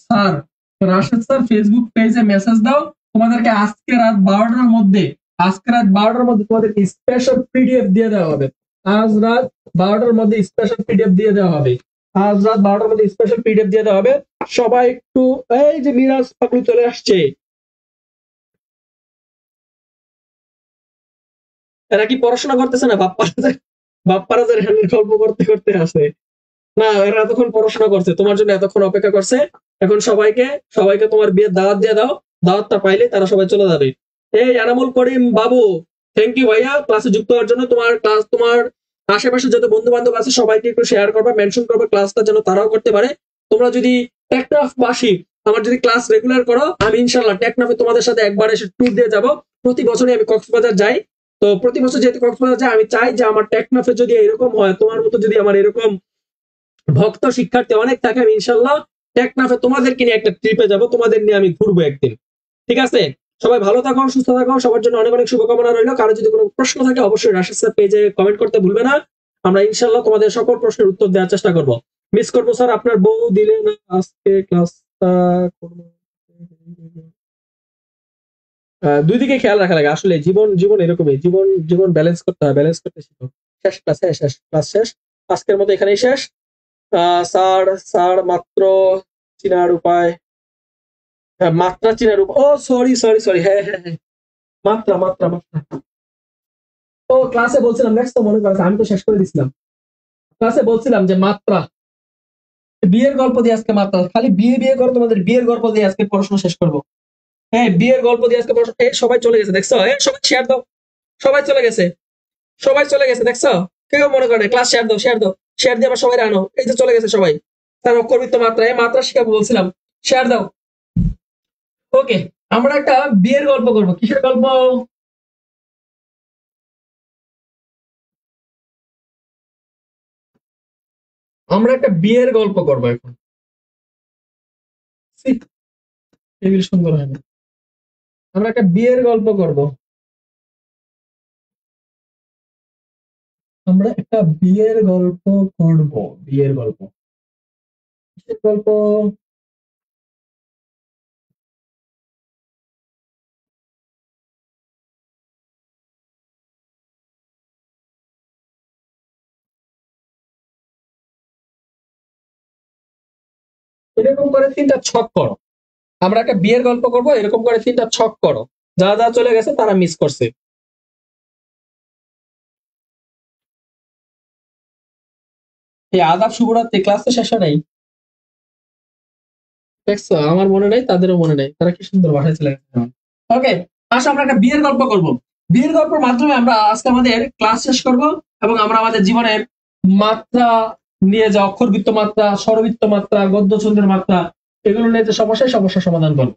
sir, Rashed sir Facebook পেজে মেসেজ দাও। তোমাদেরকে আজকে রাত 12টার মধ্যে, তোমাদেরকে স্পেশাল পিডিএফ দিয়ে দেওয়া হবে। আজ রাত 12টার মধ্যে স্পেশাল পিডিএফ দিয়ে দেওয়া হবে। আজ রাত 12টার মধ্যে স্পেশাল পিডিএফ দিয়ে দেওয়া হবে। সবাই একটু, এই যে মিরাজ পাগলু চলে আসছে, এরা কি পড়াশোনা করতেছে না? বাপ্পারাজের গল্প করতে করতে আছে না? এরা এতক্ষণ পড়াশোনা করছে, তোমার জন্য এতক্ষণ অপেক্ষা করছে। এখন সবাইকে সবাইকে তোমার বিয়ের দাওয়াত দিয়ে দাও। দাওয়াতটা পাইলে তারা সবাই চলে যাবে। এই এনামুল করিম বাবু, থ্যাংক ইউ ভাইয়া ক্লাসে যুক্ত হওয়ার জন্য। তোমার আশেপাশে যত বন্ধু বান্ধব আছে সবাইকে একটু শেয়ার করবা, মেনশন করবা ক্লাসটা, যেন তারাও করতে পারে। তোমরা যদি টেকনাফবাসী আমার যদি ক্লাস রেগুলার করো, আমি ইনশাল্লাহ টেকনাফে তোমাদের সাথে একবার এসে ট্যুর দিয়ে যাব। প্রতি বছরই আমি কক্সবাজার যাই। তো প্রতি বছর যেহেতু কক্সবাজার যাই, আমি চাই যে আমার টেকনাফে যদি এরকম হয়, তোমার মতো যদি আমার এরকম ভক্ত শিক্ষার্থী অনেক থাকে, আমি ইনশাল্লাহ টেকনাফে তোমাদেরকে নিয়ে একটা ট্রিপে যাব, তোমাদের নিয়ে আমি ঘুরবো একদিন। ঠিক আছে? সবাই ভালো থাকো, সুস্থ থাকো, সবার জন্য অনেক অনেক শুভকামনা রইল। কারো যদি কোনো প্রশ্ন থাকে অবশ্যই রাশেদ স্যার পেজে কমেন্ট করতে ভুলবে না। আমরা ইনশাল্লাহ তোমাদের সকল প্রশ্নের উত্তর দেওয়ার চেষ্টা করব। মিস করবো স্যার, আপনার বউ দিলে না আজকে ক্লাসটা করবো। দুই দিকে খেয়াল রাখা লাগে আসলে, জীবন জীবন এরকমই, জীবন জীবন ব্যালেন্স করতে হয়, ব্যালেন্স করতে শিখো। শেষ ক্লাস, শেষ ক্লাস শেষ। আজকের মতো এখানেই শেষ। স্যার স্যার মাত্র চিনার উপায়, হ্যাঁ মাত্রা চিনার উপায়, ও সরি সরি সরি, হ্যাঁ হ্যাঁ হ্যাঁ, মাত্রা মাত্রা মাত্রা। ও ক্লাসে বলছিলাম, নেক্সট তো মনে করেছে, আমি তো শেষ করে দিছিলাম। ক্লাসে বলছিলাম যে মাত্রা, বিয়ের গল্প দিয়ে আজকে মাত্রা, খালি বিয়ে বিয়ে করো, তোমাদের বিয়ের গল্প দিয়ে আজকে পড়াশোনা শেষ করবো। হ্যাঁ বিয়ের গল্প দিয়ে আজকে পড়াশোনা। এই সবাই চলে গেছে দেখছো, সবাই শেয়ার দাও, সবাই চলে গেছে, সবাই চলে গেছে দেখছো। কেউ মনে করে ক্লাস শেয়ার দাও, শেয়ার দাও, শেয়ার দিয়ে আবার সবাই আনো, এই যে চলে গেছে সবাই। তার অক্ষরবিত্ত মাত্রা, এই মাত্রা শিখাবো বলছিলাম, শেয়ার দাও। ওকে, আমরা একটা বিয়ের গল্প করবো। কিসের গল্প? আমরা একটা বিয়ের গল্প করবো এখন। টেবিল সুন্দর হয় না। আমরা একটা বিয়ের গল্প করব। আমরা একটা বিয়ের গল্প করব। বিয়ের গল্প, কিসের গল্প? এরকম করে তিনটা ছক করো। আমরা একটা বিয়ের গল্প করব, এরকম করে তিনটা ছক করো। যারা যারা চলে গেছে তারা মিস করছে। এই আদাব শুভরাত্রি, ক্লাস তো শেষ হয় নাই। দেখছো, আমার মনে নাই, তাদেরও মনে নাই, তারা কি সুন্দর বাসায় চলে গেছে। ওকে, আসো আমরা একটা বিয়ের গল্প করব। বিয়ের গল্পের মাধ্যমে আমরা আজকে আমাদের ক্লাস শেষ করব, এবং আমরা আমাদের জীবনের মাত্রা নিয়ে, যে অক্ষরবৃত্ত মাত্রা, স্বরবৃত্ত মাত্রা, গদ্য ছন্দের মাত্রা, এগুলো নিয়ে যে সমস্যা, সমস্যার সমাধান করবো।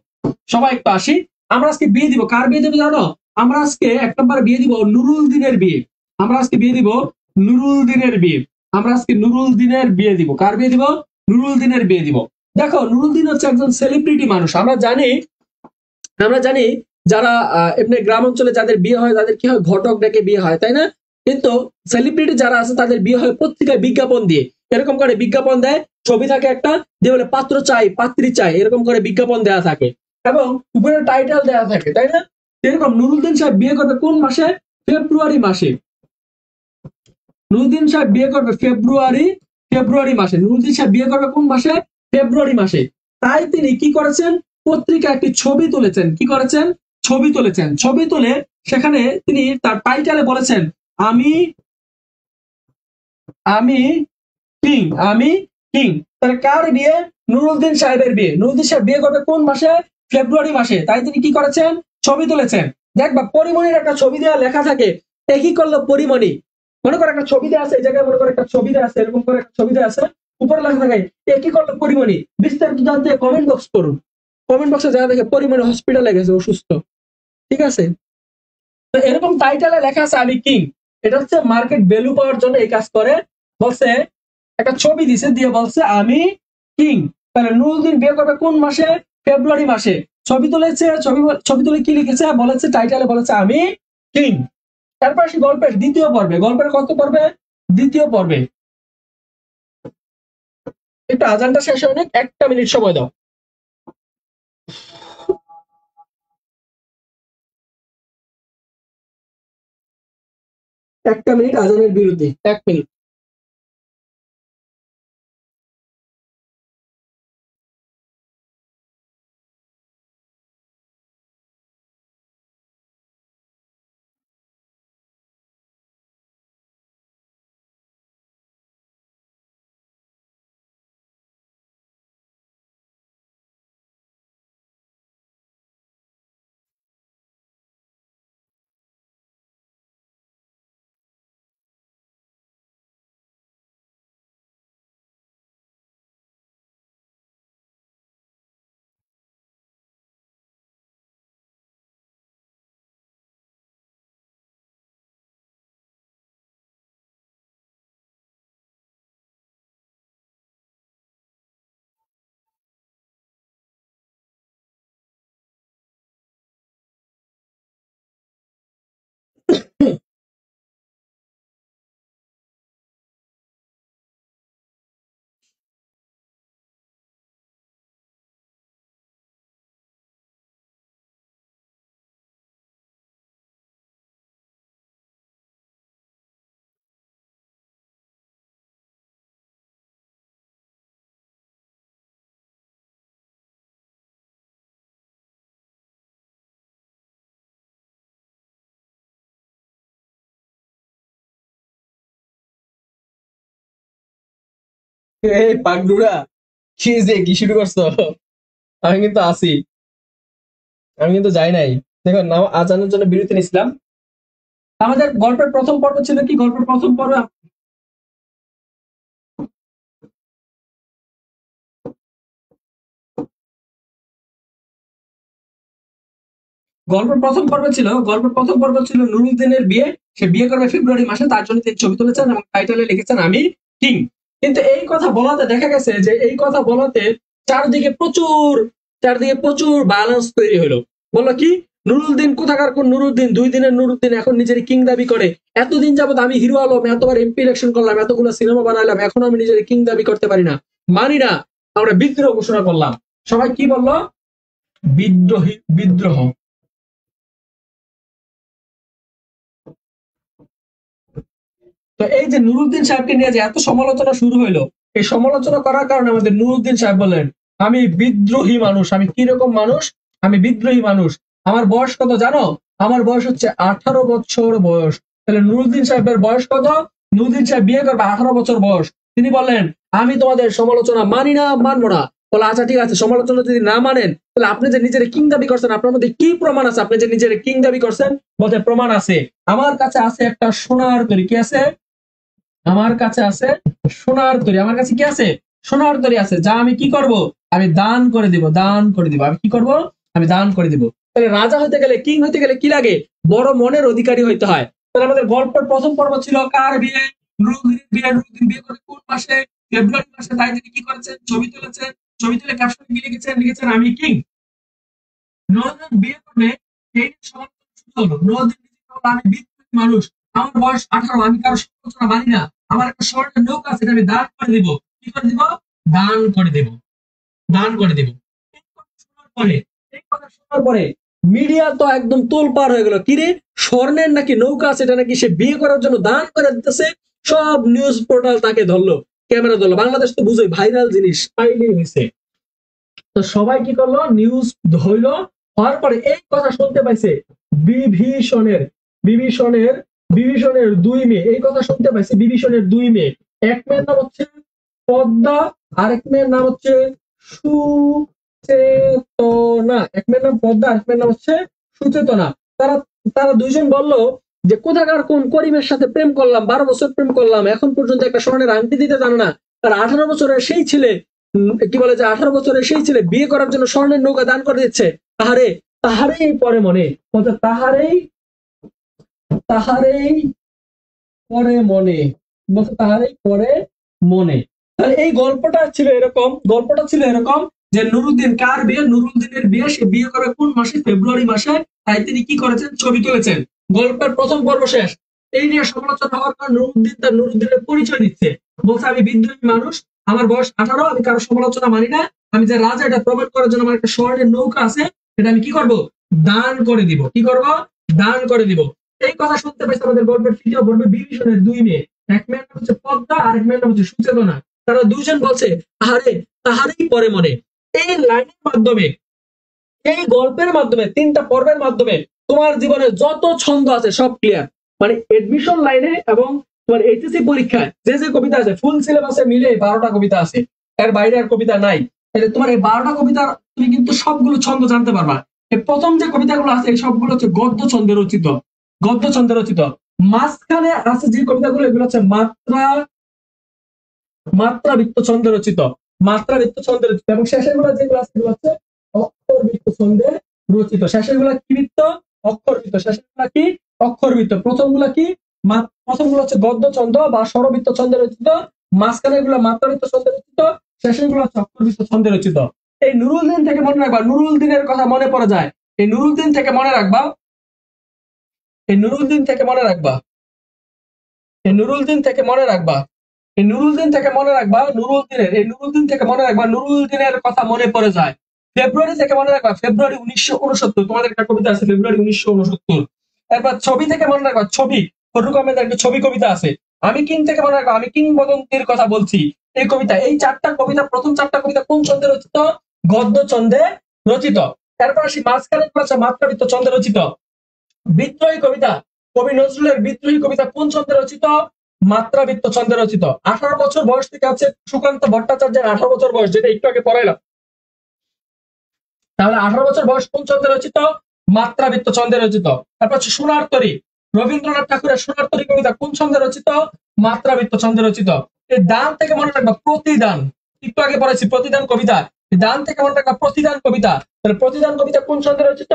সবাই একটু আসি। আমরা আজকে বিয়ে দিব, কার বিয়ে দেবো জানো? আমরা আজকে এক নম্বর বিয়ে দিব নুরুল দিনের বিয়ে। আমরা আজকে বিয়ে দিব নুরুল দিনের বিয়ে। আমরা আজকে নুরুল দিনের বিয়ে দিব। কার বিয়ে দিব? নুরুল দিনের বিয়ে দিব। দেখো, নুরুল দিন হচ্ছে একজন সেলিব্রিটি মানুষ। আমরা জানি যারা এমনি গ্রাম অঞ্চলে যাদের বিয়ে হয়, তাদের কি হয়, ঘটক ডেকে বিয়ে হয়, তাই না? কিন্তু সেলিব্রিটি যারা আছে তাদের বিয়ে হয় পত্রিকায় বিজ্ঞাপন দিয়ে। এরকম করে বিজ্ঞাপন দেয়, ছবি থাকে একটা, দিয়ে বলে পাত্র চাই, পাত্রী চাই, এরকম করে বিজ্ঞাপন দেওয়া থাকে, এবং উপরে টাইটেল দেওয়া থাকে, তাই না? এরকম নুরুদ্দিন সাহেব বিয়ে করবে কোন মাসে? ফেব্রুয়ারি মাসে। নুরুদ্দিন সাহেব বিয়ে করবে ফেব্রুয়ারি মাসে। নুরুদ্দিন সাহেব বিয়ে করবে কোন মাসে? ফেব্রুয়ারি মাসে। তাই তিনি কি করেছেন? পত্রিকা একটি ছবি তুলেছেন। কি করেছেন? ছবি তুলেছেন। ছবি তুলে সেখানে তিনি তার টাইটেলে বলেছেন, আমি আমি কিং, আমি কিং। তাহলে কার বিয়ে? নুরুদ্দিন সাহেবের বিয়ে। নুরুদ্দিন সাহেব বিয়ে করবে কোন মাসে? ফেব্রুয়ারি মাসে। তাই তিনি কি করেছেন? ছবি তুলেছেন। দেখবা পরিমণির একটা ছবি দেওয়া লেখা থাকে, একই করলো পরিমণি। মনে করো একটা ছবি দেওয়া আছে, এই জায়গায় মনে করো একটা ছবি দেওয়া আছে, এরকম করে একটা ছবি দেওয়া আছে, উপরে লেখা থাকে একই করলো পরিমণি। বিস্তারিত জানতে কমেন্ট বক্স করুন। কমেন্ট বক্সে যারা দেখে পরিমণি হসপিটালে গেছে, অসুস্থ। ঠিক আছে? তো এরকম টাইটেলে লেখা আছে আমি কিং। এটা হচ্ছে মার্কেট ভ্যালু পাওয়ার জন্য এই কাজ করে। বলছে, একটা ছবি দিছে, দিয়ে বলছে আমি কিং। তাহলে নুরুদ্দিন বিয়ে করবে কোন মাসে? ফেব্রুয়ারি মাসে। ছবি তুলেছে, ছবি তুলে কি লিখেছে? বলেছে টাইটেলে বলেছে আমি কিং। তারপর সে গল্পের দ্বিতীয় পর্বে, গল্পের কত পর্বে? দ্বিতীয় পর্বে। একটু আজানটা শেষ হয়, অনেক, একটা মিনিট সময় দাও। একটা মিনিট, আজানের বিরুদ্ধে 1 মিনিট। এই পাগলুরা, কি যে কি শুরু করছো? আমি কিন্তু আছি, আমি কিন্তু যাই নাই। দেখো আজানের জন্য বিরতি নিছিলাম। আমাদের গল্পের প্রথম পর্ব ছিল কি? গল্পের প্রথম পর্ব, গল্পের প্রথম পর্ব ছিল নুরুদ্দিনের বিয়ে। সে বিয়ে করবে ফেব্রুয়ারি মাসে, তার জন্য তিনি ছবি তুলেছেন এবং টাইটেলে লিখেছেন আমি কিং। কিন্তু এই কথা বলাতে দেখা গেছে যে এই কথা বলাতে চারদিকে প্রচুর চারদিকে প্রচুর ব্যালেন্স তৈরি হলো। বললো কি, নুরুদ্দিন কোথাকার কোন নুরুদ্দিন, 2 দিনের নুরুদ্দিন এখন নিজের কিং দাবি করে। এতদিন যাবত আমি হিরো আলম, এতবার এমপি ইলেকশন করলাম, এতগুলো সিনেমা বানাইলাম, এখন আমি নিজের কিং দাবি করতে পারি না, মানি না, আমরা বিদ্রোহ ঘোষণা করলাম। সবাই কি বললো? বিদ্রোহী, বিদ্রোহ। তো এই যে নুরুদ্দিন সাহেবকে নিয়ে যে এত সমালোচনা শুরু হইলো, এই সমালোচনা করার কারণে আমাদের নুরুদ্দিন সাহেব বলেন, আমি বিদ্রোহী মানুষ। আমি কিরকম মানুষ? আমি বিদ্রোহী মানুষ। আমার বয়স কত জানো? আমার বয়স হচ্ছে 18 বছর বয়স। তাহলে নুরুদ্দিন সাহেবের বয়স কত? নুরুদ্দিন সাহেব বিয়ে করবে 18 বছর বয়স। তিনি বললেন, আমি তোমাদের সমালোচনা মানি না, মানবো না। বলে আচ্ছা ঠিক আছে, সমালোচনা যদি না মানেন, তাহলে আপনি যে নিজের কিং দাবি করছেন, আপনার মধ্যে কি প্রমাণ আছে আপনি যে নিজের কিং দাবি করছেন? বলতে প্রমাণ আছে, আমার কাছে আছে একটা সোনার তৈরি। কি আছে? আমার কাছে আছে সোনার তরী। আমার কাছে কি আছে? সোনার তরী আছে, যা আমি কি করব? আমি দান করে দিব, দান করে দিব। আমি কি করব? আমি দান করে দিব। তাহলে রাজা হইতে গেলে, কিং হইতে গেলে কি লাগে? বড় মনের অধিকারী হইতে হয়। তাহলে আমাদের গল্পের প্রথম পর্ব ছিল কার বিয়ে? নুরুদ্দিনের বিয়ে। নুরুদ্দিন বিয়ে করে কোন মাসে? ফেব্রুয়ারি মাসে। তাই তিনি কি করেছেন? ছবি তুলেছেন। ছবি তুলে ক্যাপশন কি লিখেছেন? লিখেছেন আমি কিং। নদিন বিয়ে করবে, এই সমালোচনা শুরু হলো। নদিন নিজে বলল, আমি বিদ্রোহী মানুষ, আমার বয়স 18, আমি কারো সমালোচনা মানি না, আমার একটা স্বর্ণের নৌকা আছে, এটা আমি দান করে দিব। কি করে দিব? দান করে দেব, দান করে দেব। এই কথা শোনার পরে এই কথা শোনার পরে মিডিয়া তো একদম তোলপাড় হয়ে গেল। কিরে, স্বর্ণের নাকি নৌকা আছে, এটা নাকি সে বিয়ে করার জন্য দান করে দিতেছে। সব নিউজ পোর্টাল তাকে ধরলো, ক্যামেরা ধরলো। বাংলাদেশ তো বুঝোই, ভাইরাল জিনিস পাইলেই হয়েছে। তো সবাই কি করলো? নিউজ হইলো। হওয়ার পরে এই কথা শুনতে পাইছে বিভীষণের বিভীষণের বিভীষণের 2 মেয়ে। এই কথা শুনতে পাইছে বিভীষণের 2 মেয়ে। এক মেয়ের নাম হচ্ছে পদ্মা, আরেক মেয়ের নাম হচ্ছে সুচেতনা। এক মেয়ের নাম পদ্মা, আরেক মেয়ের নাম হচ্ছে সুচেতনা। তারা তারা দুইজন বলল যে কোথাকার কোন করিমের সাথে প্রেম করলাম, 12 বছর প্রেম করলাম, এখন পর্যন্ত একটা স্বর্ণের আংটি দিতে জানে না। তার 18 বছরের সেই ছেলে, কি বলে যে 18 বছরের সেই ছেলে বিয়ে করার জন্য স্বর্ণের নৌকা দান করে দিচ্ছে। তাহারে তাহারেই পরে মনে, বলতে তাহারেই তাহারেই পরে মনে, বলতে তাহারেই পরে মনে। তাহলে এই গল্পটা ছিল এরকম যে নুরুদ্দিন কার বিয়ে? নুরুদ্দিনের বিয়ে। সে বিয়ে করে কোন মাসে? ফেব্রুয়ারি মাসে। তাই তিনি কি করেছেন? ছবি তুলেছেন। গল্পের প্রথম পর্ব শেষ। এই নিয়ে সমালোচনা হওয়ার পর নুরুদ্দিনের পরিচয় দিচ্ছে, বলছে আমি বিদ্রোহী মানুষ, আমার বয়স 18, আমি কারো সমালোচনা মানি না, আমি যে রাজা এটা প্রমাণ করার জন্য আমার একটা স্বর্ণের নৌকা আছে, এটা আমি কি করব? দান করে দিব। কি করব? দান করে দিব। এই কথা শুনতে পাইছে আমাদের গল্পের তৃতীয় পর্বে বিভীষণের 2 মেয়ে। এক মেয়ের নাম হচ্ছে পদ্মা, আরেক মেয়ের নাম হচ্ছে সুচেতনা। তারা দুজন বলছে আহারে তাহারেই পরে মনে। এই লাইনের মাধ্যমে, এই গল্পের মাধ্যমে, 3টা পর্বের মাধ্যমে তোমার জীবনে যত ছন্দ আছে সব ক্লিয়ার। মানে এডমিশন লাইনে এবং তোমার এইচএসসি পরীক্ষায় যে যে কবিতা আছে, ফুল সিলেবাসে মিলে 12টা কবিতা আছে, এর বাইরে আর কবিতা নাই। তাহলে তোমার এই 12টা কবিতার তুমি কিন্তু সবগুলো ছন্দ জানতে পারবা। এই প্রথম যে কবিতাগুলো আছে এই সবগুলো হচ্ছে গদ্য ছন্দে রচিত, গদ্য ছন্দে রচিত। মাঝখানে আছে যে কবিতাগুলো, এগুলো হচ্ছে মাত্রাবৃত্ত ছন্দে রচিত, মাত্রাবৃত্ত ছন্দে রচিত। এবং শেষের গুলা যেগুলো আছে সেগুলো হচ্ছে অক্ষরবৃত্ত ছন্দে রচিত। শেষের গুলা কি বৃত্ত? অক্ষরবৃত্ত। শেষের গুলা কি? অক্ষরবৃত্ত। প্রথমগুলা কি? প্রথমগুলো হচ্ছে গদ্য ছন্দ বা স্বরবৃত্ত ছন্দে রচিত, মাঝখানের গুলা মাত্রাবৃত্ত ছন্দে রচিত, শেষের গুলো হচ্ছে অক্ষরবৃত্ত ছন্দে রচিত। এই নুরুল দিন থেকে মনে রাখবা, নুরুল দিনের কথা মনে পড়ে যায়। এই নুরুল দিন থেকে মনে রাখবা, এই নুরুল দিন থেকে মনে রাখবা, এই নুরুল দিন থেকে মনে রাখবা, এই নুরুল দিন থেকে মনে রাখবা, নুরুল দিন থেকে মনে রাখবা, নুরুল দিনের কথা মনে পড়ে যায়। ফেব্রুয়ারি থেকে মনে রাখবা, ফেব্রুয়ারি 1969। তোমাদের একটা কবিতা আছে ফেব্রুয়ারি 1969। এরপর ছবি থেকে মনে রাখবা, ছবি, ফটুক আহমেদের একটা ছবি কবিতা আছে। আমি কিং থেকে মনে রাখবা, আমি কিংবদন্তির কথা বলছি, এই কবিতা। এই 4টা কবিতা, প্রথম 4টা কবিতা কোন ছন্দে রচিত? গদ্য ছন্দে রচিত। এরপর আসি মাঝখানে মাত্রাবৃত্ত ছন্দে রচিত। বিদ্রোহী কবিতা, কবি নজরুলের বিদ্রোহী কবিতা কোন ছন্দে রচিত? মাত্রাবৃত্ত ছন্দে রচিত। 18 বছর বয়স থেকে আছে সুকান্ত ভট্টাচার্যের 18 বছর বয়স, যেটা একটু আগে পড়াইলাম। তাহলে 18 বছর বয়স কোন ছন্দে রচিত? মাত্রাবৃত্ত ছন্দে রচিত। তারপর হচ্ছে সোনার তরী, রবীন্দ্রনাথ ঠাকুরের সোনার তরী কবিতা কোন ছন্দে রচিত? মাত্রাবৃত্ত ছন্দে রচিত। এই দান থেকে মনে রাখবা প্রতিদান, একটু আগে পড়াইছি প্রতিদান কবিতা, এই দান থেকে মনে রাখবা প্রতিদান কবিতা। তাহলে প্রতিদান কবিতা কোন ছন্দে রচিত?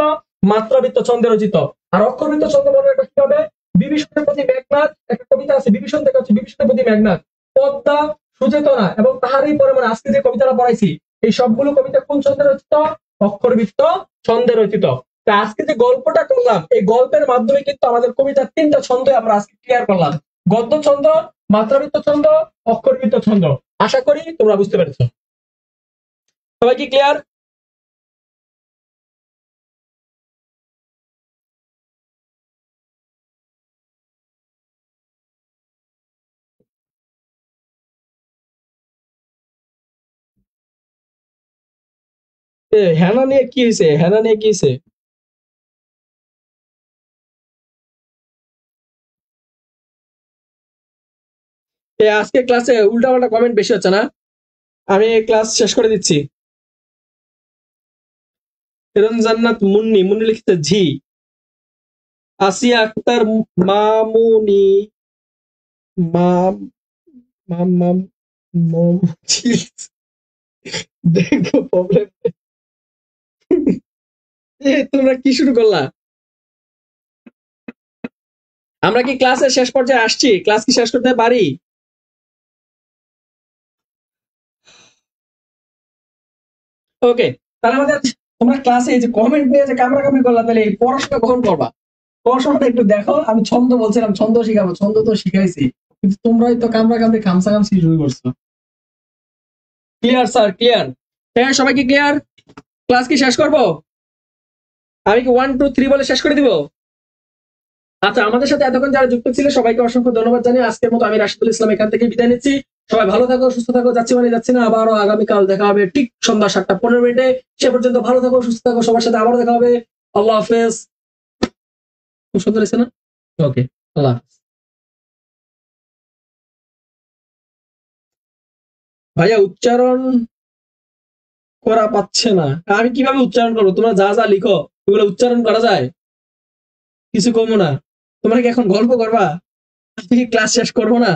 মাত্রাবৃত্ত ছন্দে রচিত। আর অক্ষরবৃত্ত ছন্দ মনে রাখবা কি হবে? বিভীষণের প্রতি মেঘনাদ, একটা কবিতা আছে বিভীষণ থেকে হচ্ছে বিভীষণের প্রতি মেঘনাদ, পদ্মা, সুচেতনা এবং তাহারই পরে মানে আজকে যে কবিতাটা পড়াইছি এই সবগুলো কবিতা কোন ছন্দে রচিত? অক্ষরবৃত্ত ছন্দে রচিত। তা আজকে যে গল্পটা করলাম এই গল্পের মাধ্যমে কিন্তু আমাদের কবিতার 3টা ছন্দ আমরা আজকে ক্লিয়ার করলাম, গদ্য ছন্দ, মাত্রাবৃত্ত ছন্দ, অক্ষরবৃত্ত ছন্দ। আশা করি তোমরা বুঝতে পেরেছো। সবাই কি ক্লিয়ার? হেনা নিয়ে কি হয়েছে? হেনা নিয়ে কি হয়েছে? আজকে ক্লাসে উল্টাপাল্টা কমেন্ট বেশি হচ্ছে না? আমি ক্লাস শেষ করে দিচ্ছি। ফেরন জান্নাত মুন্নি, মুন্নি লিখতে ঝি। আসিয়া আক্তার মামুনি, মাম মাম মাম মম দেখো প্রবলেম। তোমরা কি শুরু করলা? আমরা কি ক্লাসের শেষ পর্যায়ে আসছি? ক্লাস কি শেষ করতে পারি? ওকে, তাহলে আমাদের তোমরা ক্লাসে এই যে কমেন্ট নিয়ে যে কামড়াকামড়ি করলা, তাহলে এই পড়াশোনা কখন করবা? পড়াশোনাটা একটু দেখো। আমি ছন্দ বলছিলাম ছন্দ শিখাবো, ছন্দ তো শিখাইছি, কিন্তু তোমরাই তো কামড়াকামড়ি খামসাখামসি শুরু করছো। Clear sir, clear? হ্যাঁ, সবাই কি ক্লিয়ার? ক্লাস কি শেষ করবো? আমি কি 1 2 3 বলে শেষ করে দিব? আচ্ছা, আমাদের সাথে এতক্ষণ যারা যুক্ত ছিল সবাইকে অসংখ্য ধন্যবাদ জানিয়ে আজকের মতো আমি রাশিদুল ইসলাম এখান থেকে বিদায় নিচ্ছি। সবাই ভালো থাকো, সুস্থ থাকো। যাচ্ছি মানে যাচ্ছি না, আবারও আগামীকাল দেখা হবে ঠিক সন্ধ্যা 7টা 15 মিনিটে। সে পর্যন্ত ভালো থাকো, সুস্থ থাকো, সবার সাথে আবারও দেখা হবে। আল্লাহ হাফেজ। খুব সুন্দর হয়েছে না? ওকে, আল্লাহ হাফেজ। ভাইয়া উচ্চারণ করা পাচ্ছে না, আমি কিভাবে উচ্চারণ করবো? তোমরা যা যা লিখো ওগুলো উচ্চারণ করা যায়? কিছু কমো না। তোমরা কি এখন গল্প করবা? আমি কি ক্লাস শেষ করবো না?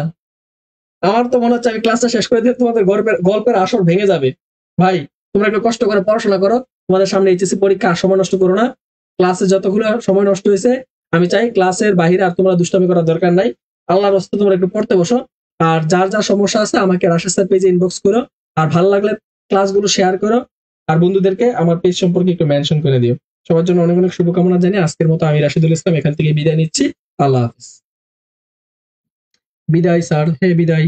আমার তো মনে হচ্ছে আমি ক্লাসটা শেষ করে দিলে তোমাদের গল্পের গল্পের আসর ভেঙে যাবে। ভাই, তোমরা একটু কষ্ট করে পড়াশোনা করো। তোমাদের সামনে এইচএসসি পরীক্ষা, সময় নষ্ট করো না। ক্লাসে যতগুলো সময় নষ্ট হয়েছে, আমি চাই ক্লাসের বাইরে আর তোমরা দুষ্টামি করার দরকার নাই। আল্লাহর রাস্তে তোমরা একটু পড়তে বসো। আর যার যা সমস্যা আছে আমাকে রাশেদ স্যার পেজে ইনবক্স করো। আর ভালো লাগলে ক্লাসগুলো শেয়ার করো। আর বন্ধুদেরকে আমার পেজ সম্পর্কে একটু মেনশন করে দিও। সবার জন্য অনেক অনেক শুভকামনা জানিয়ে আজকের মতো আমি রাশিদুল ইসলাম এখান থেকে বিদায় নিচ্ছি। আল্লাহ হাফিজ। বিদায় স্যার, হে বিদায়।